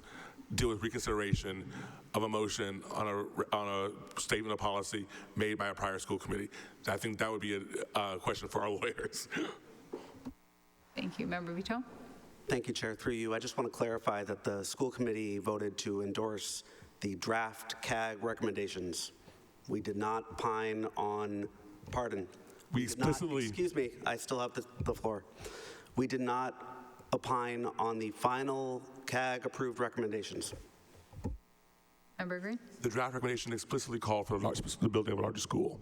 deal with reconsideration of a motion on a statement of policy made by a prior school committee. I think that would be a question for our lawyers. Thank you. Member Vito? Thank you, Chair. Through you, I just want to clarify that the school committee voted to endorse the draft CAG recommendations. We did not opine on, pardon. We explicitly. Excuse me, I still have the floor. We did not opine on the final CAG approved recommendations. Member Green? The draft recommendation explicitly called for the building of a larger school.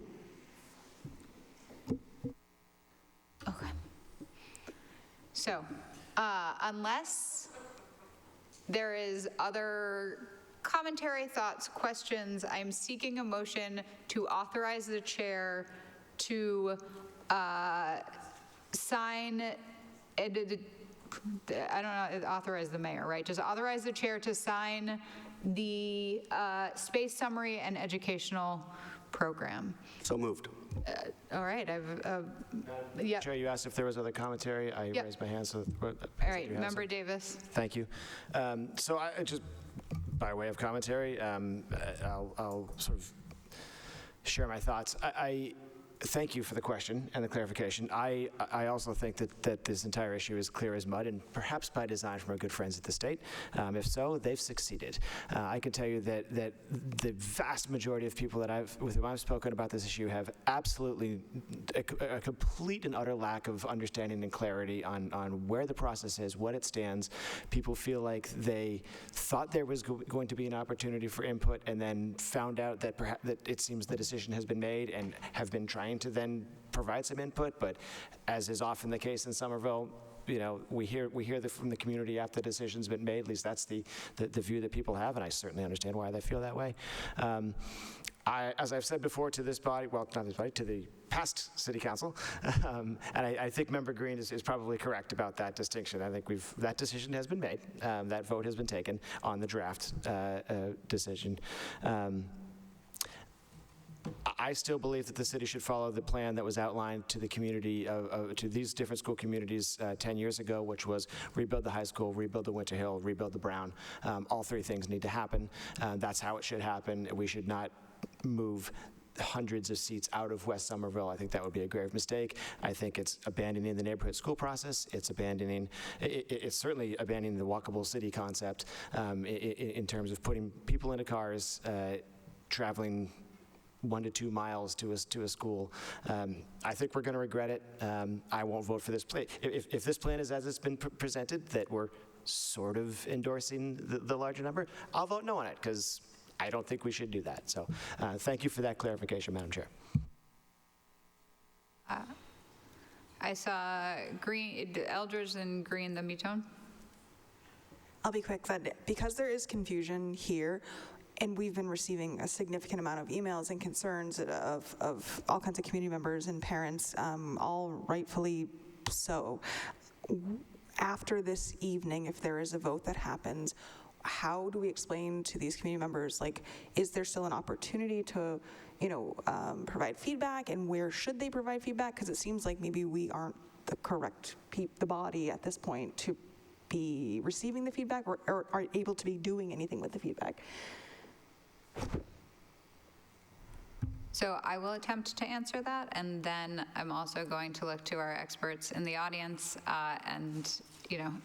Okay. So, unless there is other commentary, thoughts, questions, I'm seeking a motion to authorize the chair to sign, I don't know, authorize the mayor, right? Just authorize the chair to sign the space summary and educational program. So moved. All right, yeah. Chair, you asked if there was other commentary. I raised my hand, so. All right, Member Davis. Thank you. So I just, by way of commentary, I'll sort of share my thoughts. I thank you for the question and the clarification. I also think that this entire issue is clear as mud, and perhaps by design from our good friends at the state. If so, they've succeeded. I can tell you that the vast majority of people with whom I've spoken about this issue have absolutely a complete and utter lack of understanding and clarity on where the process is, what it stands. People feel like they thought there was going to be an opportunity for input, and then found out that perhaps that it seems the decision has been made, and have been trying to then provide some input, but as is often the case in Somerville, you know, we hear from the community after the decision's been made. At least that's the view that people have, and I certainly understand why they feel that way. As I've said before to this body, well, not this body, to the past city council, and I think Member Green is probably correct about that distinction. I think that decision has been made. That vote has been taken on the draft decision. I still believe that the city should follow the plan that was outlined to the community, to these different school communities 10 years ago, which was rebuild the high school, rebuild the Winter Hill, rebuild the Brown. All three things need to happen. That's how it should happen. We should not move hundreds of seats out of West Somerville. I think that would be a grave mistake. I think it's abandoning the neighborhood school process. It's certainly abandoning the walkable city concept in terms of putting people into cars, traveling 1 to 2 miles to a school. I think we're going to regret it. I won't vote for this plan. If this plan is as it's been presented, that we're sort of endorsing the larger number, I'll vote no on it, because I don't think we should do that. So thank you for that clarification, Madam Chair. I saw Eldridge and Green, then Mitone. I'll be quick, that because there is confusion here, and we've been receiving a significant amount of emails and concerns of all kinds of community members and parents, all rightfully so. After this evening, if there is a vote that happens, how do we explain to these community members, like, is there still an opportunity to, provide feedback, and where should they provide feedback? Because it seems like maybe we aren't the correct the body at this point to be receiving the feedback, or are able to be doing anything with the feedback. So I will attempt to answer that, and then I'm also going to look to our experts in the audience and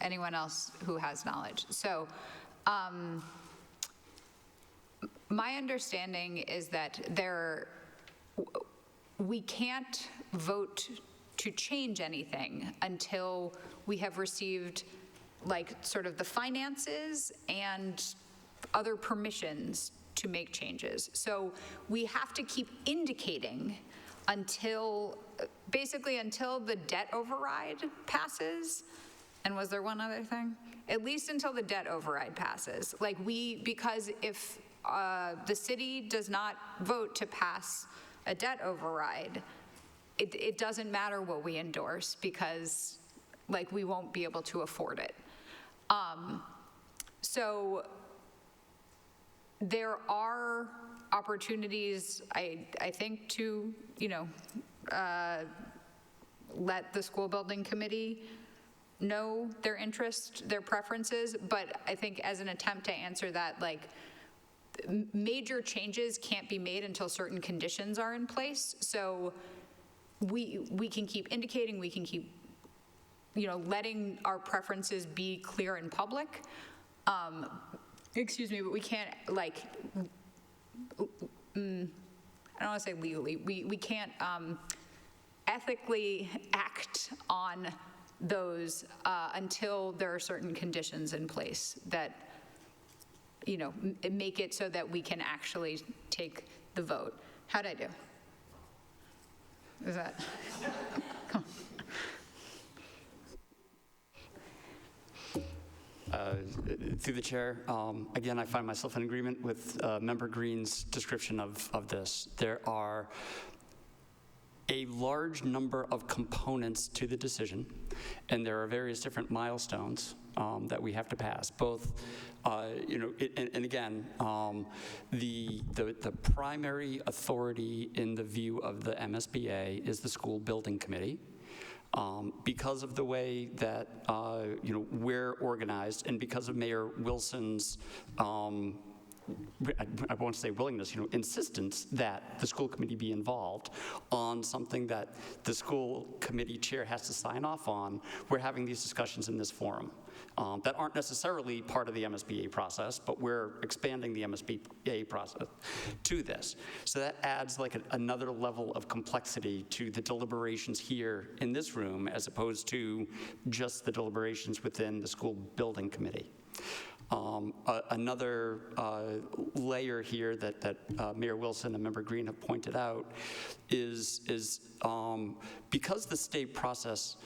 anyone else who has knowledge. So my understanding is that we can't vote to change anything until we have received like sort of the finances and other permissions to make changes. So we have to keep indicating until, basically until the debt override passes. And was there one other thing? At least until the debt override passes. Like because if the city does not vote to pass a debt override, it doesn't matter what we endorse because like we won't be able to afford it. So there are opportunities, I think, to, let the school building committee know their interest, their preferences, but I think as an attempt to answer that, like, major changes can't be made until certain conditions are in place. So we can keep indicating, we can keep, letting our preferences be clear in public. Excuse me, but we can't, like, I don't want to say legally, we can't ethically act on those until there are certain conditions in place that, make it so that we can actually take the vote. How'd I do? Is that? Come on. Through the chair, again, I find myself in agreement with Member Green's description of this. There are a large number of components to the decision, and there are various different milestones that we have to pass. Both, and again, the primary authority in the view of the MSBA is the school building committee. Because of the way that we're organized, and because of Mayor Wilson's I won't say willingness, insistence that the school committee be involved on something that the school committee chair has to sign off on, we're having these discussions in this forum that aren't necessarily part of the MSBA process, but we're expanding the MSBA process to this. So that adds like another level of complexity to the deliberations here in this room as opposed to just the deliberations within the school building committee. Another layer here that Mayor Wilson and Member Green have pointed out is because the state process,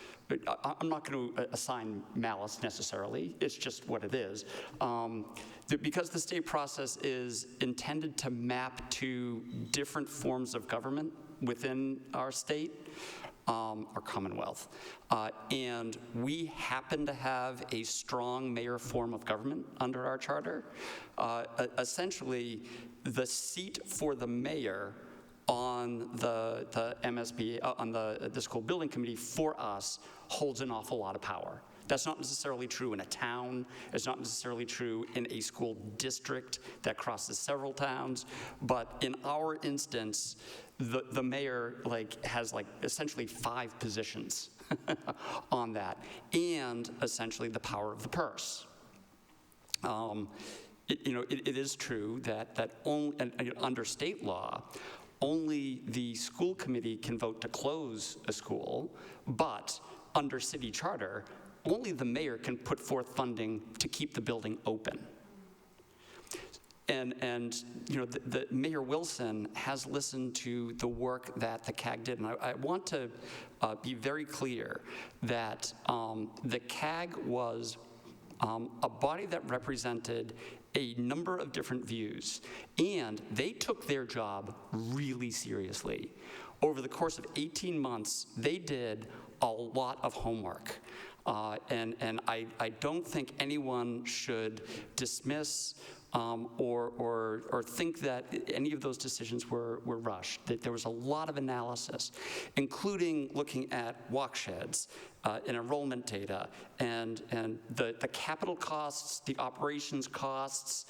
I'm not going to assign malice necessarily, it's just what it is. Because the state process is intended to map to different forms of government within our state, our Commonwealth. And we happen to have a strong mayor form of government under our charter. Essentially, the seat for the mayor on the MSBA, on the school building committee for us holds an awful lot of power. That's not necessarily true in a town. It's not necessarily true in a school district that crosses several towns. But in our instance, the mayor has essentially 5 positions on that, and essentially the power of the purse. It is true that under state law, only the school committee can vote to close a school, but under city charter, only the mayor can put forth funding to keep the building open. And the Mayor Wilson has listened to the work that the CAG did, and I want to be very clear that the CAG was a body that represented a number of different views, and they took their job really seriously. Over the course of 18 months, they did a lot of homework. And I don't think anyone should dismiss or think that any of those decisions were rushed. That there was a lot of analysis, including looking at walk sheds, and enrollment data, and the capital costs, the operations costs,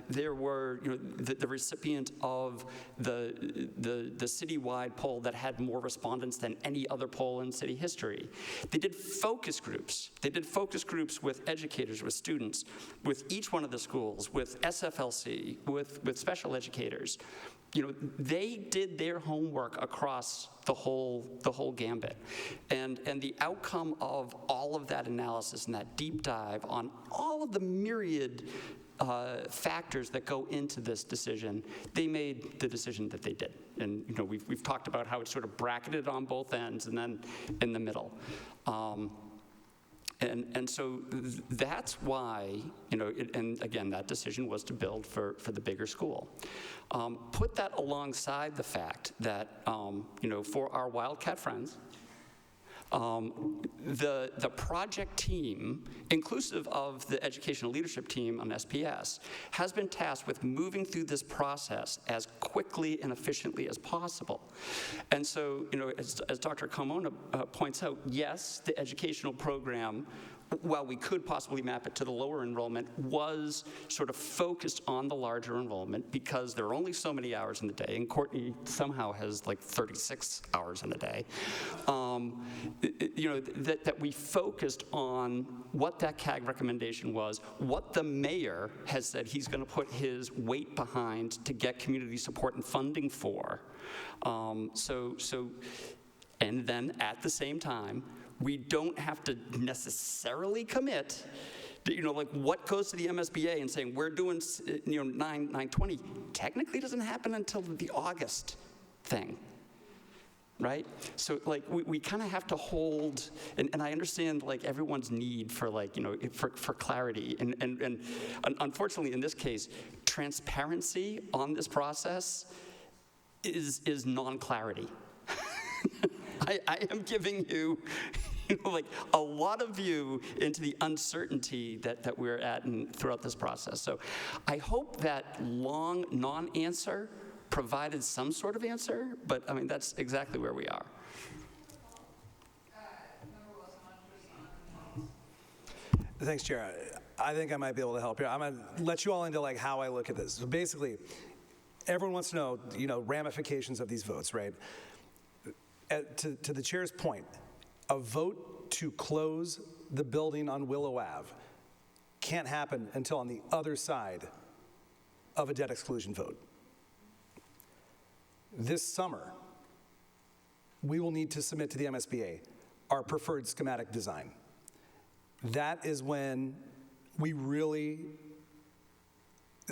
There were, the recipient of the citywide poll that had more respondents than any other poll in city history. They did focus groups. They did focus groups with educators, with students, with each one of the schools, with SFLC, with special educators. They did their homework across the whole gambit. And the outcome of all of that analysis and that deep dive on all of the myriad factors that go into this decision, they made the decision that they did. And we've talked about how it's sort of bracketed on both ends and then in the middle. And so that's why, and again, that decision was to build for the bigger school. Put that alongside the fact that, for our Wildcat friends, the project team, inclusive of the educational leadership team on SPS, has been tasked with moving through this process as quickly and efficiently as possible. And so, as Dr. Carmona points out, yes, the educational program, while we could possibly map it to the lower enrollment, was sort of focused on the larger enrollment because there are only so many hours in the day, and Courtney somehow has like 36 hours in a day. That we focused on what that CAG recommendation was, what the mayor has said he's going to put his weight behind to get community support and funding for. And then at the same time, we don't have to necessarily commit to, like what goes to the MSBA and saying we're doing 920 technically doesn't happen until the August thing, right? So like we kind of have to hold, and I understand like everyone's need for for clarity, and unfortunately in this case, transparency on this process is non-clarity. I am giving you, like a lot of view into the uncertainty that we're at throughout this process. So I hope that long non-answer provided some sort of answer, but I mean, that's exactly where we are. Thanks, Chair. I think I might be able to help here. I'm going to let you all into like how I look at this. So basically, everyone wants to know, ramifications of these votes, right? To the chair's point, a vote to close the building on Willow Ave can't happen until on the other side of a debt exclusion vote. This summer, we will need to submit to the MSBA our preferred schematic design. That is when we really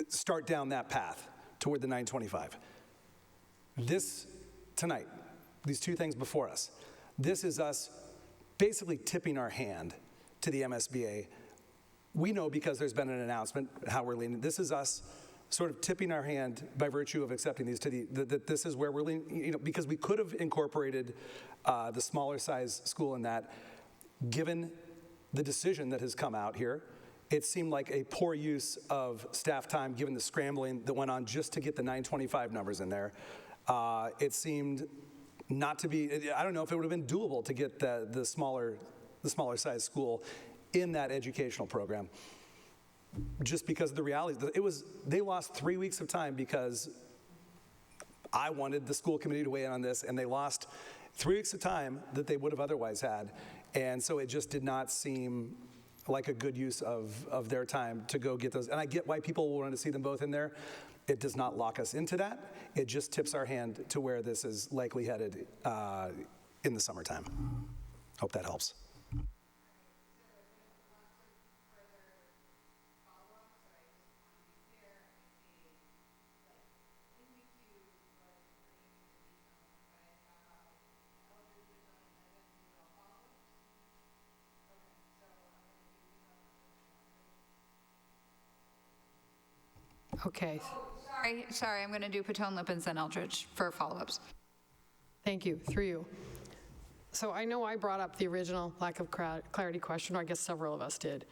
start down that path toward the 925. This tonight, these two things before us, this is us basically tipping our hand to the MSBA. We know because there's been an announcement how we're leaning. This is us sort of tipping our hand by virtue of accepting these to that this is where we're leaning, because we could have incorporated the smaller size school in that. Given the decision that has come out here, it seemed like a poor use of staff time given the scrambling that went on just to get the 925 numbers in there. It seemed not to be, I don't know if it would have been doable to get the smaller size school in that educational program, just because of the reality. They lost 3 weeks of time because I wanted the school committee to weigh in on this, and they lost 3 weeks of time that they would have otherwise had. And so it just did not seem like a good use of their time to go get those. And I get why people will want to see them both in there. It does not lock us into that. It just tips our hand to where this is likely headed in the summertime. Hope that helps. Okay. Sorry, I'm going to do Patone, Lippens, and Eldridge for follow-ups. Thank you, through you. So I know I brought up the original lack of clarity question, or I guess several of us did.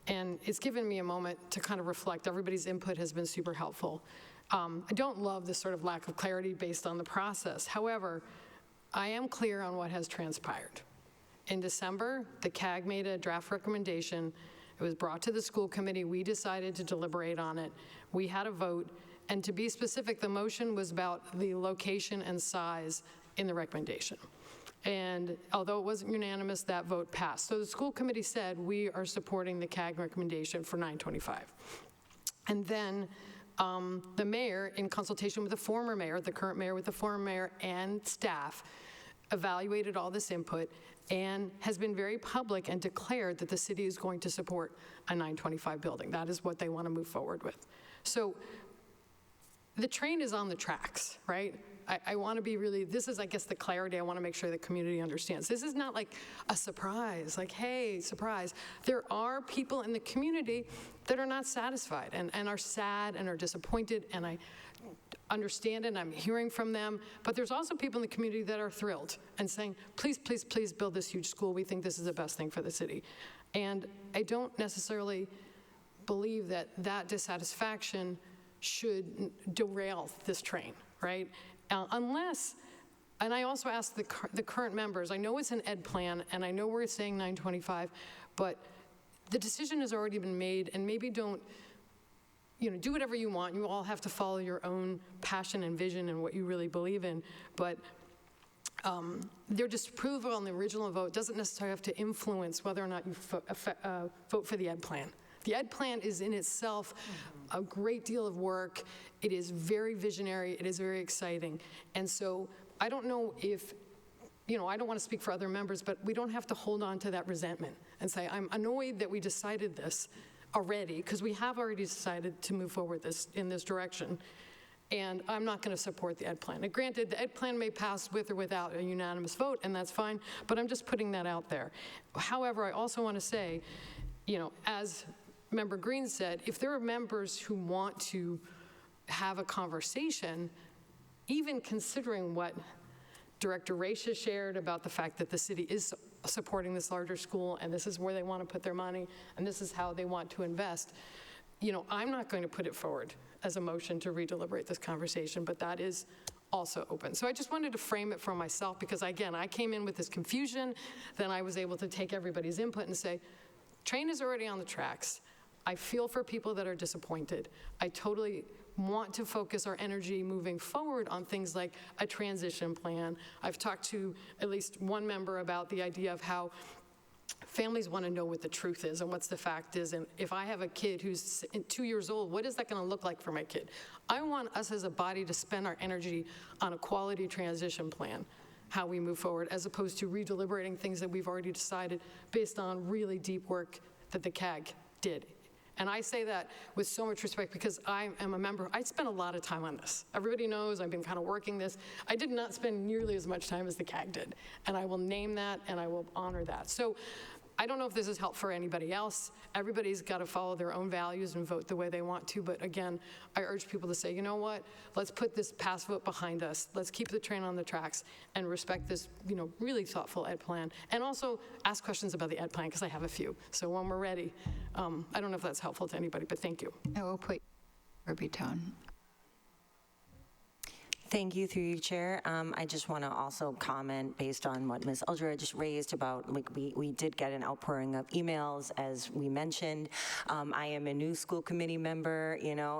And it's given me a moment to kind of reflect. Everybody's input has been super helpful. I don't love this sort of lack of clarity based on the process. However, I am clear on what has transpired. In December, the CAG made a draft recommendation It was brought to the school committee. We decided to deliberate on it. We had a vote. And to be specific, the motion was about the location and size in the recommendation. And although it wasn't unanimous, that vote passed. So the school committee said, we are supporting the CAG recommendation for 925. And then the mayor, in consultation with the former mayor, the current mayor with the former mayor and staff, evaluated all this input and has been very public and declared that the city is going to support a 925 building. That is what they want to move forward with. So the train is on the tracks, right? I want to be really, this is, I guess, the clarity I want to make sure the community understands. This is not like a surprise, like, hey, surprise. There are people in the community that are not satisfied and are sad and are disappointed, and I understand it, and I'm hearing from them. But there's also people in the community that are thrilled and saying, please, please, please build this huge school. We think this is the best thing for the city. And I don't necessarily believe that that dissatisfaction should derail this train, right? Unless, and I also asked the current members, I know it's an ed plan, and I know we're saying 925, but the decision has already been made, and maybe don't, do whatever you want. You all have to follow your own passion and vision and what you really believe in, but their disapproval on the original vote doesn't necessarily have to influence whether or not you vote for the ed plan. The ed plan is in itself a great deal of work. It is very visionary. It is very exciting. And so I don't know if, I don't want to speak for other members, but we don't have to hold on to that resentment and say, I'm annoyed that we decided this already, because we have already decided to move forward in this direction. And I'm not going to support the ed plan. And granted, the ed plan may pass with or without a unanimous vote, and that's fine, but I'm just putting that out there. However, I also want to say, as Member Green said, if there are members who want to have a conversation, even considering what Director Raisha shared about the fact that the city is supporting this larger school and this is where they want to put their money and this is how they want to invest, I'm not going to put it forward as a motion to redeliberate this conversation, but that is also open. So I just wanted to frame it for myself because, again, I came in with this confusion, then I was able to take everybody's input and say, train is already on the tracks. I feel for people that are disappointed. I totally want to focus our energy moving forward on things like a transition plan. I've talked to at least one member about the idea of how families want to know what the truth is and what's the fact is. And if I have a kid who's 2 years old, what is that going to look like for my kid? I want us as a body to spend our energy on a quality transition plan, how we move forward, as opposed to redeliberating things that we've already decided based on really deep work that the CAG did. And I say that with so much respect because I am a member. I spent a lot of time on this. Everybody knows I've been kind of working this. I did not spend nearly as much time as the CAG did. And I will name that and I will honor that. So I don't know if this is helpful for anybody else. Everybody's got to follow their own values and vote the way they want to. But again, I urge people to say, you know what? Let's put this past vote behind us. Let's keep the train on the tracks and respect this, really thoughtful ed plan. And also ask questions about the ed plan because I have a few. So when we're ready, I don't know if that's helpful to anybody, but thank you. I will put Ruby Tone. Thank you, through you, Chair. I just want to also comment based on what Ms. Eldridge raised about, we did get an outpouring of emails, as we mentioned. I am a new school committee member,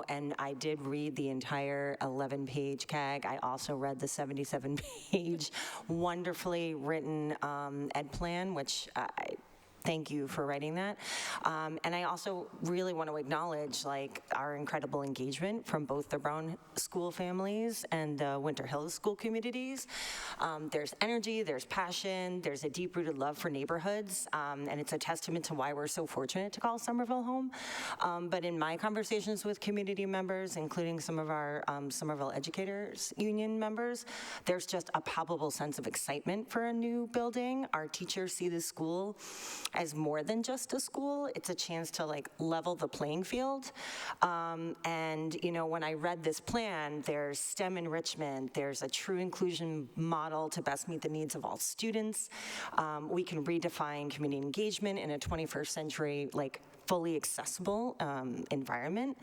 and I did read the entire 11-page CAG. I also read the 77-page wonderfully written ed plan, which thank you for writing that. And I also really want to acknowledge our incredible engagement from both the Brown School families and the Winter Hills school communities. There's energy, there's passion, there's a deep-rooted love for neighborhoods, and it's a testament to why we're so fortunate to call Somerville home. But in my conversations with community members, including some of our Somerville Educators Union members, there's just a palpable sense of excitement for a new building. Our teachers see the school as more than just a school. It's a chance to level the playing field. And when I read this plan, there's STEM enrichment, there's a true inclusion model to best meet the needs of all students. We can redefine community engagement in a 21st century fully accessible environment.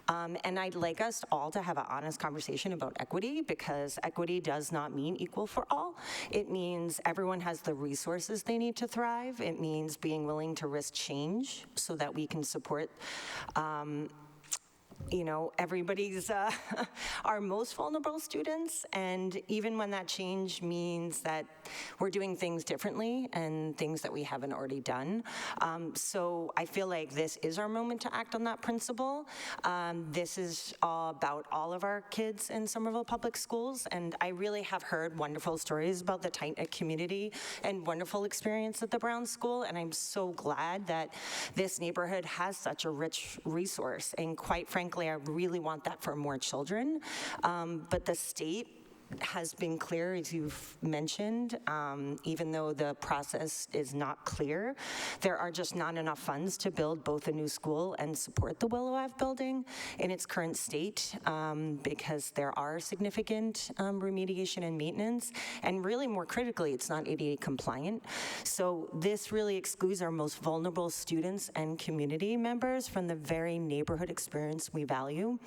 And I'd like us all to have an honest conversation about equity, because equity does not mean equal for all. It means everyone has the resources they need to thrive. It means being willing to risk change so that we can support everybody's, our most vulnerable students. And even when that change means that we're doing things differently and things that we haven't already done. So I feel like this is our moment to act on that principle. This is all about all of our kids in Somerville Public Schools. And I really have heard wonderful stories about the tight-knit community and wonderful experience at the Brown School. And I'm so glad that this neighborhood has such a rich resource. And quite frankly, I really want that for more children. But the state has been clear, as you've mentioned, even though the process is not clear. There are just not enough funds to build both a new school and support the Willow Ave building in its current state, because there are significant remediation and maintenance, and really more critically, it's not ADA compliant. So this really excludes our most vulnerable students and community members from the very neighborhood experience we value.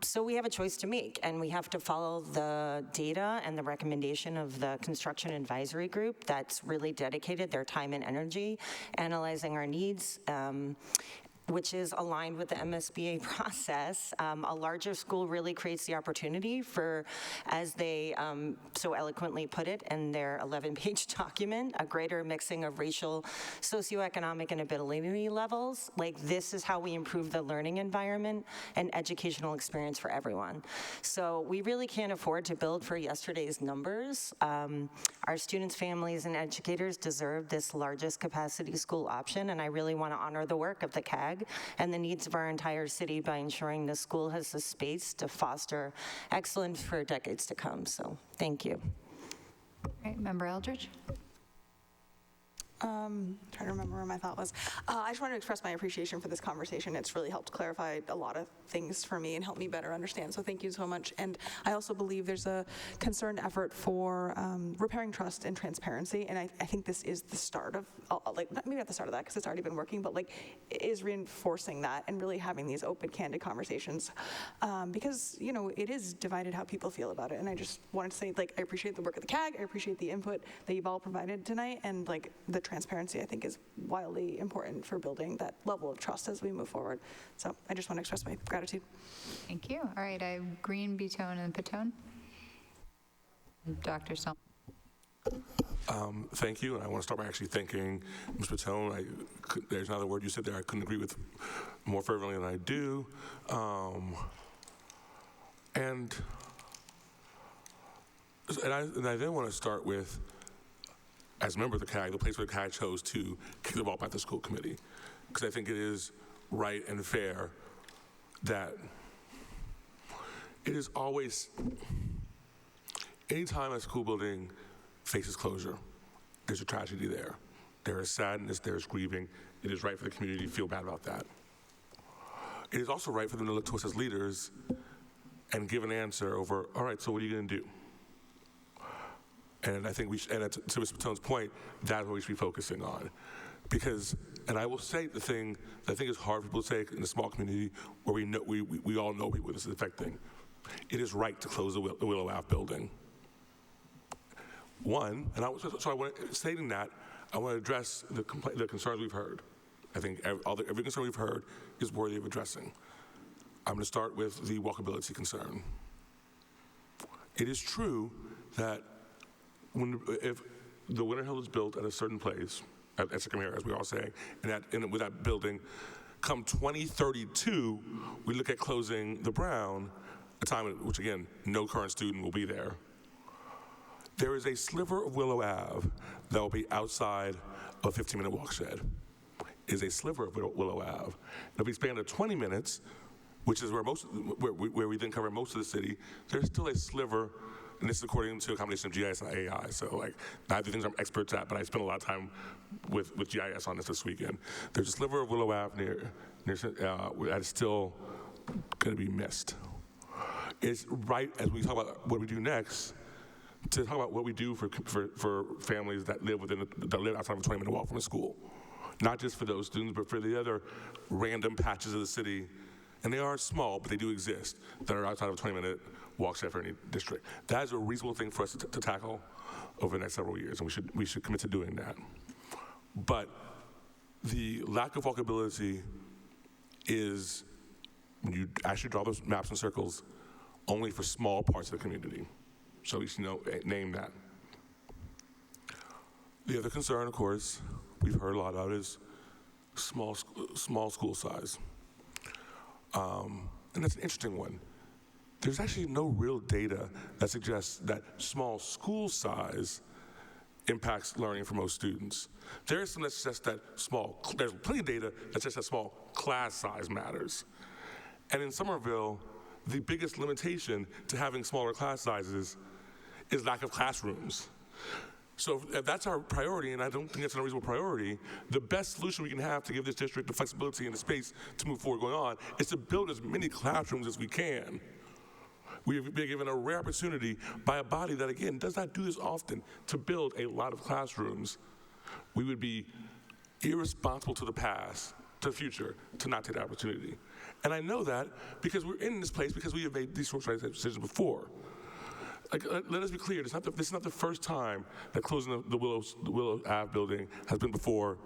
So we have a choice to make, and we have to follow the data and the recommendation of the construction advisory group that's really dedicated their time and energy analyzing our needs, which is aligned with the MSBA process. A larger school really creates the opportunity for, as they so eloquently put it in their 11-page document, a greater mixing of racial, socioeconomic, and ability levels. Like, this is how we improve the learning environment and educational experience for everyone. So we really can't afford to build for yesterday's numbers. Our students, families, and educators deserve this largest capacity school option, and I really want to honor the work of the CAG and the needs of our entire city by ensuring the school has the space to foster excellence for decades to come. So thank you. All right, Member Eldridge. Trying to remember where my thought was. I just wanted to express my appreciation for this conversation. It's really helped clarify a lot of things for me and help me better understand. So thank you so much. And I also believe there's a concerned effort for repairing trust and transparency. And I think this is the start of, maybe not the start of that because it's already been working, but is reinforcing that and really having these open, candid conversations. Because, it is divided how people feel about it. And I just wanted to say, I appreciate the work of the CAG. I appreciate the input that you've all provided tonight. And the transparency, I think, is wildly important for building that level of trust as we move forward. So I just want to express my gratitude. Thank you. All right, I have Green, Bitone, and Petone. Dr. Somerville. Thank you, and I want to start by actually thanking Ms. Petone. There's another word you said there I couldn't agree with more fervently than I do. And I then want to start with, as a member of the CAG, the place where the CAG chose to kick the ball back to the school committee, because I think it is right and fair that it is always, anytime a school building faces closure, there's a tragedy there. There is sadness, there is grieving. It is right for the community to feel bad about that. It is also right for them to look to us as leaders and give an answer over, all right, so what are you going to do? And I think we should, and to Ms. Patone's point, that's what we should be focusing on. Because, and I will say the thing that I think is hard for people to say in a small community where we all know people this is affecting. It is right to close the Willow Ave building. One, and stating that, I want to address the concerns we've heard. I think every concern we've heard is worthy of addressing. I'm going to start with the walkability concern. It is true that if the Winter Hill is built at a certain place, at Sycamore, as we're all saying, and with that building, come 2032, we look at closing the Brown, a time at which, again, no current student will be there. There is a sliver of Willow Ave that will be outside of a 15-minute walk shed. It is a sliver of Willow Ave. And if we expand to 20 minutes, which is where we then cover most of the city, there's still a sliver. And this is according to a combination of GIS and AI. So neither things I'm experts at, but I spent a lot of time with GIS on this weekend. There's a sliver of Willow Ave near that is still going to be missed. It's right as we talk about what we do next to talk about what we do for families that live outside of a 20-minute walk from a school. not just for those students, but for the other random patches of the city, and they are small, but they do exist, that are outside of a 20-minute walk set for any district. That is a reasonable thing for us to tackle over the next several years, and we should commit to doing that. But the lack of walkability is, when you actually draw those maps and circles, only for small parts of the community. So you should name that. The other concern, of course, we've heard a lot about is small school size. And that's an interesting one. There's actually no real data that suggests that small school size impacts learning for most students. There is some that suggests that there's plenty of data that suggests that small class size matters. And in Somerville, the biggest limitation to having smaller class sizes is lack of classrooms. So if that's our priority, and I don't think it's an unreasonable priority, the best solution we can have to give this district the flexibility and the space to move forward going on is to build as many classrooms as we can. We've been given a rare opportunity by a body that, again, does not do this often, to build a lot of classrooms. We would be irresponsible to the past, to the future, to not take that opportunity. And I know that because we're in this place because we have made these sorts of decisions before. Let us be clear, this is not the first time that closing the Willow Ave building has been before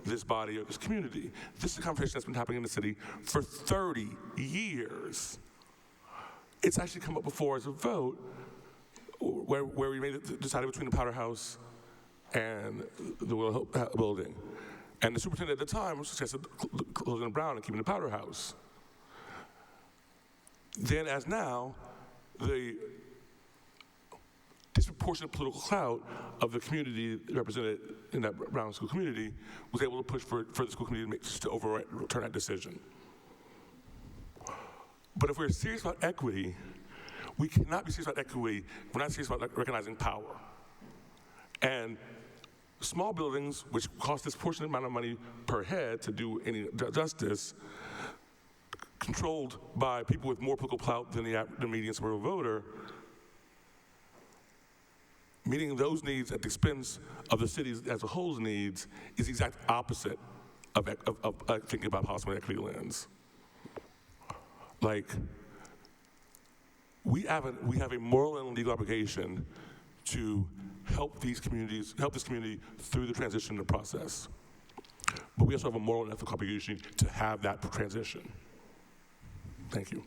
this body or this community. This is a conversation that's been happening in the city for 30 years. It's actually come up before as a vote where we decided between the Powder House and the Willow building. And the superintendent at the time suggested closing the Brown and keeping the Powder House. Then as now, the disproportionate political clout of the community represented in that Brown school community was able to push for the school community to overturn that decision. But if we're serious about equity, we cannot be serious about equity if we're not serious about recognizing power. And small buildings, which cost this disproportionate amount of money per head to do any justice, controlled by people with more political clout than the median suburban voter, meeting those needs at the expense of the city as a whole's needs is the exact opposite of thinking about policy from an equity lens. We have a moral and legal obligation to help this community through the transition process. But we also have a moral and ethical obligation to have that transition. Thank you.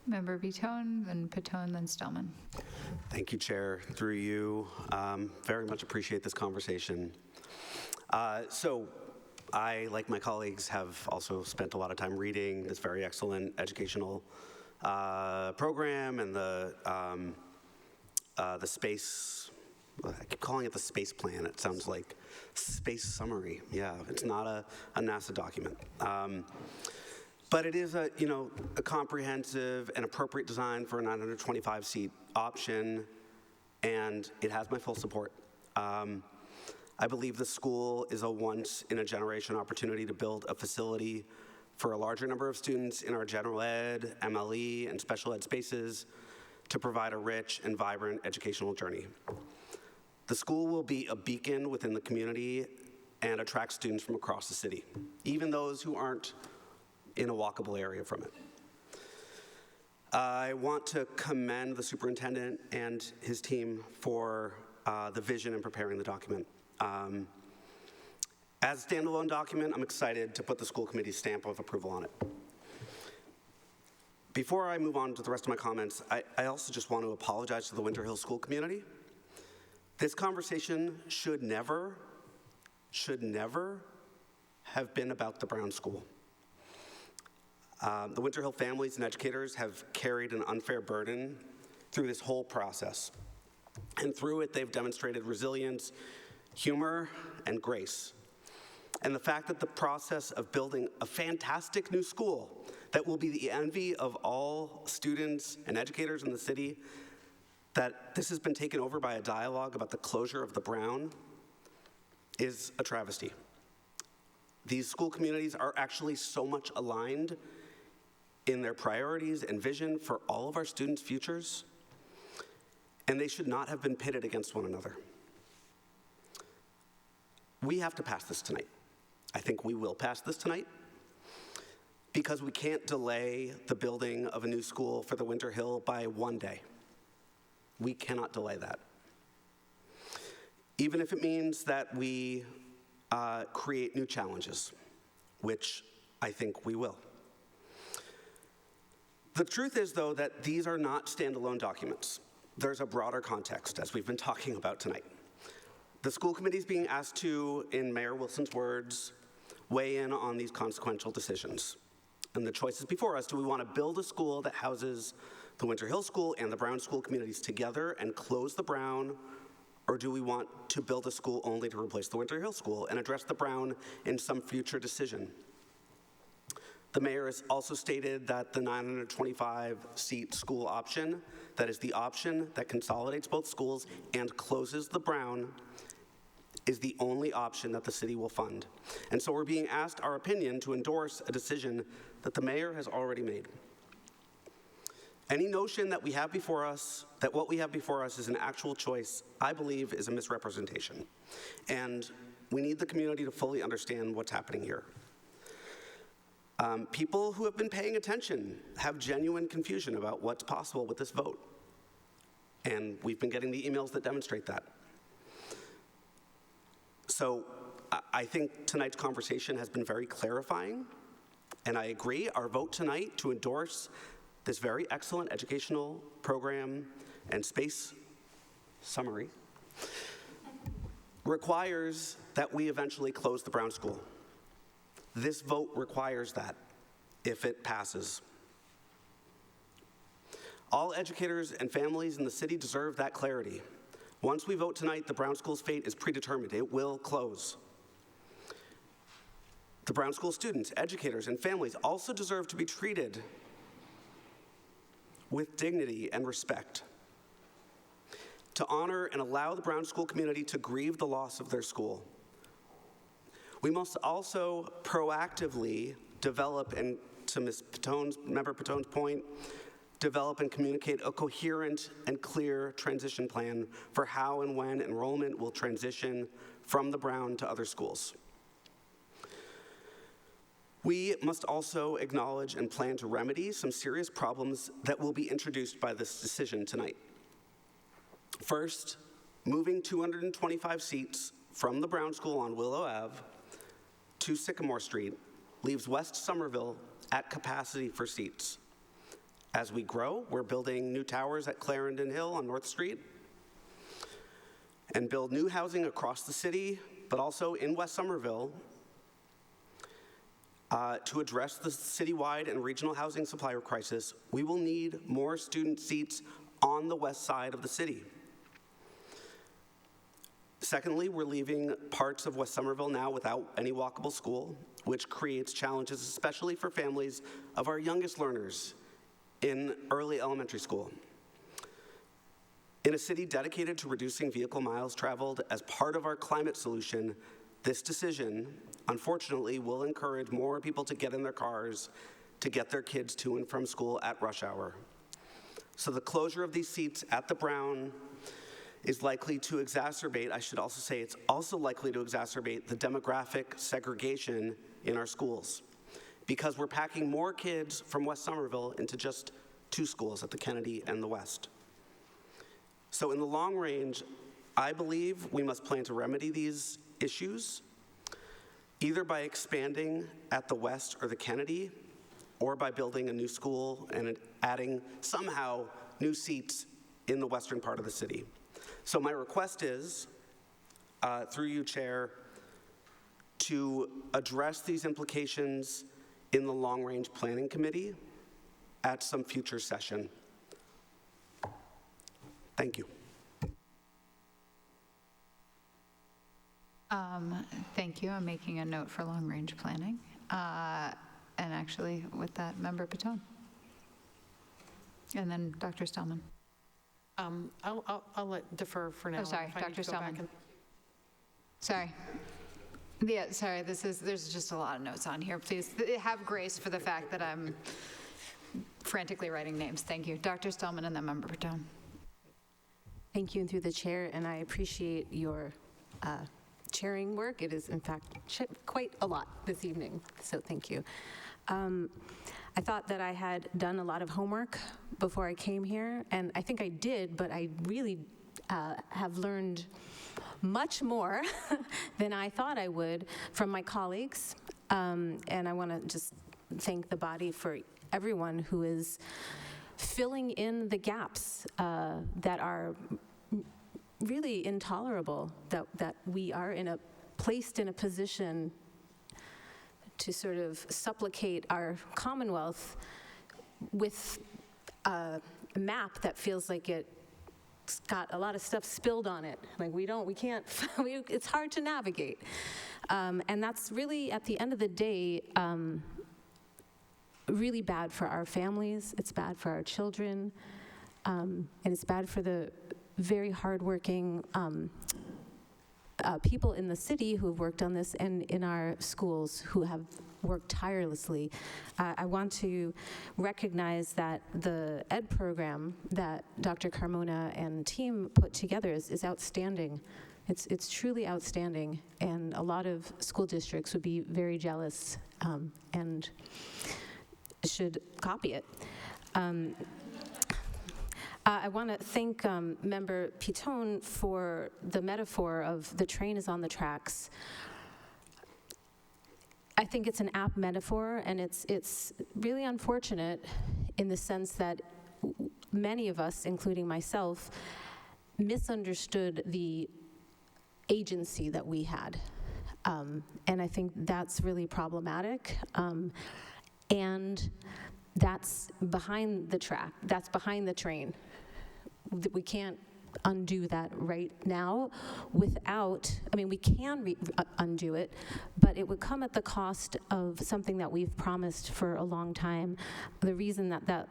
Member Bitone, then Pitone, then Stillman. Thank you, Chair. Through you, very much appreciate this conversation. So I, like my colleagues, have also spent a lot of time reading this very excellent educational program and the space, I keep calling it the space plan. It sounds like space summary. Yeah, it's not a NASA document. But it is a comprehensive and appropriate design for a 925-seat option, and it has my full support. I believe the school is a once-in-a-generation opportunity to build a facility for a larger number of students in our general ed, MLE, and special ed spaces to provide a rich and vibrant educational journey. The school will be a beacon within the community and attract students from across the city, even those who aren't in a walkable area from it. I want to commend the superintendent and his team for the vision in preparing the document. As a standalone document, I'm excited to put the school committee's stamp of approval on it. Before I move on to the rest of my comments, I also just want to apologize to the Winter Hill School community. This conversation should never have been about the Brown School. The Winter Hill families and educators have carried an unfair burden through this whole process. And through it, they've demonstrated resilience, humor, and grace. And the fact that the process of building a fantastic new school that will be the envy of all students and educators in the city, that this has been taken over by a dialogue about the closure of the Brown is a travesty. These school communities are actually so much aligned in their priorities and vision for all of our students' futures, and they should not have been pitted against one another. we have to pass this tonight. I think we will pass this tonight because we can't delay the building of a new school for the Winter Hill by 1 day. We cannot delay that. Even if it means that we create new challenges, which I think we will. The truth is, though, that these are not standalone documents. There's a broader context, as we've been talking about tonight. The school committee is being asked to, in Mayor Wilson's words, weigh in on these consequential decisions. And the choices before us: do we want to build a school that houses the Winter Hill School and the Brown School communities together and close the Brown, or do we want to build a school only to replace the Winter Hill School and address the Brown in some future decision? The mayor has also stated that the 925-seat school option, that is the option that consolidates both schools and closes the Brown, is the only option that the city will fund. And so we're being asked our opinion to endorse a decision that the mayor has already made. Any notion that we have before us, that what we have before us is an actual choice, I believe is a misrepresentation. And we need the community to fully understand what's happening here. People who have been paying attention have genuine confusion about what's possible with this vote. And we've been getting the emails that demonstrate that. So I think tonight's conversation has been very clarifying, and I agree, our vote tonight to endorse this very excellent educational program and space summary requires that we eventually close the Brown School. This vote requires that if it passes. All educators and families in the city deserve that clarity. Once we vote tonight, the Brown School's fate is predetermined. It will close. The Brown School students, educators, and families also deserve to be treated with dignity and respect, to honor and allow the Brown School community to grieve the loss of their school. We must also proactively develop, and to Member Patone's point, develop and communicate a coherent and clear transition plan for how and when enrollment will transition from the Brown to other schools. We must also acknowledge and plan to remedy some serious problems that will be introduced by this decision tonight. First, moving 225 seats from the Brown School on Willow Ave to Sycamore Street leaves West Somerville at capacity for seats. As we grow, we're building new towers at Clarendon Hill on North Street and build new housing across the city, but also in West Somerville to address the citywide and regional housing supply crisis. We will need more student seats on the west side of the city. Secondly, we're leaving parts of West Somerville now without any walkable school, which creates challenges, especially for families of our youngest learners in early elementary school. In a city dedicated to reducing vehicle miles traveled as part of our climate solution, this decision, unfortunately, will encourage more people to get in their cars to get their kids to and from school at rush hour. So the closure of these seats at the Brown is likely to exacerbate, I should also say, it's also likely to exacerbate the demographic segregation in our schools, because we're packing more kids from West Somerville into just 2 schools at the Kennedy and the West. So in the long range, I believe we must plan to remedy these issues, either by expanding at the West or the Kennedy, or by building a new school and adding somehow new seats in the western part of the city. So my request is, through you, Chair, to address these implications in the long-range planning committee at some future session. Thank you. Thank you. I'm making a note for long-range planning. And actually, with that, Member Patone. And then Dr. Stellman. I'll defer for now. Oh, sorry, If I need Dr. to go back Stellman. and- Sorry. Yeah, sorry, there's just a lot of notes on here. Please have grace for the fact that I'm frantically writing names. Thank you. Dr. Stellman and then Member Patone. Thank you, and through the chair, and I appreciate your chairing work. It is, in fact, quite a lot this evening, so thank you. I thought that I had done a lot of homework before I came here, and I think I did, but I really have learned much more than I thought I would from my colleagues. And I want to just thank the body for everyone who is filling in the gaps that are really intolerable, that we are placed in a position to sort of supplicate our Commonwealth with a map that feels like it's got a lot of stuff spilled on it. Like we can't, it's hard to navigate. And that's really, at the end of the day, really bad for our families, it's bad for our children, and it's bad for the very hardworking people in the city who have worked on this, and in our schools who have worked tirelessly. I want to recognize that the ED program that Dr. Carmona and team put together is outstanding. It's truly outstanding, and a lot of school districts would be very jealous and should copy it. I want to thank Member Pitone for the metaphor of the train is on the tracks. I think it's an apt metaphor, and it's really unfortunate in the sense that many of us, including myself, misunderstood the agency that we had. And I think that's really problematic. And that's behind the track, that's behind the train. We can't undo that right now without, we can undo it, but it would come at the cost of something that we've promised for a long time. The reason that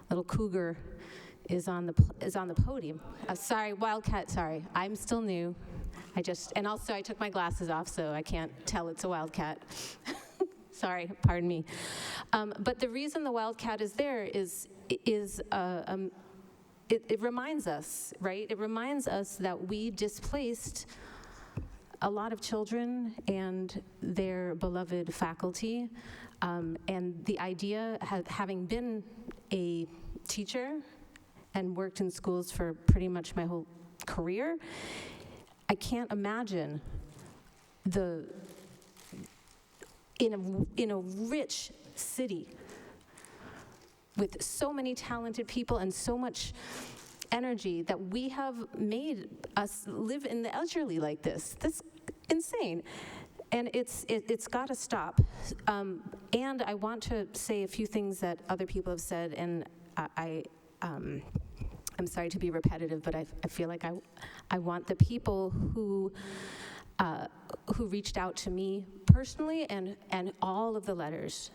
little cougar is on the podium. Sorry, Wildcat, sorry, I'm still new. And also I took my glasses off, so I can't tell it's a wildcat. Sorry, pardon me. But the reason the wildcat is there is it reminds us, right? It reminds us that we displaced a lot of children and their beloved faculty. And the idea, having been a teacher and worked in schools for pretty much my whole career, I can't imagine in a rich city with so many talented people and so much energy that we have made us live in the elderly like this. That's insane. And it's got to stop. And I want to say a few things that other people have said, and I'm sorry to be repetitive, but I feel like I want the people who reached out to me personally and all of the letters.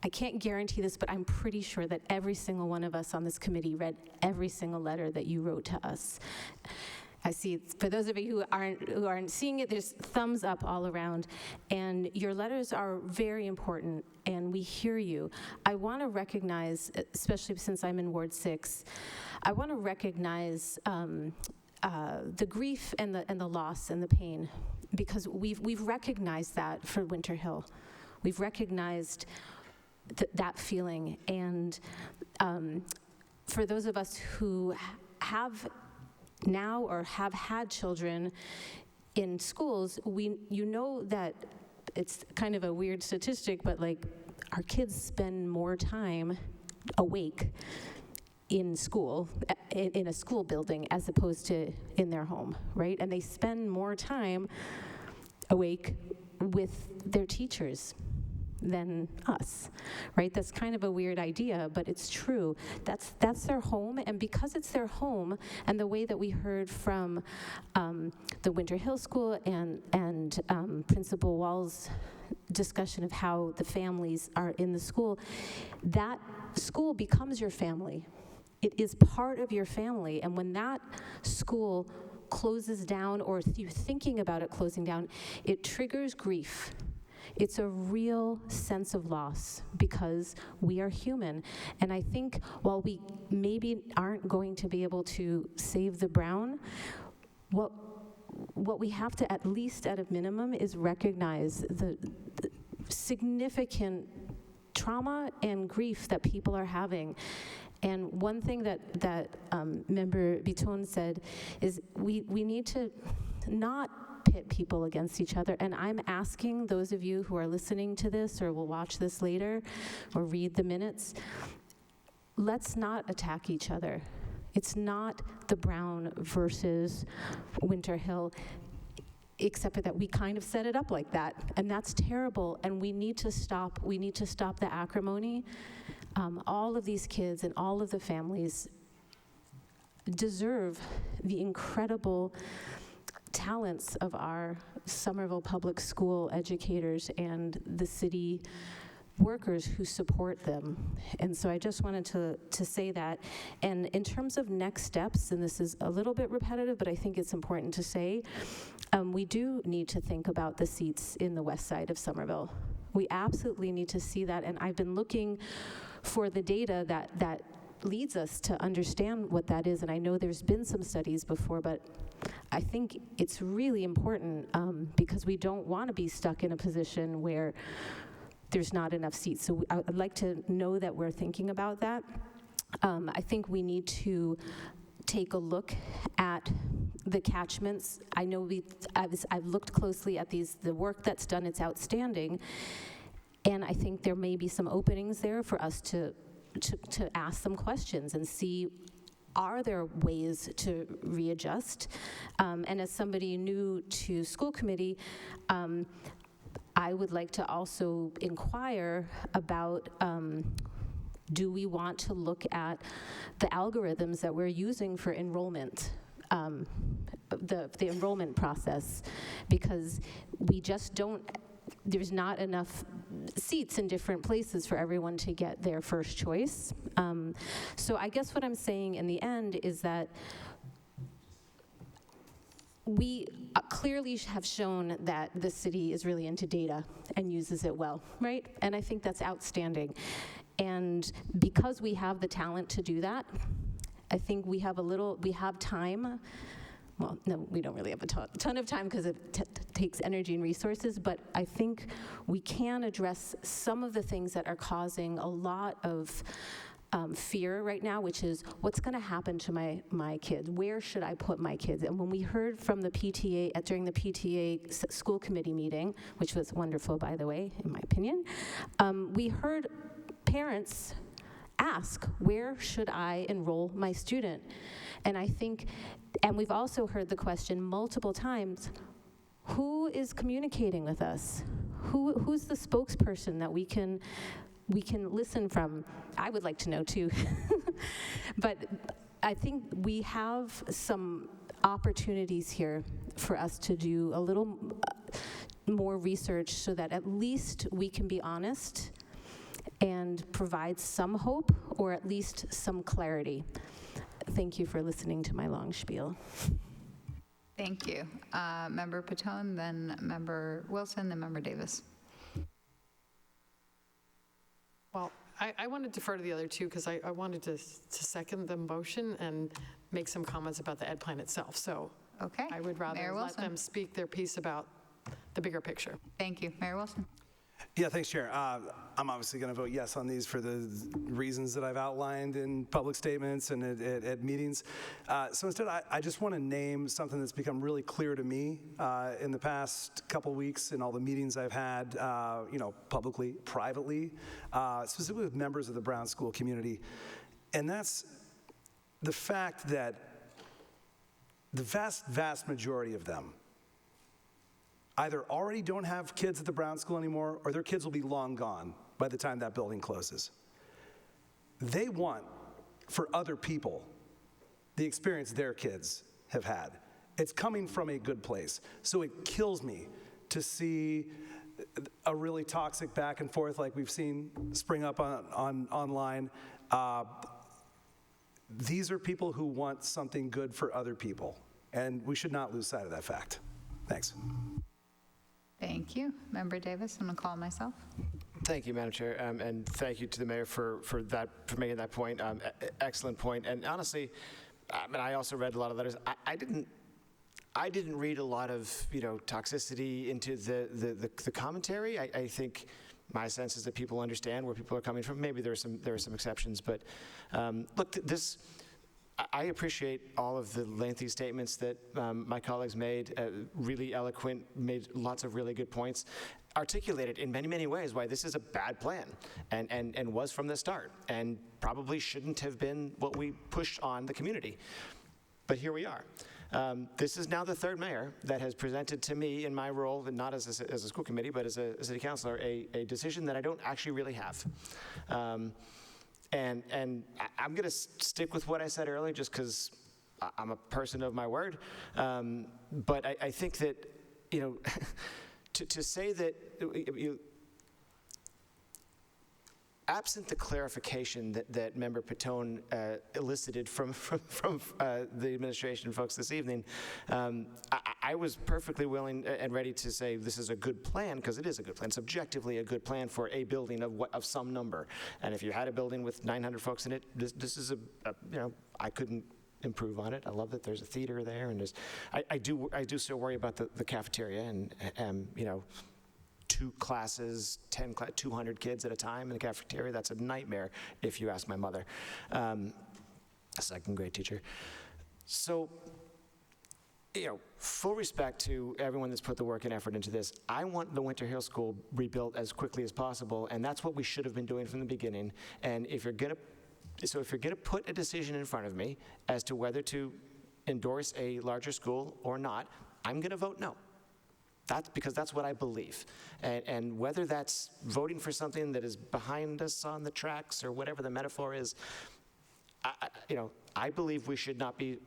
I can't guarantee this, but I'm pretty sure that every single one of us on this committee read every single letter that you wrote to us. I see, for those of you who aren't seeing it, there's thumbs up all around. And your letters are very important, and we hear you. I want to recognize, especially since I'm in Ward 6, I want to recognize the grief and the loss and the pain, because we've recognized that for Winter Hill. We've recognized that feeling, and for those of us who have now or have had children in schools, you know that it's kind of a weird statistic, but like our kids spend more time awake in school, in a school building, as opposed to in their home, right? And they spend more time awake with their teachers than us, right? That's kind of a weird idea, but it's true. That's their home, and because it's their home, and the way that we heard from the Winter Hill School and Principal Wall's discussion of how the families are in the school, that school becomes your family. It is part of your family, and when that school closes down, or you're thinking about it closing down, it triggers grief. It's a real sense of loss, because we are human. And I think while we maybe aren't going to be able to save the Brown, what what we have to, at least at a minimum, is recognize the significant trauma and grief that people are having. And one thing that Member Biton said is we need to not pit people against each other. And I'm asking those of you who are listening to this or will watch this later or read the minutes, let's not attack each other. It's not the Brown versus Winter Hill, except that we kind of set it up like that, and that's terrible, and we need to stop the acrimony. All of these kids and all of the families deserve the incredible talents of our Somerville Public School educators and the city workers who support them. And so I just wanted to say that. And in terms of next steps, and this is a little bit repetitive, but I think it's important to say, we do need to think about the seats in the west side of Somerville. We absolutely need to see that, and I've been looking for the data that leads us to understand what that is, and I know there's been some studies before, but I think it's really important because we don't want to be stuck in a position where there's not enough seats. So I'd like to know that we're thinking about that. I think we need to take a look at the catchments. I know I've looked closely at the work that's done, it's outstanding, and I think there may be some openings there for us to ask some questions and see, are there ways to readjust? And as somebody new to school committee, I would like to also inquire about, do we want to look at the algorithms that we're using for enrollment, the enrollment process, because we just don't, there's not enough seats in different places for everyone to get their first choice. So I guess what I'm saying in the end is that we clearly have shown that the city is really into data and uses it well, right? And I think that's outstanding. And because we have the talent to do that, I think we have time. Well, no, we don't really have a ton of time because it takes energy and resources, but I think we can address some of the things that are causing a lot of fear right now, which is what's going to happen to my kids? Where should I put my kids? And when we heard from the PTA during the PTA school committee meeting, which was wonderful, by the way, in my opinion, we heard parents ask, where should I enroll my student? And I think, and we've also heard the question multiple times, who is communicating with us? Who's the spokesperson that we can listen from? I would like to know too. But I think we have some opportunities here for us to do a little more research so that at least we can be honest and provide some hope or at least some clarity. Thank you for listening to my long spiel. Thank you. Member Patone, then Member Wilson, then Member Davis. Well, I want to defer to the other two because I wanted to second the motion and make some comments about the ed plan itself. So okay. I would rather Mayor let Wilson. them speak their piece about the bigger picture. Thank you. Mayor Wilson. Yeah, thanks, Chair. I'm obviously going to vote yes on these for the reasons that I've outlined in public statements and at meetings. So instead, I just want to name something that's become really clear to me in the past couple weeks in all the meetings I've had, publicly, privately, specifically with members of the Brown School community. And that's the fact that the vast majority of them either already don't have kids at the Brown School anymore, or their kids will be long gone by the time that building closes. They want, for other people, the experience their kids have had. It's coming from a good place. So it kills me to see a really toxic back and forth like we've seen spring up online. These are people who want something good for other people, and we should not lose sight of that fact. Thanks. Thank you. Member Davis, I'm going to call myself. Thank you, Madam Chair, and thank you to the mayor for making that point. Excellent point. And honestly, I also read a lot of letters. I didn't read a lot of, toxicity into the commentary. I think my sense is that people understand where people are coming from. Maybe there are some exceptions, but look, I appreciate all of the lengthy statements that my colleagues made, really eloquent, made lots of really good points, articulated in many, many ways why this is a bad plan and was from the start and probably shouldn't have been what we pushed on the community. But here we are. This is now the third mayor that has presented to me in my role, not as a school committee, but as a city councilor, a decision that I don't actually really have. And I'm going to stick with what I said earlier just because I'm a person of my word. But I think that, to say that, absent the clarification that Member Patone elicited from the administration folks this evening, I was perfectly willing and ready to say this is a good plan, because it is a good plan. It's objectively a good plan for a building of some number. And if you had a building with 900 folks in it, this is I couldn't improve on it. I love that there's a theater there, and I do still worry about the cafeteria and 2 classes, 200 kids at a time in the cafeteria. That's a nightmare, if you ask my mother, a second grade teacher. So, full respect to everyone that's put the work and effort into this. I want the Winter Hill School rebuilt as quickly as possible, and that's what we should have been doing from the beginning. And if you're gonna put a decision in front of me as to whether to endorse a larger school or not, I'm gonna vote no. That's because that's what I believe. And whether that's voting for something that is behind us on the tracks or whatever the metaphor is, I believe we should not be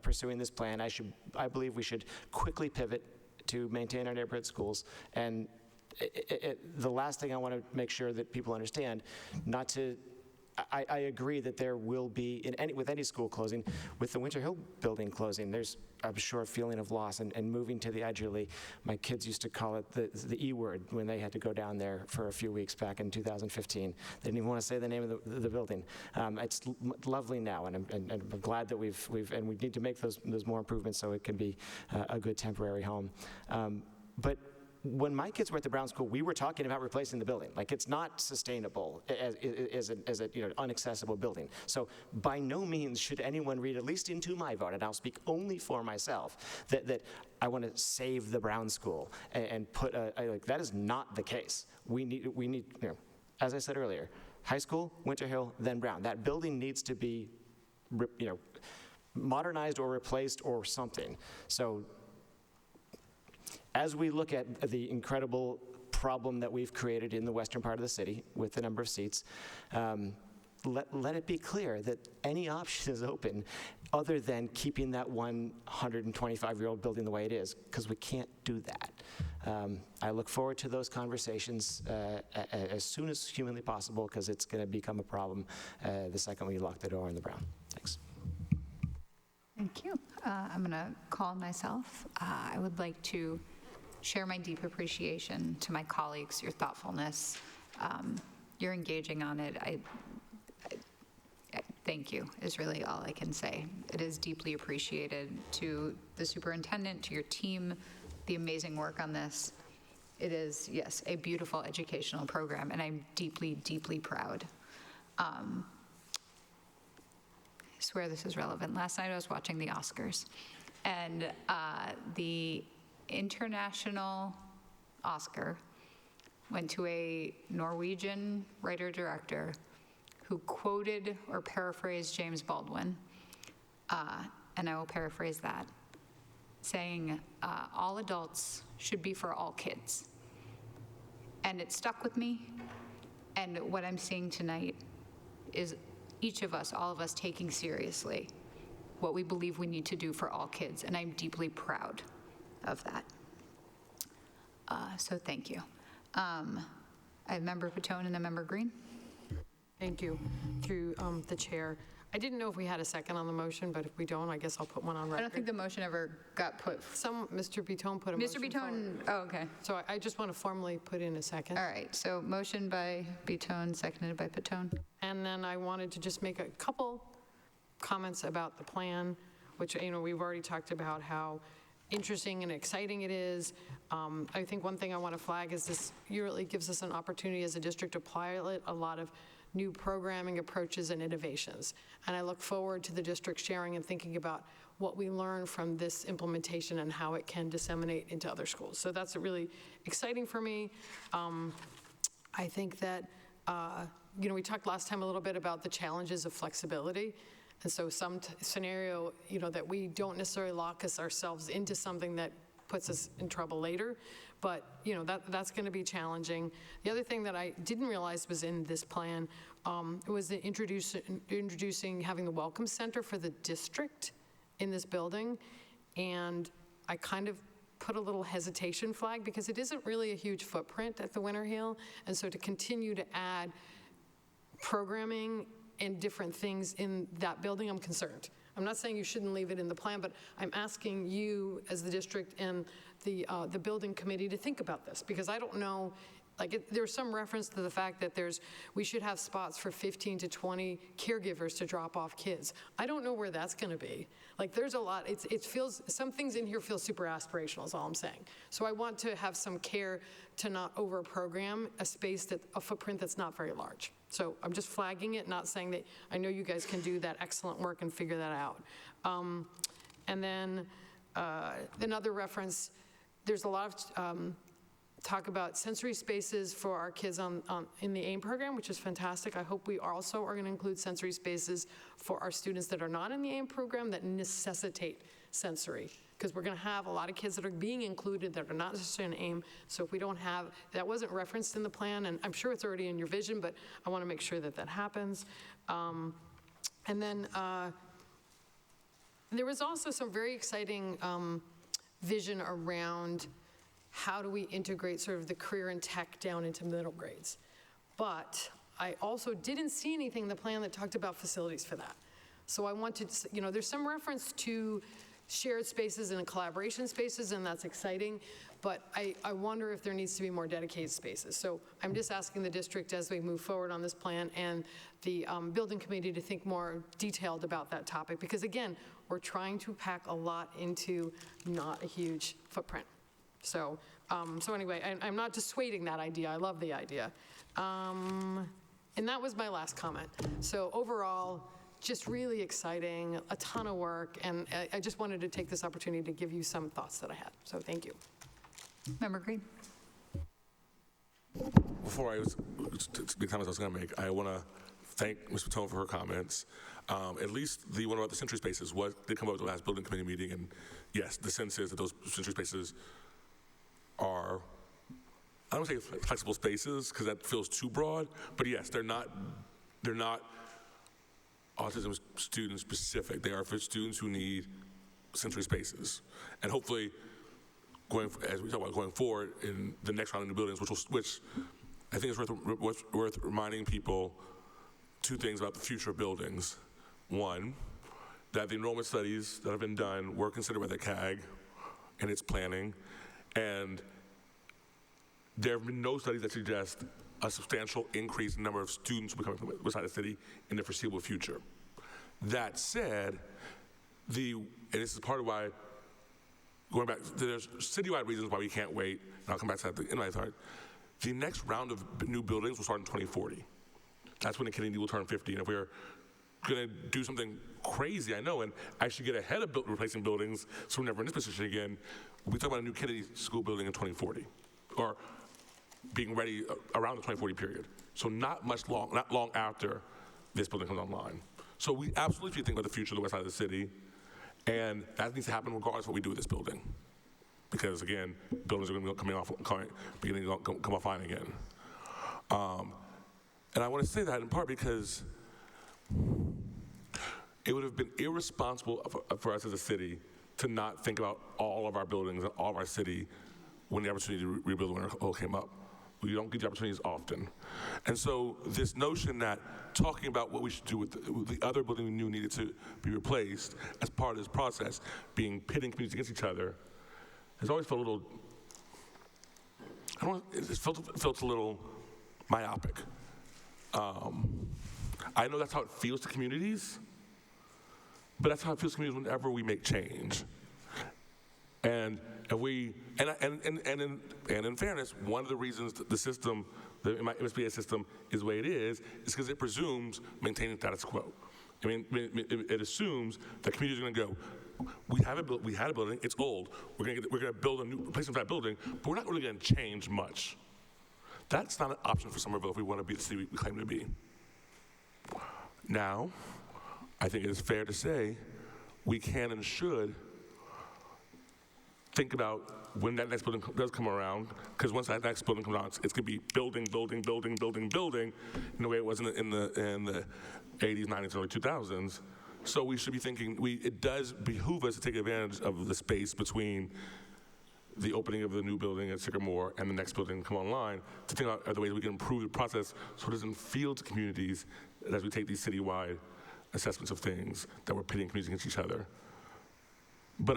pursuing this plan. I believe we should quickly pivot to maintain our neighborhood schools. And the last thing I want to make sure that people understand, I agree that there will be, with any school closing, with the Winter Hill building closing, there's, I'm sure, a feeling of loss and moving to the edgerly. My kids used to call it the E word when they had to go down there for a few weeks back in 2015. They didn't even want to say the name of the building. It's lovely now, and I'm glad that and we need to make those more improvements so it can be a good temporary home. But when my kids were at the Brown School, we were talking about replacing the building. Like, it's not sustainable as an unaccessible building. So by no means should anyone read, at least into my vote, and I'll speak only for myself, that I want to save the Brown School and put that is not the case. We need, as I said earlier, high school, Winter Hill, then Brown. That building needs to be, modernized or replaced or something. So, as we look at the incredible problem that we've created in the western part of the city with the number of seats, let it be clear that any option is open other than keeping that 125-year-old building the way it is, because we can't do that. I look forward to those conversations as soon as humanly possible, because it's going to become a problem the second we lock the door on the Brown. Thanks. Thank you. I'm going to call myself. I would like to share my deep appreciation to my colleagues, your thoughtfulness, your engaging on it. I thank you is really all I can say. It is deeply appreciated. To the superintendent, to your team, the amazing work on this. It is, yes, a beautiful educational program, and I'm deeply, deeply proud. I swear this is relevant. Last night I was watching the Oscars, and the international Oscar went to a Norwegian writer-director who quoted or paraphrased James Baldwin, and I will paraphrase that, saying, all adults should be for all kids. And it stuck with me, and what I'm seeing tonight is each of us, all of us, taking seriously what we believe we need to do for all kids, and I'm deeply proud of that. So thank you. I have Member Patone and then Member Green. Thank you. Through the chair. I didn't know if we had a second on the motion, but if we don't, I guess I'll put one on record. I don't think the motion ever got put. Mr. Bitton put a Mr. motion Bitton, forward. oh, okay. So I just want to formally put in a second. All right, so motion by Bitton, seconded by Patone. And then I wanted to just make a couple comments about the plan, which, we've already talked about how interesting and exciting it is. I think one thing I want to flag is this really gives us an opportunity as a district to pilot a lot of new programming approaches and innovations. And I look forward to the district sharing and thinking about what we learn from this implementation and how it can disseminate into other schools. So that's really exciting for me. I think that, we talked last time a little bit about the challenges of flexibility. And so some scenario, that we don't necessarily lock ourselves into something that puts us in trouble later. But, that's going to be challenging. The other thing that I didn't realize was in this plan was introducing having the Welcome Center for the district in this building. And I kind of put a little hesitation flag because it isn't really a huge footprint at the Winter Hill. And so to continue to add programming and different things in that building, I'm concerned. I'm not saying you shouldn't leave it in the plan, but I'm asking you as the district and the building committee to think about this, because I don't know, there's some reference to the fact that we should have spots for 15 to 20 caregivers to drop off kids. I don't know where that's going to be. There's a lot, it feels, some things in here feel super aspirational is all I'm saying. So I want to have some care to not over-program a footprint that's not very large. So I'm just flagging it, not saying that I know you guys can do that excellent work and figure that out. And then another reference, there's a lot of talk about sensory spaces for our kids in the AIM program, which is fantastic. I hope we also are going to include sensory spaces for our students that are not in the AIM program that necessitate sensory, because we're going to have a lot of kids that are being included that are not necessarily in AIM. So if we don't have, that wasn't referenced in the plan, and I'm sure it's already in your vision, but I want to make sure that that happens. And then there was also some very exciting vision around how do we integrate sort of the career and tech down into middle grades. But I also didn't see anything in the plan that talked about facilities for that. So I wanted to, there's some reference to shared spaces and collaboration spaces, and that's exciting, but I wonder if there needs to be more dedicated spaces. So I'm just asking the district as we move forward on this plan and the building committee to think more detailed about that topic, because again, we're trying to pack a lot into not a huge footprint. So anyway, I'm not dissuading that idea. I love the idea. And that was my last comment. So overall, just really exciting, a ton of work, and I just wanted to take this opportunity to give you some thoughts that I had. So thank you. Member Green. Before the comments I was going to make, I want to thank Ms. Patone for her comments. At least the one about the sensory spaces did come up at the last building committee meeting, and yes, the sense is that those sensory spaces are, I don't say flexible spaces because that feels too broad, but yes, they're not autism student specific. They are for students who need sensory spaces, and hopefully, as we talk about going forward in the next round of new buildings, which I think is worth reminding people two things about the future of buildings. One, that the enrollment studies that have been done were considered by the CAG in its planning, and there have been no studies that suggest a substantial increase in the number of students coming from outside the city in the foreseeable future. That said, and this is part of why, going back, there's citywide reasons why we can't wait, and I'll come back to that at the end of my thought. The next round of new buildings will start in 2040. That's when the Kennedy will turn 50, and if we're going to do something crazy, I know, and actually get ahead of replacing buildings so we're never in this position again, we'll be talking about a new Kennedy School building in 2040, or being ready around the 2040 period. So not long after this building comes online. So we absolutely should think about the future of the west side of the city, and that needs to happen regardless of what we do with this building. Because again, buildings are going to be beginning to come offline again. And I want to say that in part because it would have been irresponsible for us as a city to not think about all of our buildings and all of our city when the opportunity to rebuild the Winter Hill came up. We don't get the opportunities often. And so this notion that talking about what we should do with the other building we knew needed to be replaced as part of this process, being pitting communities against each other, has always felt a little, it felt a little myopic. I know that's how it feels to communities, but that's how it feels to communities whenever we make change. And if we, and in fairness, one of the reasons that the system, the MSBA system is the way it is because it presumes maintaining status quo. I mean, it assumes that communities are going to go, we had a building, it's old, we're going to build a new replacement for that building, but we're not really going to change much. That's not an option for Somerville if we want to be the city we claim to be. Now, I think it is fair to say we can and should think about when that next building does come around, because once that next building comes around, it's going to be building in the way it was in the 80s, 90s, early 2000s. So we should be thinking, it does behoove us to take advantage of the space between the opening of the new building at Sycamore and the next building come online to think about other ways we can improve the process so it doesn't feel to communities as we take these citywide assessments of things that we're pitting communities against each other. But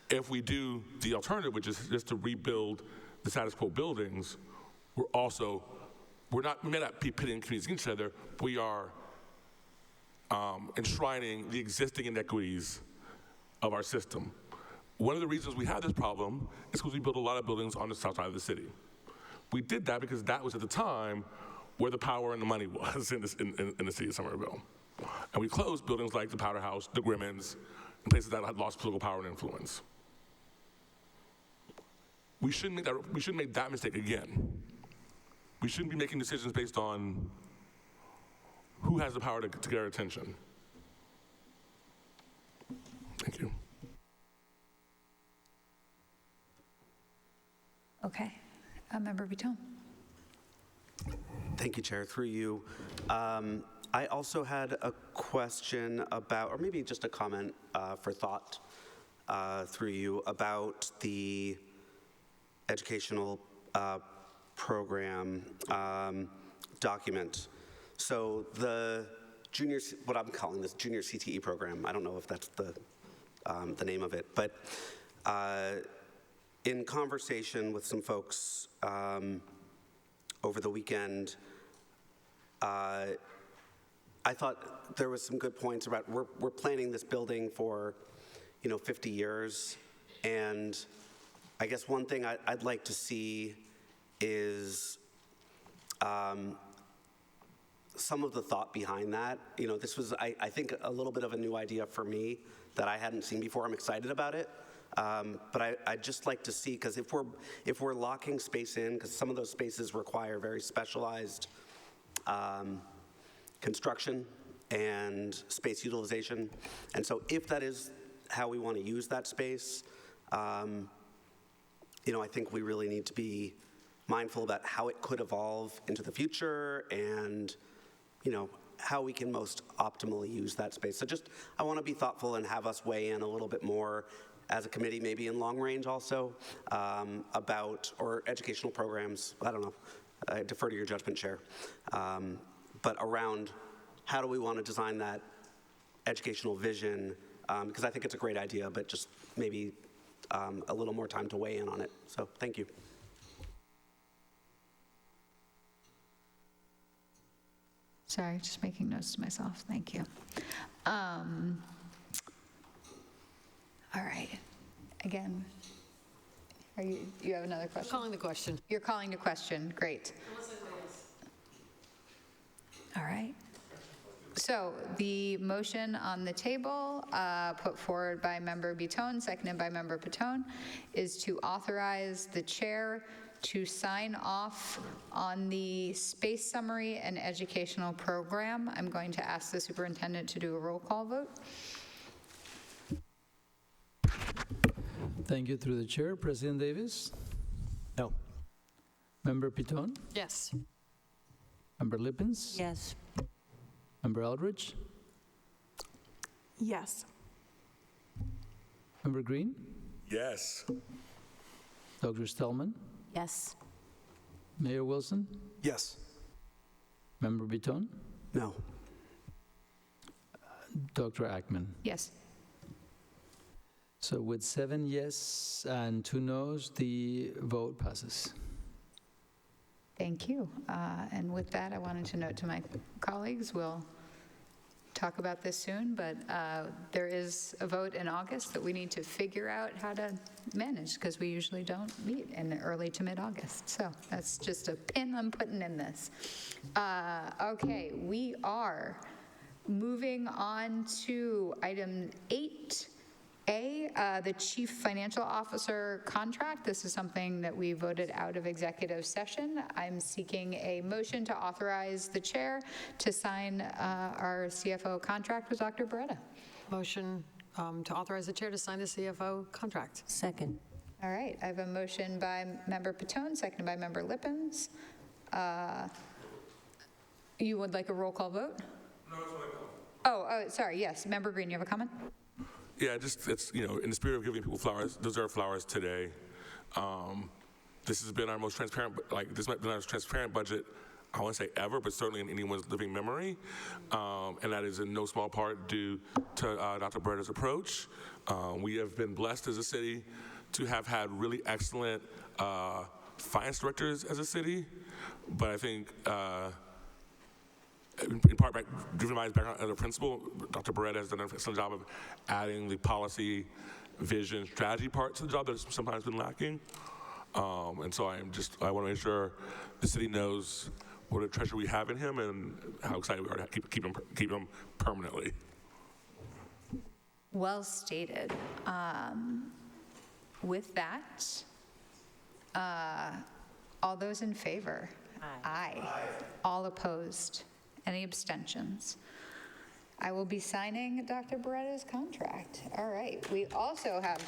if we do the alternative, which is just to rebuild the status quo buildings, we may not be pitting communities against each other, but we are enshrining the existing inequities of our system. One of the reasons we have this problem is because we built a lot of buildings on the south side of the city. We did that because that was at the time where the power and the money was in the city of Somerville. And we closed buildings like the Powder House, the Grimmins, and places that had lost political power and influence. We shouldn't make that mistake again. We shouldn't be making decisions based on who has the power to get our attention. Thank you. Okay. Member Bitton. Thank you, Chair. Through you. I also had a question about, or maybe just a comment for thought through you about the educational program document. So the what I'm calling this junior CTE program, I don't know if that's the name of it, but in conversation with some folks over the weekend, I thought there was some good points about we're planning this building for 50 years, and I guess one thing I'd like to see is some of the thought behind that. This was, I think, a little bit of a new idea for me that I hadn't seen before. I'm excited about it. But I'd just like to see, because if we're locking space in, because some of those spaces require very specialized construction and space utilization, and so if that is how we want to use that space, I think we really need to be mindful about how it could evolve into the future and, how we can most optimally use that space. So I want to be thoughtful and have us weigh in a little bit more as a committee, maybe in long range also, about, or educational programs, I don't know, I defer to your judgment, Chair, but around how do we want to design that educational vision, because I think it's a great idea, but just maybe a little more time to weigh in on it. So thank you. Sorry, just making notes to myself. Thank you. All right. Again, you have another question? Calling the question. You're calling the question. Great. All right. So the motion on the table, put forward by Member Bitton, seconded by Member Patone, is to authorize the chair to sign off on the space summary and educational program. I'm going to ask the superintendent to do a roll call vote. Thank you. Through the chair, President Davis? No. Member Pitton? Yes. Member Lippens? Yes. Member Eldridge? Yes. Member Green? Yes. Dr. Stellman? Yes. Mayor Wilson? Yes. Member Bitton? No. Dr. Ackman? Yes. So with 7 yes and 2 noes, the vote passes. Thank you. And with that, I wanted to note to my colleagues, we'll talk about this soon, but there is a vote in August that we need to figure out how to manage, because we usually don't meet in early to mid-August. So that's just a pin I'm putting in this. Okay, we are moving on to item 8A, the Chief Financial Officer contract. This is something that we voted out of executive session. I'm seeking a motion to authorize the chair to sign our CFO contract with Dr. Beretta. Motion to authorize the chair to sign the CFO contract. Second. All right, I have a motion by Member Patone, seconded by Member Lippens. You would like a roll call vote? No, it's what I call. Oh, sorry, yes. Member Green, you have a comment? Yeah, it's, in the spirit of giving people flowers, deserve flowers today. This has been our most transparent, this might be our most transparent budget, I won't say ever, but certainly in anyone's living memory. And that is in no small part due to Dr. Beretta's approach. We have been blessed as a city to have had really excellent finance directors as a city, but I think in part driven by his background as a principal, Dr. Beretta has done an excellent job of adding the policy, vision, strategy part to the job that has sometimes been lacking. And so I want to make sure the city knows what a treasure we have in him and how excited we are to keep him permanently. Well stated. With that, all those in favor? Aye. All opposed? Any abstentions? I will be signing Dr. Beretta's contract. All right. We also have,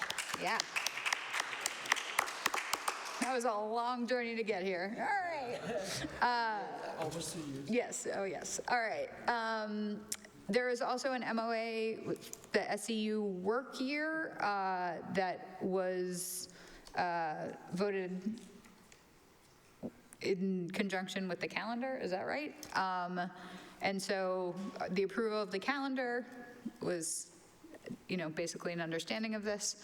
that was a long journey to get here. All right. Almost 2 years. Yes, oh yes. All right. There is also an MOA with the SEU work year that was voted in conjunction with the calendar, is that right? And so the approval of the calendar was, basically an understanding of this.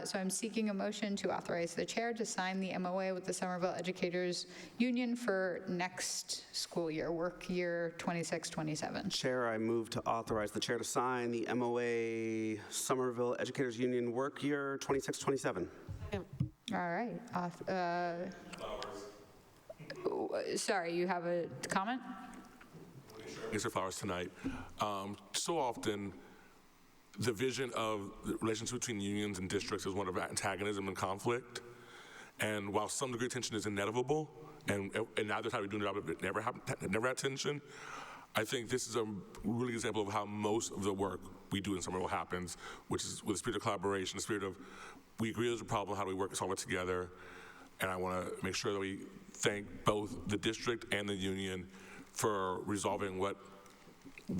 So I'm seeking a motion to authorize the chair to sign the MOA with the Somerville Educators Union for next school year, work year 26-27. Chair, I move to authorize the chair to sign the MOA Somerville Educators Union work year 26-27. All right. Sorry, you have a comment? Mr. Flowers tonight. So often, the vision of the relationship between unions and districts is one of antagonism and conflict. And while some degree of tension is inevitable, and neither side of doing the job, it never had tension, I think this is a really good example of how most of the work we do in Somerville happens, which is with the spirit of collaboration, the spirit of we agree there's a problem, how do we work and solve it together? And I want to make sure that we thank both the district and the union for resolving what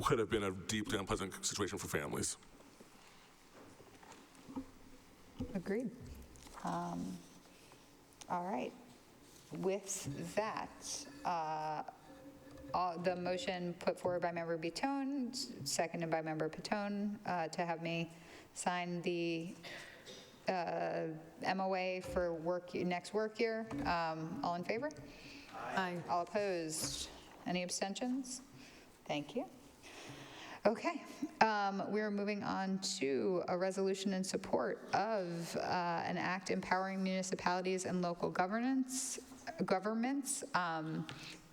could have been a deeply unpleasant situation for families. Agreed. All right. With that, the motion put forward by Member Bitone, seconded by Member Patone, to have me sign the MOA for next work year. All in favor? Aye. All opposed? Any abstentions? Thank you. Okay, we're moving on to a resolution in support of an act empowering municipalities and local governments.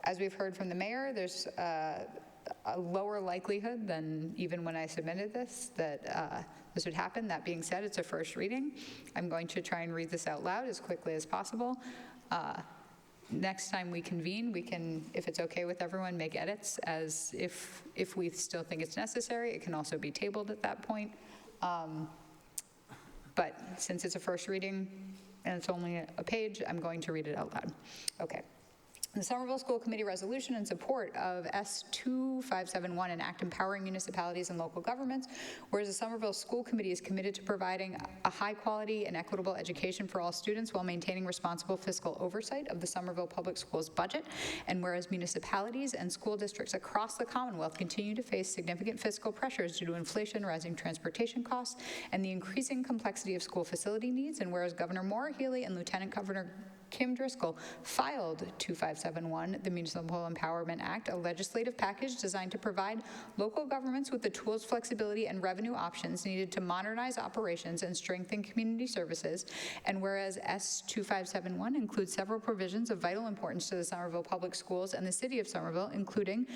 As we've heard from the mayor, there's a lower likelihood than even when I submitted this that this would happen. That being said, it's a first reading. I'm going to try and read this out loud as quickly as possible. Next time we convene, we can, if it's okay with everyone, make edits as if we still think it's necessary. It can also be tabled at that point. But since it's a first reading and it's only a page, I'm going to read it out loud. Okay. The Somerville School Committee resolution in support of S2571, an act empowering municipalities and local governments, whereas the Somerville School Committee is committed to providing a high quality and equitable education for all students while maintaining responsible fiscal oversight of the Somerville Public Schools budget, and whereas municipalities and school districts across the Commonwealth continue to face significant fiscal pressures due to inflation, rising transportation costs, and the increasing complexity of school facility needs, and whereas Governor Moore, Healy, and Lieutenant Governor Kim Driscoll, filed 2571, the Municipal Empowerment Act, a legislative package designed to provide local governments with the tools, flexibility, and revenue options needed to modernize operations and strengthen community services. And whereas S2571 includes several provisions of vital importance to the Somerville Public Schools and the City of Somerville, including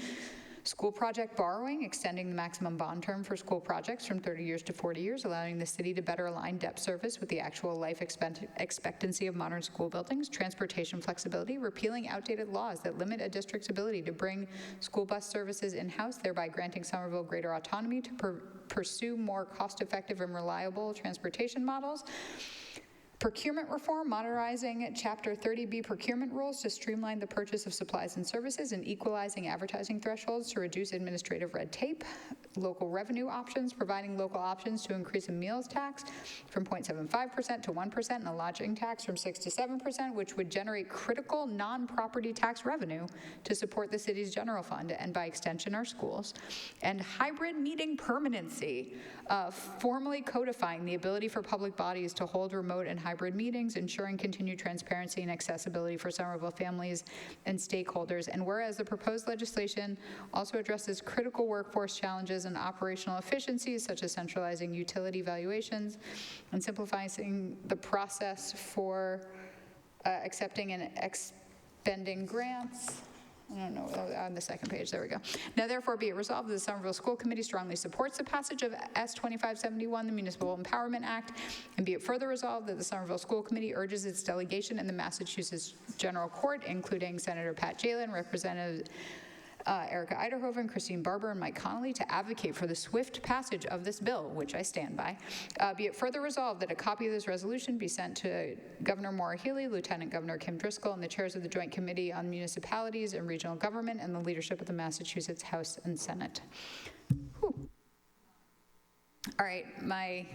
school project borrowing, extending the maximum bond term for school projects from 30 years to 40 years, allowing the city to better align debt service with the actual life expectancy of modern school buildings, transportation flexibility, repealing outdated laws that limit a district's ability to bring school bus services in-house, thereby granting Somerville greater autonomy to pursue more cost-effective and reliable transportation models. Procurement reform, modernizing Chapter 30B procurement rules to streamline the purchase of supplies and services and equalizing advertising thresholds to reduce administrative red tape. Local revenue options, providing local options to increase a meals tax from 0.75% to 1% and a lodging tax from 6 to 7%, which would generate critical non-property tax revenue to support the city's general fund and by extension our schools. And hybrid meeting permanency, formally codifying the ability for public bodies to hold remote and hybrid meetings, ensuring continued transparency and accessibility for Somerville families and stakeholders. And whereas the proposed legislation also addresses critical workforce challenges and operational efficiencies, such as centralizing utility valuations and simplifying the process for accepting and expending grants. I don't know, on the second page, there we go. Now therefore be it resolved that the Somerville School Committee strongly supports the passage of S2571, the Municipal Empowerment Act, and be it further resolved that the Somerville School Committee urges its delegation in the Massachusetts General Court, including Senator Pat Jalen, Representative Erica Eiderhoven, Christine Barber, and Mike Connolly to advocate for the swift passage of this bill, which I stand by. Be it further resolved that a copy of this resolution be sent to Governor Maura Healey, Lieutenant Governor Kim Driscoll, and the chairs of the Joint Committee on Municipalities and Regional Government, and the leadership of the Massachusetts House and Senate. Whew. All right, my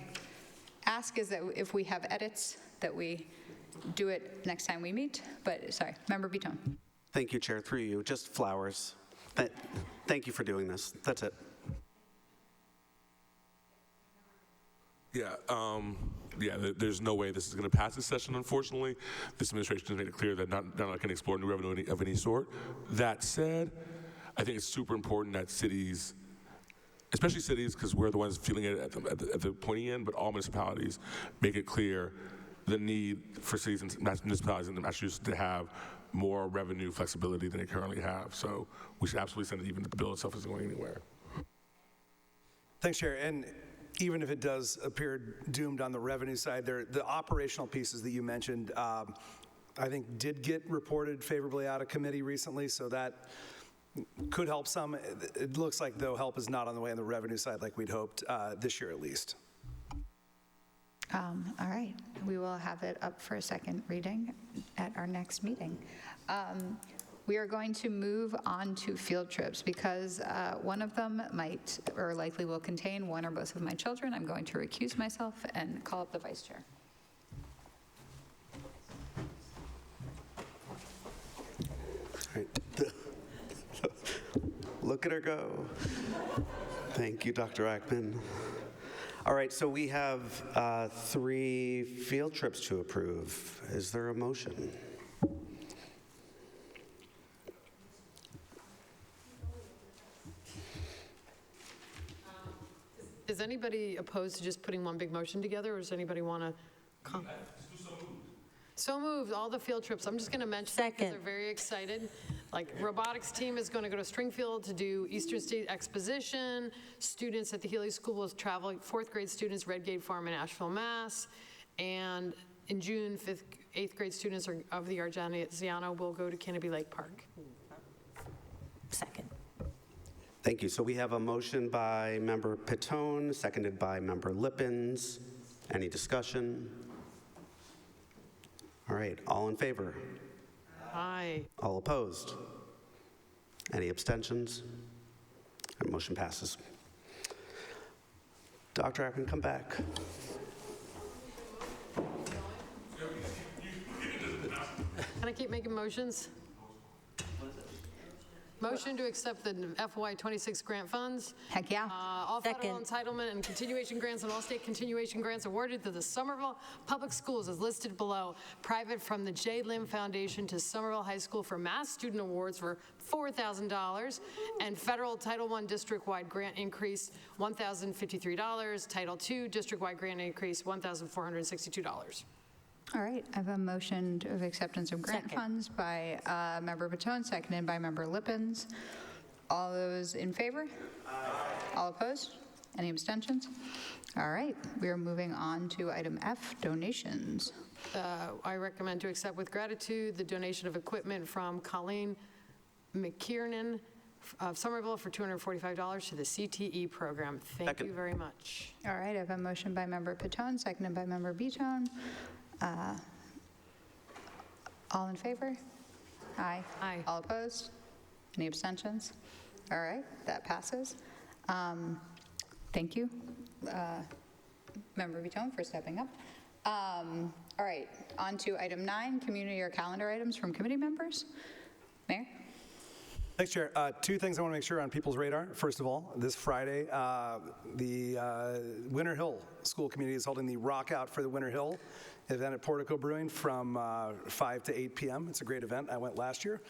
ask is that if we have edits, that we do it next time we meet, but sorry, Member Bitton. Thank you, Chair. Through you, just flowers. Thank you for doing this. That's it. Yeah, there's no way this is going to pass this session, unfortunately. This administration has made it clear that they're not going to explore new revenue of any sort. That said, I think it's super important that cities, especially cities, because we're the ones feeling it at the pointy end, but all municipalities make it clear the need for cities and municipalities in Massachusetts to have more revenue flexibility than they currently have. So we should absolutely send it, even if the bill itself isn't going anywhere. Thanks, Chair. And even if it does appear doomed on the revenue side, the operational pieces that you mentioned, I think did get reported favorably out of committee recently, so that could help some. It looks like, though, help is not on the way on the revenue side like we'd hoped this year at least. All right, we will have it up for a second reading at our next meeting. We are going to move on to field trips because one of them might or likely will contain one or both of my children. I'm going to recuse myself and call up the vice chair. All right. Look at her go. Thank you, Dr. Ackman. All right, so we have 3 field trips to approve. Is there a motion? Is anybody opposed to just putting one big motion together, or does anybody want to come? So moved, all the field trips. I'm just going to mention them because they're very excited. Like robotics team is going to go to Springfield to do Eastern State Exposition. Students at the Healy School will travel, 4th grade students, Redgate Farm in Asheville, Mass. And in June, 8th grade students of the Argentiano will go to Canopy Lake Park. Second. Thank you. So we have a motion by Member Pitone, seconded by Member Lippens. Any discussion? All right, all in favor? Aye. All opposed? Any abstentions? Our motion passes. Dr. Ackman, come back. Can I keep making motions? Motion to accept the FY '26 grant funds. Heck yeah. All federal entitlement and continuation grants and all state continuation grants awarded to the Somerville Public Schools as listed below. Private from the J. Lim Foundation to Somerville High School for Mass Student Awards for $4,000. And federal Title I district-wide grant increase, $1,053. Title II district-wide grant increase, $1,462. All right, I have a motion of acceptance of grant funds by Member Batone, seconded by Member Lippens. All those in favor? Aye. All opposed? Any abstentions? All right, we are moving on to item F, donations. I recommend to accept with gratitude the donation of equipment from Colleen McKiernan of Somerville for $245 to the CTE program. Thank you very much. All right, I have a motion by Member Patone, seconded by Member Betone. All in favor? Aye. Aye. All opposed? Any abstentions? All right, that passes. Thank you, Member Betone, for stepping up. All right, on to item 9, community or calendar items from committee members. Mayor? Thanks, Chair. Two things I want to make sure on people's radar. First of all, this Friday, the Winter Hill School Committee is holding the Rock Out for the Winter Hill event at Portico Brewing from 5 to 8 p.m. It's a great event. I went last year.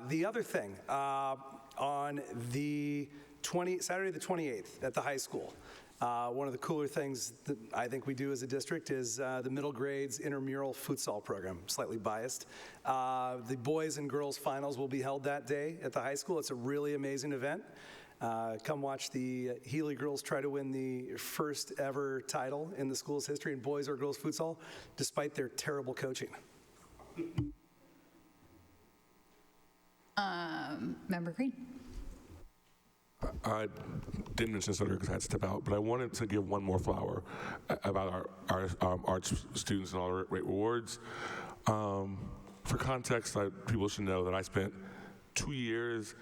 The other thing, on the Saturday the 28th at the high school, one of the cooler things that I think we do as a district is the middle grades intramural futsal program. Slightly biased. The boys and girls finals will be held that day at the high school. It's a really amazing event. Come watch the Healy girls try to win the first ever title in the school's history in boys or girls futsal, despite their terrible coaching. Member Green. I didn't mention this earlier because I had to step out, but I wanted to give one more flower about our arts students and all the great rewards. For context, people should know that I spent 2 years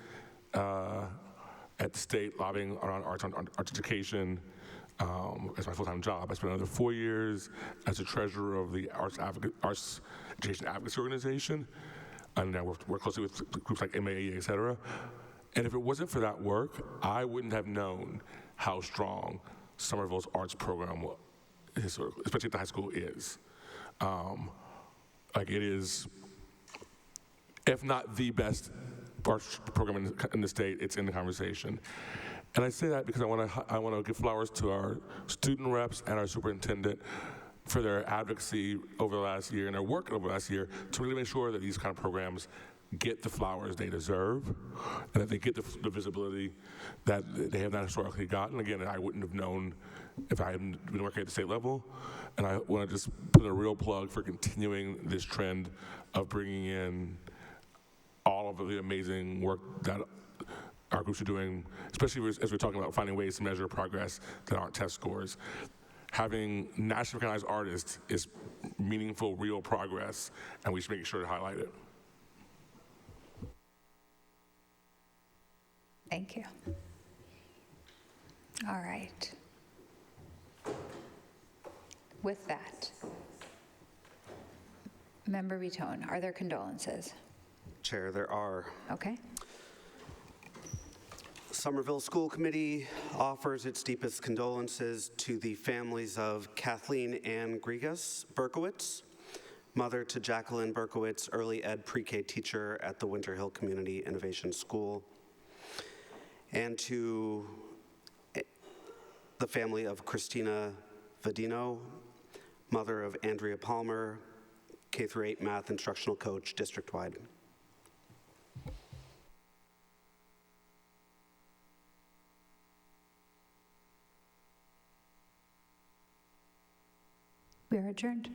at the state lobbying on arts education as my full-time job. I spent another 4 years as the treasurer of the Arts Education Advocacy Organization, and I work closely with groups like MAE, et cetera. And if it wasn't for that work, I wouldn't have known how strong Somerville's arts program, especially at the high school, is. It is, if not the best arts program in the state, it's in the conversation. And I say that because I want to give flowers to our student reps and our superintendent for their advocacy over the last year and their work over the last year to really make sure that these kind of programs get the flowers they deserve and that they get the visibility that they have not historically gotten. Again, I wouldn't have known if I hadn't been working at the state level. And I want to just put in a real plug for continuing this trend of bringing in all of the amazing work that our groups are doing, especially as we're talking about finding ways to measure progress that aren't test scores. Having nationally recognized artists is meaningful, real progress, and we should make sure to highlight it. Thank you. All right. With that, Member Betone, are there condolences? Chair, there are. Okay. Somerville School Committee offers its deepest condolences to the families of Kathleen Ann Grigas Berkowitz, mother to Jacqueline Berkowitz, early ed pre-K teacher at the Winter Hill Community Innovation School, and to the family of Christina Vadino, mother of Andrea Palmer, K-8 math instructional coach district-wide. We are adjourned.